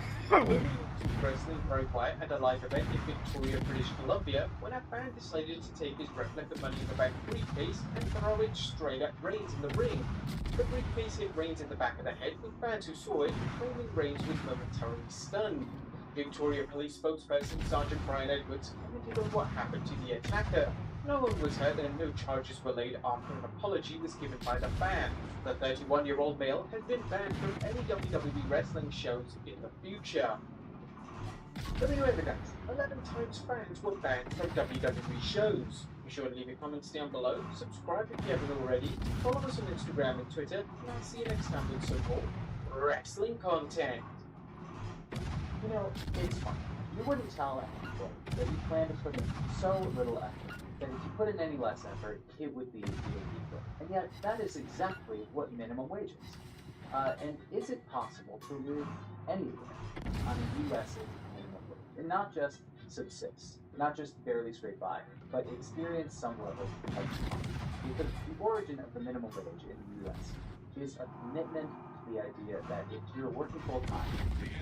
wrestling broke out at a live event in Victoria, British Columbia, when a fan decided to take his replica Money in the Bank briefcase and throw it straight at Reigns in the ring. The briefcase hit Reigns in the back of the head, with fans who saw it claiming Reigns was momentarily stunned. Victoria Police spokesperson Sergeant Brian Edwards commented on what happened to the attacker. No one was hurt and no charges were laid after an apology was given by the fan. The 31-year-old male has been banned from any WWE wrestling shows in the future. For new evidence, 11 times fans were banned from WWE shows. Be sure to leave your comments down below, subscribe if you haven't already, follow us on Instagram and Twitter, and I'll see you next time with some more wrestling content. You know, it's fun. You wouldn't tell anyone that you plan to put in so little effort, that if you put in any less effort, it would be illegal. And yet, that is exactly what minimum wage is. And is it possible to live anywhere on a U.S. minimum wage? And not just subsist, not just barely scrape by, but experience some level of fun. Because the origin of the minimum wage in the U.S. is a commitment to the idea that if you're working full-time,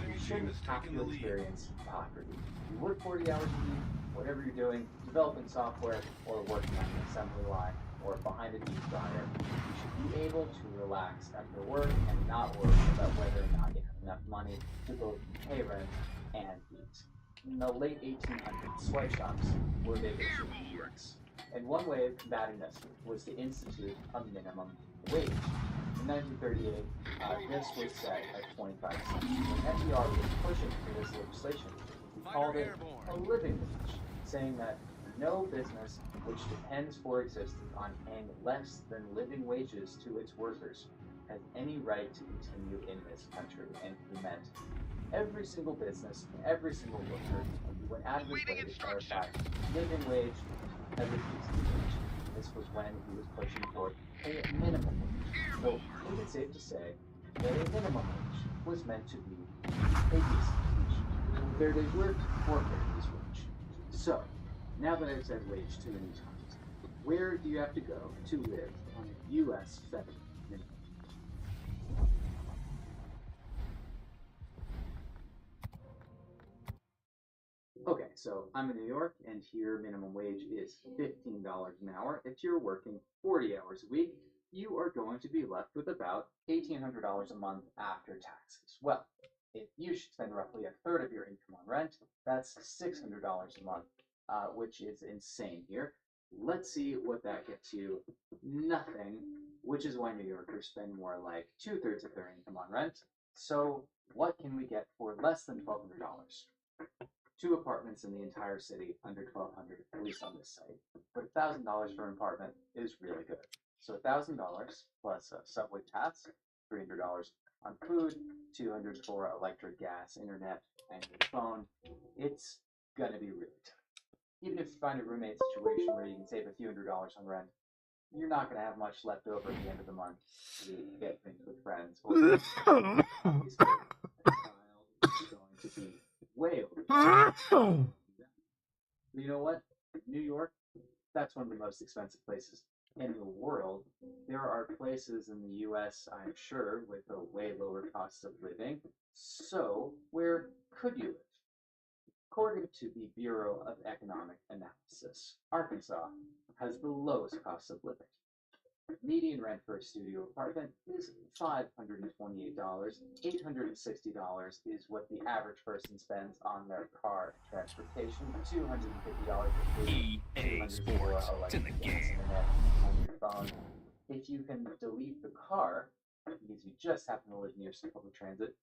you shouldn't have to experience poverty. You work 40 hours a week, whatever you're doing, developing software, or working on an assembly line, or behind a deep fryer, you should be able to relax after work and not worry about whether or not you have enough money to both pay rent and eat. In the late 1800s, sweatshops were a big issue in the US. And one way of combating this was to institute a minimum wage. In 1938, this was set at 25 cents. When FDR was pushing for this legislation, he called it a living wage, saying that no business which depends for existence on paying less than living wages to its workers has any right to continue in this country. And he meant every single business, every single worker, went out of his way to clarify living wage as a decent wage. This was when he was pushing for a minimum wage. So I think it's safe to say that a minimum wage was meant to be a decent wage. Fair day's work or fair day's wage. So, now that I've said wage too many times, where do you have to go to live on a U.S. federal minimum? Okay, so I'm in New York, and here minimum wage is $15 an hour. If you're working 40 hours a week, you are going to be left with about $1,800 a month after taxes. Well, if you should spend roughly a third of your income on rent, that's $600 a month, which is insane here. Let's see what that gets you. Nothing, which is why New Yorkers spend more like 2/3 of their income on rent. So what can we get for less than $1,200? 2 apartments in the entire city under $1,200, at least on this site. But $1,000 for an apartment is really good. So $1,000 plus a subway pass, $300 on food, $200 for electric, gas, internet, and your phone. It's gonna be really tough. even if you find a roommate situation where you can save a few $100s on rent, you're not going to have much left over at the end of the month to get things with friends. Or a child is going to be way over. You know what? New York, that's one of the most expensive places in the world. There are places in the US, I'm sure, with a way lower cost of living. So, where could you live? According to the Bureau of Economic Analysis, Arkansas has the lowest cost of living. Median rent for a studio apartment is $528. $860 is what the average person spends on their car and transportation. $250 for food. EA Sports, it's in the game. On your phone. If you can delete the car, because you just happen to live near some public transit,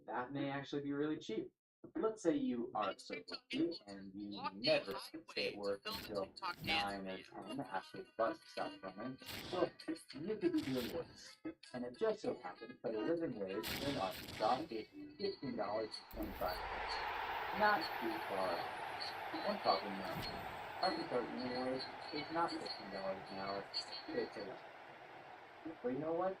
that may actually be really cheap. Let's say you are so lucky and you never stay at work until 9 or 10 after the bus stops running. Well, you could be doing worse. And it just so happens that a living wage in Arkansas is $15.25. Not too far. One problem though, Arkansas living wage is not $15 an hour. It's $11. But you know what?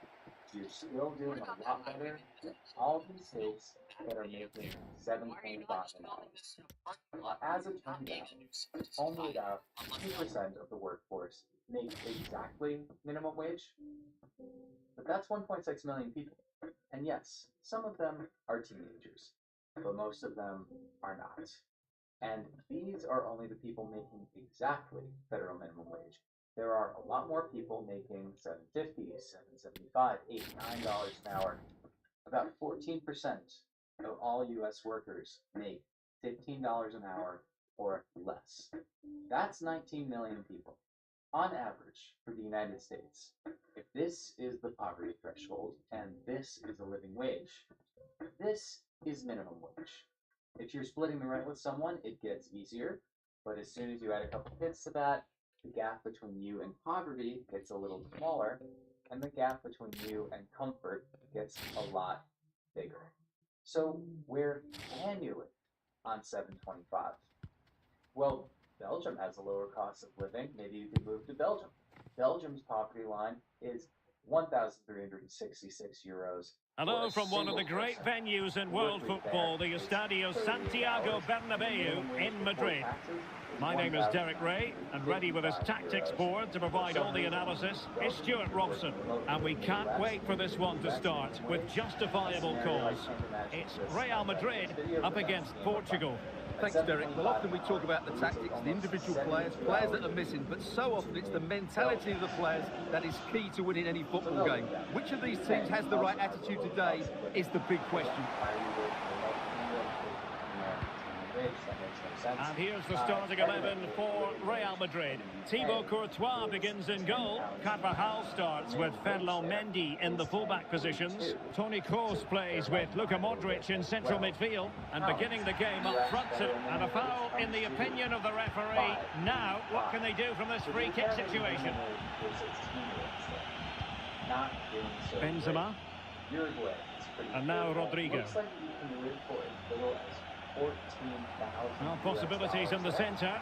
You're still doing a lot better than all these states that are making $7.5 an hour. As it turns out, only about 2% of the workforce make exactly minimum wage. But that's 1.6 million people. And yes, some of them are teenagers, but most of them are not. And these are only the people making exactly federal minimum wage. There are a lot more people making $7.50, $7.75, $8, $9 an hour. About 14% of all U.S. workers make $15 an hour or less. That's 19 million people. On average, for the United States, if this is the poverty threshold and this is a living wage, this is minimum wage. If you're splitting the rent with someone, it gets easier, but as soon as you add a couple hits to that, the gap between you and poverty gets a little smaller, and the gap between you and comfort gets a lot bigger. So where can you live on $7.25? Well, Belgium has a lower cost of living. Maybe you can move to Belgium. Belgium's poverty line is 1,366 euros. Hello from one of the great venues in world football, the Estadio Santiago Bernabeu in Madrid. My name is Derek Ray, and ready with his tactics board to provide all the analysis is Stuart Robson. And we can't wait for this one to start with justifiable cause. It's Real Madrid up against Portugal. Thanks, Derek. Well, often we talk about the tactics, the individual players that are missing, but so often it's the mentality of the players that is key to winning any football game. Which of these teams has the right attitude today is the big question. And here's the starting 11 for Real Madrid. Thibaut Courtois begins in goal. Carvajal starts with Ferland Mendy in the fullback positions. Toni Kroos plays with Luka Modric in central midfield. And beginning the game up front, and a foul in the opinion of the referee. Now, what can they do from this free kick situation? Benzema. And now Rodrigo. Now possibilities in the centre.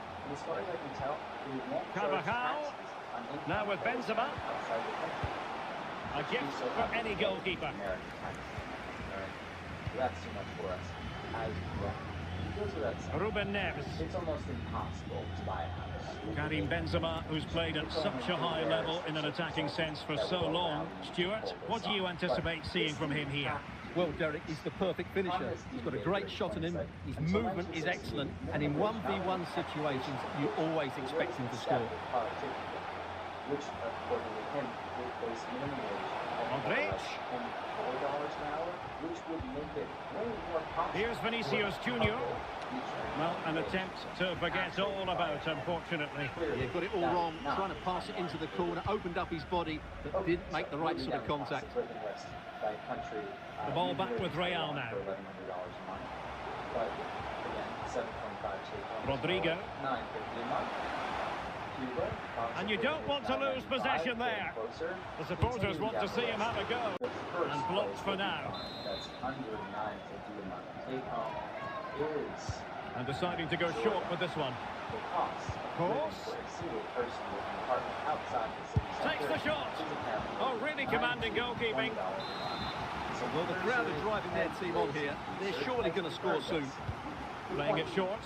Carvajal. Now with Benzema. A gift for any goalkeeper. That's too much for us. Ruben Neves. It's almost impossible to buy a house. Karim Benzema, who's played at such a high level in an attacking sense for so long. Stuart, what do you anticipate seeing from him here? Well, Derek, he's the perfect finisher. He's got a great shot in him, his movement is excellent, and in 1v1 situations, you always expect him to score. Which, according to him, would place minimum wage Modric. $4 an hour, which would make it way more possible. Here's Vinicius Junior. Well, an attempt to forget all about, unfortunately. Yeah, got it all wrong, trying to pass it into the corner, opened up his body, but didn't make the right sort of contact. The ball back with Real now. Rodrigo. And you don't want to lose possession there. The supporters want to see him have a go. And blocked for now. That's under 950 a month. Take home is And deciding to go short with this one. Of course. Takes the shot. Oh, really commanding goalkeeping. Well, the crowd are driving their team on here. They're surely going to score soon. Playing it short.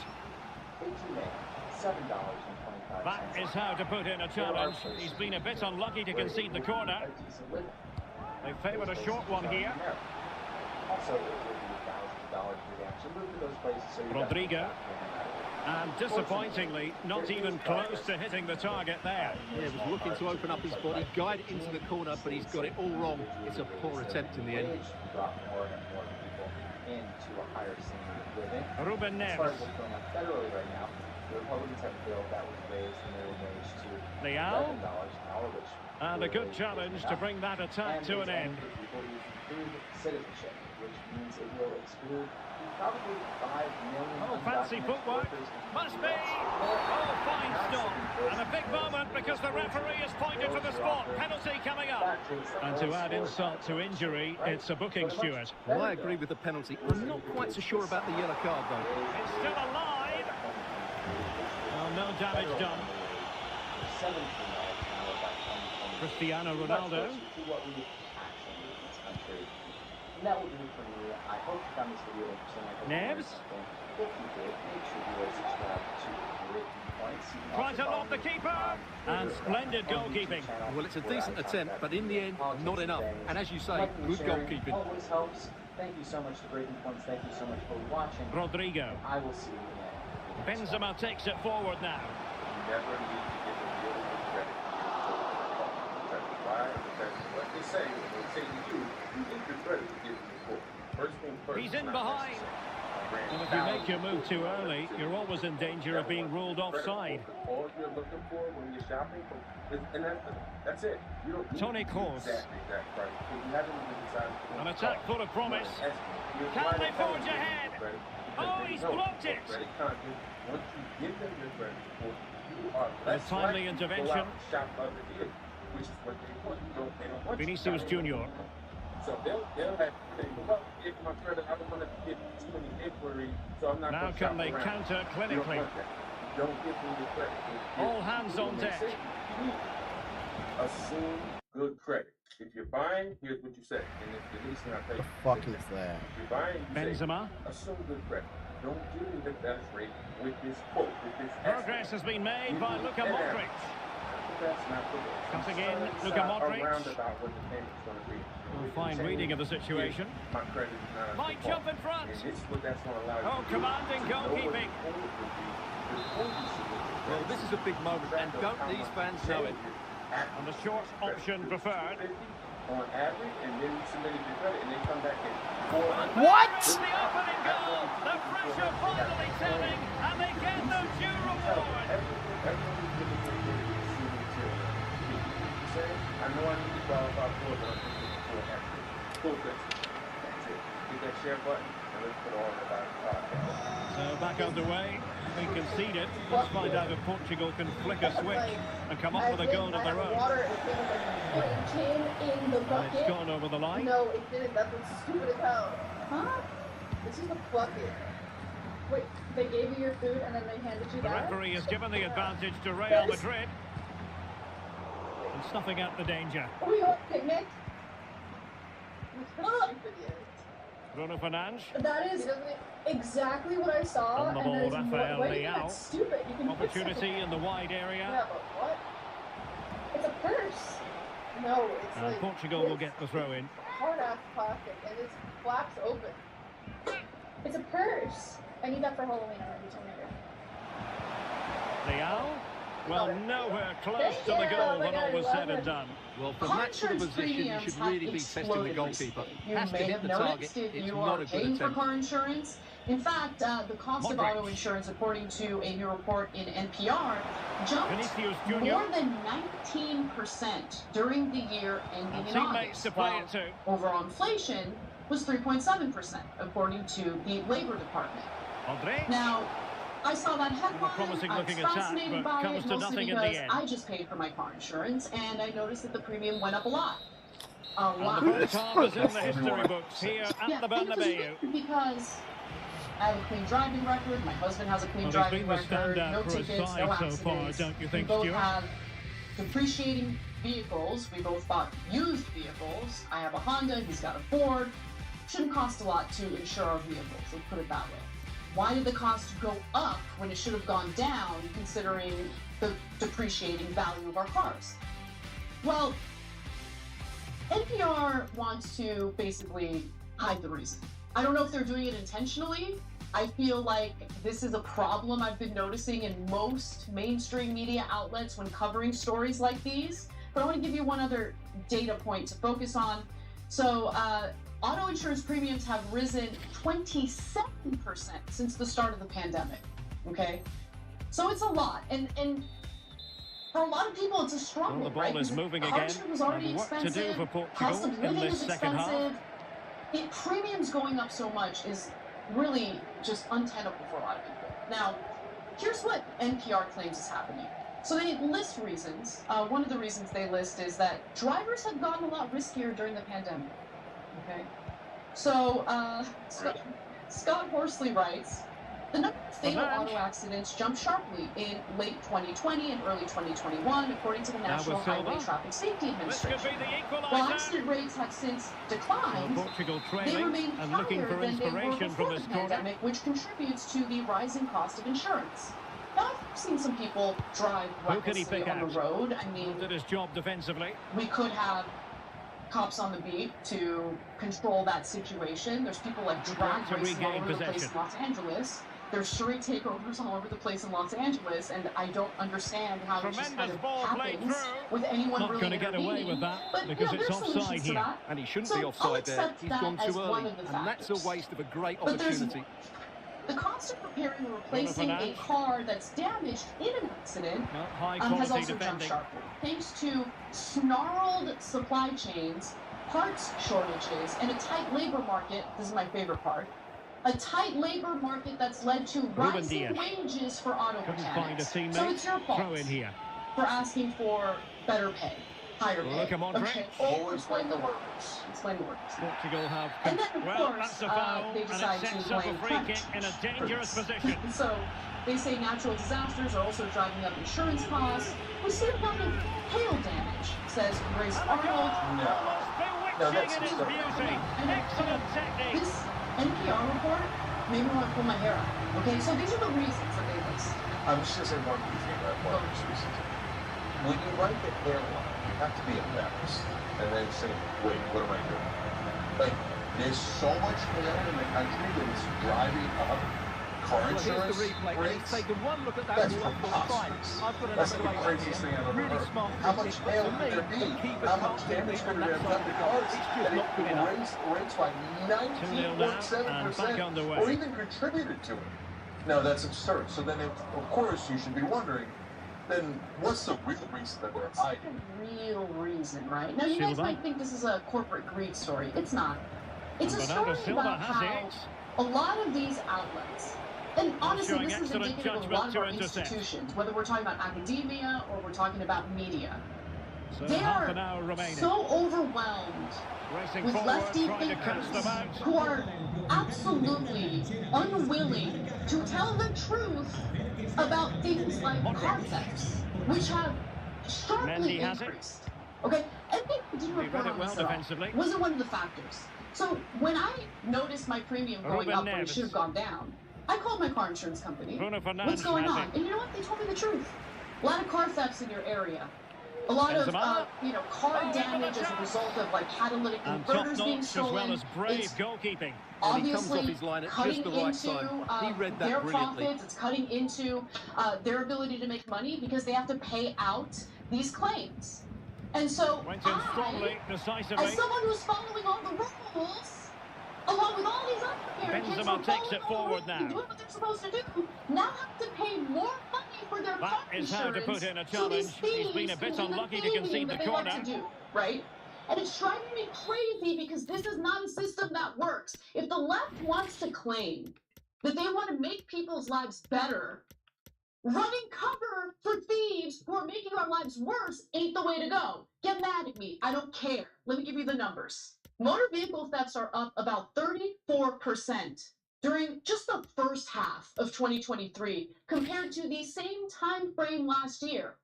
That is how to put in a challenge. He's been a bit unlucky to concede the corner. They favoured a short one here. Rodrigo. And disappointingly, not even close to hitting the target there. Yeah, he was looking to open up his body, guide it into the corner, but he's got it all wrong. It's a poor attempt in the end. Ruben Neves. Leal. And a good challenge to bring that attack to an end. Oh, fancy footwork. Must be. Oh, fine stop. And a big moment because the referee has pointed to the spot. Penalty coming up. And to add insult to injury, it's a booking, Stuart. Well, I agree with the penalty. I'm not quite so sure about the yellow card, though. It's still alive. Oh, no damage done. Cristiano Ronaldo. That will do it for me. I hope you found this video interesting. Neves. If you did, make sure you are subscribed to Breaking Points. Tries to lob the keeper. And splendid goalkeeping. Well, it's a decent attempt, but in the end, not enough. And as you say, good goalkeeping. Always helps. Thank you so much to Breaking Points. Thank you so much for watching. Rodrigo. I will see you again. Benzema takes it forward now. Never need to give a really good credit. Why? Because what they say, when they say you do, you need your credit to give them before. First thing first. He's in behind. And if you make your move too early, you're always in danger of being ruled offside. All you're looking for when you're shopping, and that's it. You don't need Toni Kroos. exact price. You haven't even decided. An attack full of promise. Can they forge ahead? Oh, he's blocked it. Once you give them your credit, you are A less timely likely to go intervention. out and shop other deals, which is what they want. They don't want you Vinicius shopping. Junior. So they'll have to think, well, if my credit, I don't want to get too many inquiries, so I'm not Now going to can shop they around. counter You don't clinically? want that. Don't give them your credit. All hands on deck. Assume good credit. If you're buying, here's what you say. And if the least thing I tell you, The fuck is that? if you're buying, you say, Benzema. assume good credit. Don't give me the best rate with this quote, with this Progress has been made by Luka Modric. That's not the way. Cutting in, It's Luka not Modric. around about what the payment's going to be. Fine reading of the situation. My credit is not Might jump in front. And this is what that's going to allow you Oh, to do. commanding goalkeeping. Well, this is a big moment, and don't these fans know it? And the short option preferred. On average, and then you submitted your credit, and they come back in. What? The opening goal. The pressure finally telling, and they get the due reward. I know I need to qualify for it, but I'm looking for it. Full fix. That's it. Hit that share button, and let's put all the podcast. So back underway. We conceded. Let's find out if Portugal can flick a switch and come up with a goal of their own. It came in the And bucket. it's gone over the line. No, it didn't. That was stupid as hell. Huh? This is the bucket. Wait, they gave you your food and then they handed you The that? referee has given the advantage to Real Madrid. And snuffing out the danger. Oh, you want a picnic? Oh, Bruno Fernandes. that is exactly what I saw. On the and ball, that is Rafael what do you Leao. think? That's stupid. You can fix Opportunity it. in the wide area. Yeah, but what? It's a purse. No, it's And like Portugal will get the throw in. hard ass plastic and it's flaps open. It's a purse. I need that for Halloween. I'm gonna do something later. Leal. Well, nowhere close to the goal when all was said and done. Well, for match of the position, you should really be testing the goalkeeper. You Has to may hit have the noticed target. if It's you not are a good paying for attempt. car insurance. In fact, the cost of Modric. auto insurance, according to a new report in NPR, jumped Vinicius Junior. more than 19% during the year ending And in teammates August. to play While it to. overall inflation was 3.7%, according to the Labor Department. Modric. Now, I saw that headline. promising I was looking attack, fascinated but by comes it, to mostly nothing in the because end. I just paid for my car insurance, and I noticed that the premium went up a lot. A lot. And the first half is in the history books here at Yeah, the I think it was Bernabeu. weird because I have a clean driving record. My husband has a clean Well, driving he's been the record. standout No for his tickets, no side so accidents. far, don't you think, we both Stuart? have depreciating vehicles. We both bought used vehicles. I have a Honda. He's got a Ford. Shouldn't cost a lot to insure our vehicles. Let's put it that way. Why did the cost go up when it should have gone down, considering the depreciating value of our cars? Well, NPR wants to basically hide the reason. I don't know if they're doing it intentionally. I feel like this is a problem I've been noticing in most mainstream media outlets when covering stories like these. But I want to give you one other data point to focus on. So, auto insurance premiums have risen 27% since the start of the pandemic. Okay? So it's a lot. And for a lot of people, it's a struggle, Well, the ball right? is moving car again. was already And what to expensive. do for Cost Portugal of in living this is second half? expensive. Premiums going up so much is really just untenable for a lot of people. Now, here's what NPR claims is happening. So they list reasons. One of the reasons they list is that drivers have gotten a lot riskier during the pandemic. Okay? So, Scott Horsley writes, the number of fatal auto accidents jumped sharply in late 2020 and early 2021, according to the National Highway Traffic Safety Administration. While accident rates have since declined, Portugal they trailing remain and higher looking for than they were inspiration from before this the corner. pandemic, which contributes to the rising cost of insurance. Now, I've seen some people drive Who could he recklessly pick on out? the road. I mean, Did his job defensively. we could have cops on the beat to control that situation. There's people like drag To racing all regain over the place possession. in Los Angeles. There's street takeovers all over the place in Los Angeles, and I don't understand how it just kind Tremendous of ball played happens through. with anyone Not really going to get away intervening. with that But, because there's it's offside solutions to here. that. And he shouldn't So be I'll offside there. accept He's that gone as too one early. of the And that's a factors. waste of a great But there's opportunity. the cost of repairing or replacing a Fernandes. car that's damaged in an accident Not high has quality also jumped defending. sharply. Thanks to snarled supply chains, parts shortages, and a tight labor market, this is my favorite part, a tight labor market that's led to rising Diaz. wages for auto Couldn't find a mechanics. teammate. So it's your fault Throw in here. for asking for better pay, higher pay. Look at Modric. Okay, Always explain the like the words. Explain the words. Portugal have. And then, of Well, course, that's a foul, they and decide it to sets up a blame free climate kick in a change. dangerous position. So they say natural disasters are also driving up insurance costs. We see a lot of hail damage, says Grace Arnold. No, that's Bewitching in its beauty. Excellent technique. This NPR report made me want to pull my hair out. Okay, so these are the reasons that they list. I'm just going to say one key thing about one of these reasons. When you write the headline, you have to be embarrassed and then say, wait, what am I doing? Like, there's so much hail in the country that is driving up car Well, here's insurance the replay. and rates. He's taken one look at that That's and thought, fine, preposterous. I've got That's another like the way craziest here. thing I've ever Really heard. smart How much thinking. hail For could there me, be? the keeper How can't much be damage beaten could on there that have done side to of the goal. cars? It's just And not it good could enough. raise rates by 2-0 now, and back 19.7%, underway. or even contributed to it. No, that's absurd. So then, of course, you should be wondering, then what's the real reason that they're hiding? The real reason, right? Now, you guys Silva. might think this is a corporate greed story. It's not. It's a And Bernardo story Silva about has how it. a lot of these outlets, and honestly, showing this is excellent indicative of a judgment lot of to our intercept. institutions, whether we're talking about academia or we're talking about media. So They half are an hour remaining. so overwhelmed Racing with forward, lefty trying to catch them thinkers out. who are absolutely unwilling to tell the truth about things like car thefts, which have sharply Mendy has it. increased. Okay, and they didn't He report read it on well this at all. defensively. Wasn't one of the factors. So when I noticed my premium going Ruben up when it Neves. should have gone down, I called my car insurance company. Bruno Fernandes What's going has on? it. And you know what? They told me the truth. A lot of car thefts in your area. A lot of Benzema. car Oh, damage as a result of like catalytic And converters top being notch as stolen. well as brave It's goalkeeping. And he comes off obviously his line at cutting just the right into time. He read that their brilliantly. profits. It's cutting into their ability to make money because they have to pay out these claims. And so Went in strongly, decisively. as someone who's following all the rules, along with all these other Americans who Benzema are takes following it all the forward rules and now. doing what they're supposed to do, now have to pay more money for their That car is how to insurance. put in a So these challenge. He's been a thieves bit can do the unlucky to thieving concede the that they love corner. to do, right? And it's driving me crazy because this is not a system that works. If the left wants to claim that they want to make people's lives better, running cover for thieves who are making our lives worse ain't the way to go. Get mad at me. I don't care. Let me give you the numbers. Motor vehicle thefts are up about 34%. during just the first half of 2023 compared to the same time frame last year.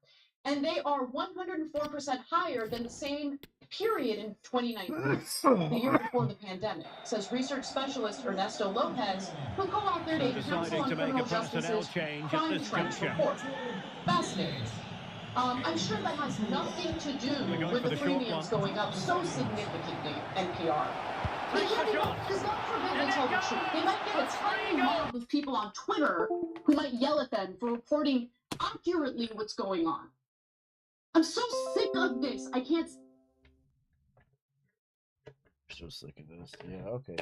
And they are 104% higher than the same period in 2019, the year before the pandemic, says research specialist Ernesto Lopez, who co-authored a Council on Criminal Justice's Crime Trends report. Fascinating. I'm sure that has nothing to do with the premiums going up so significantly, NPR. But yeah, because God forbid they tell the truth. They might get a tiny mob of people on Twitter who might yell at them for reporting accurately what's going on. I'm so sick of this. I can't. So sick of this. Yeah, okay.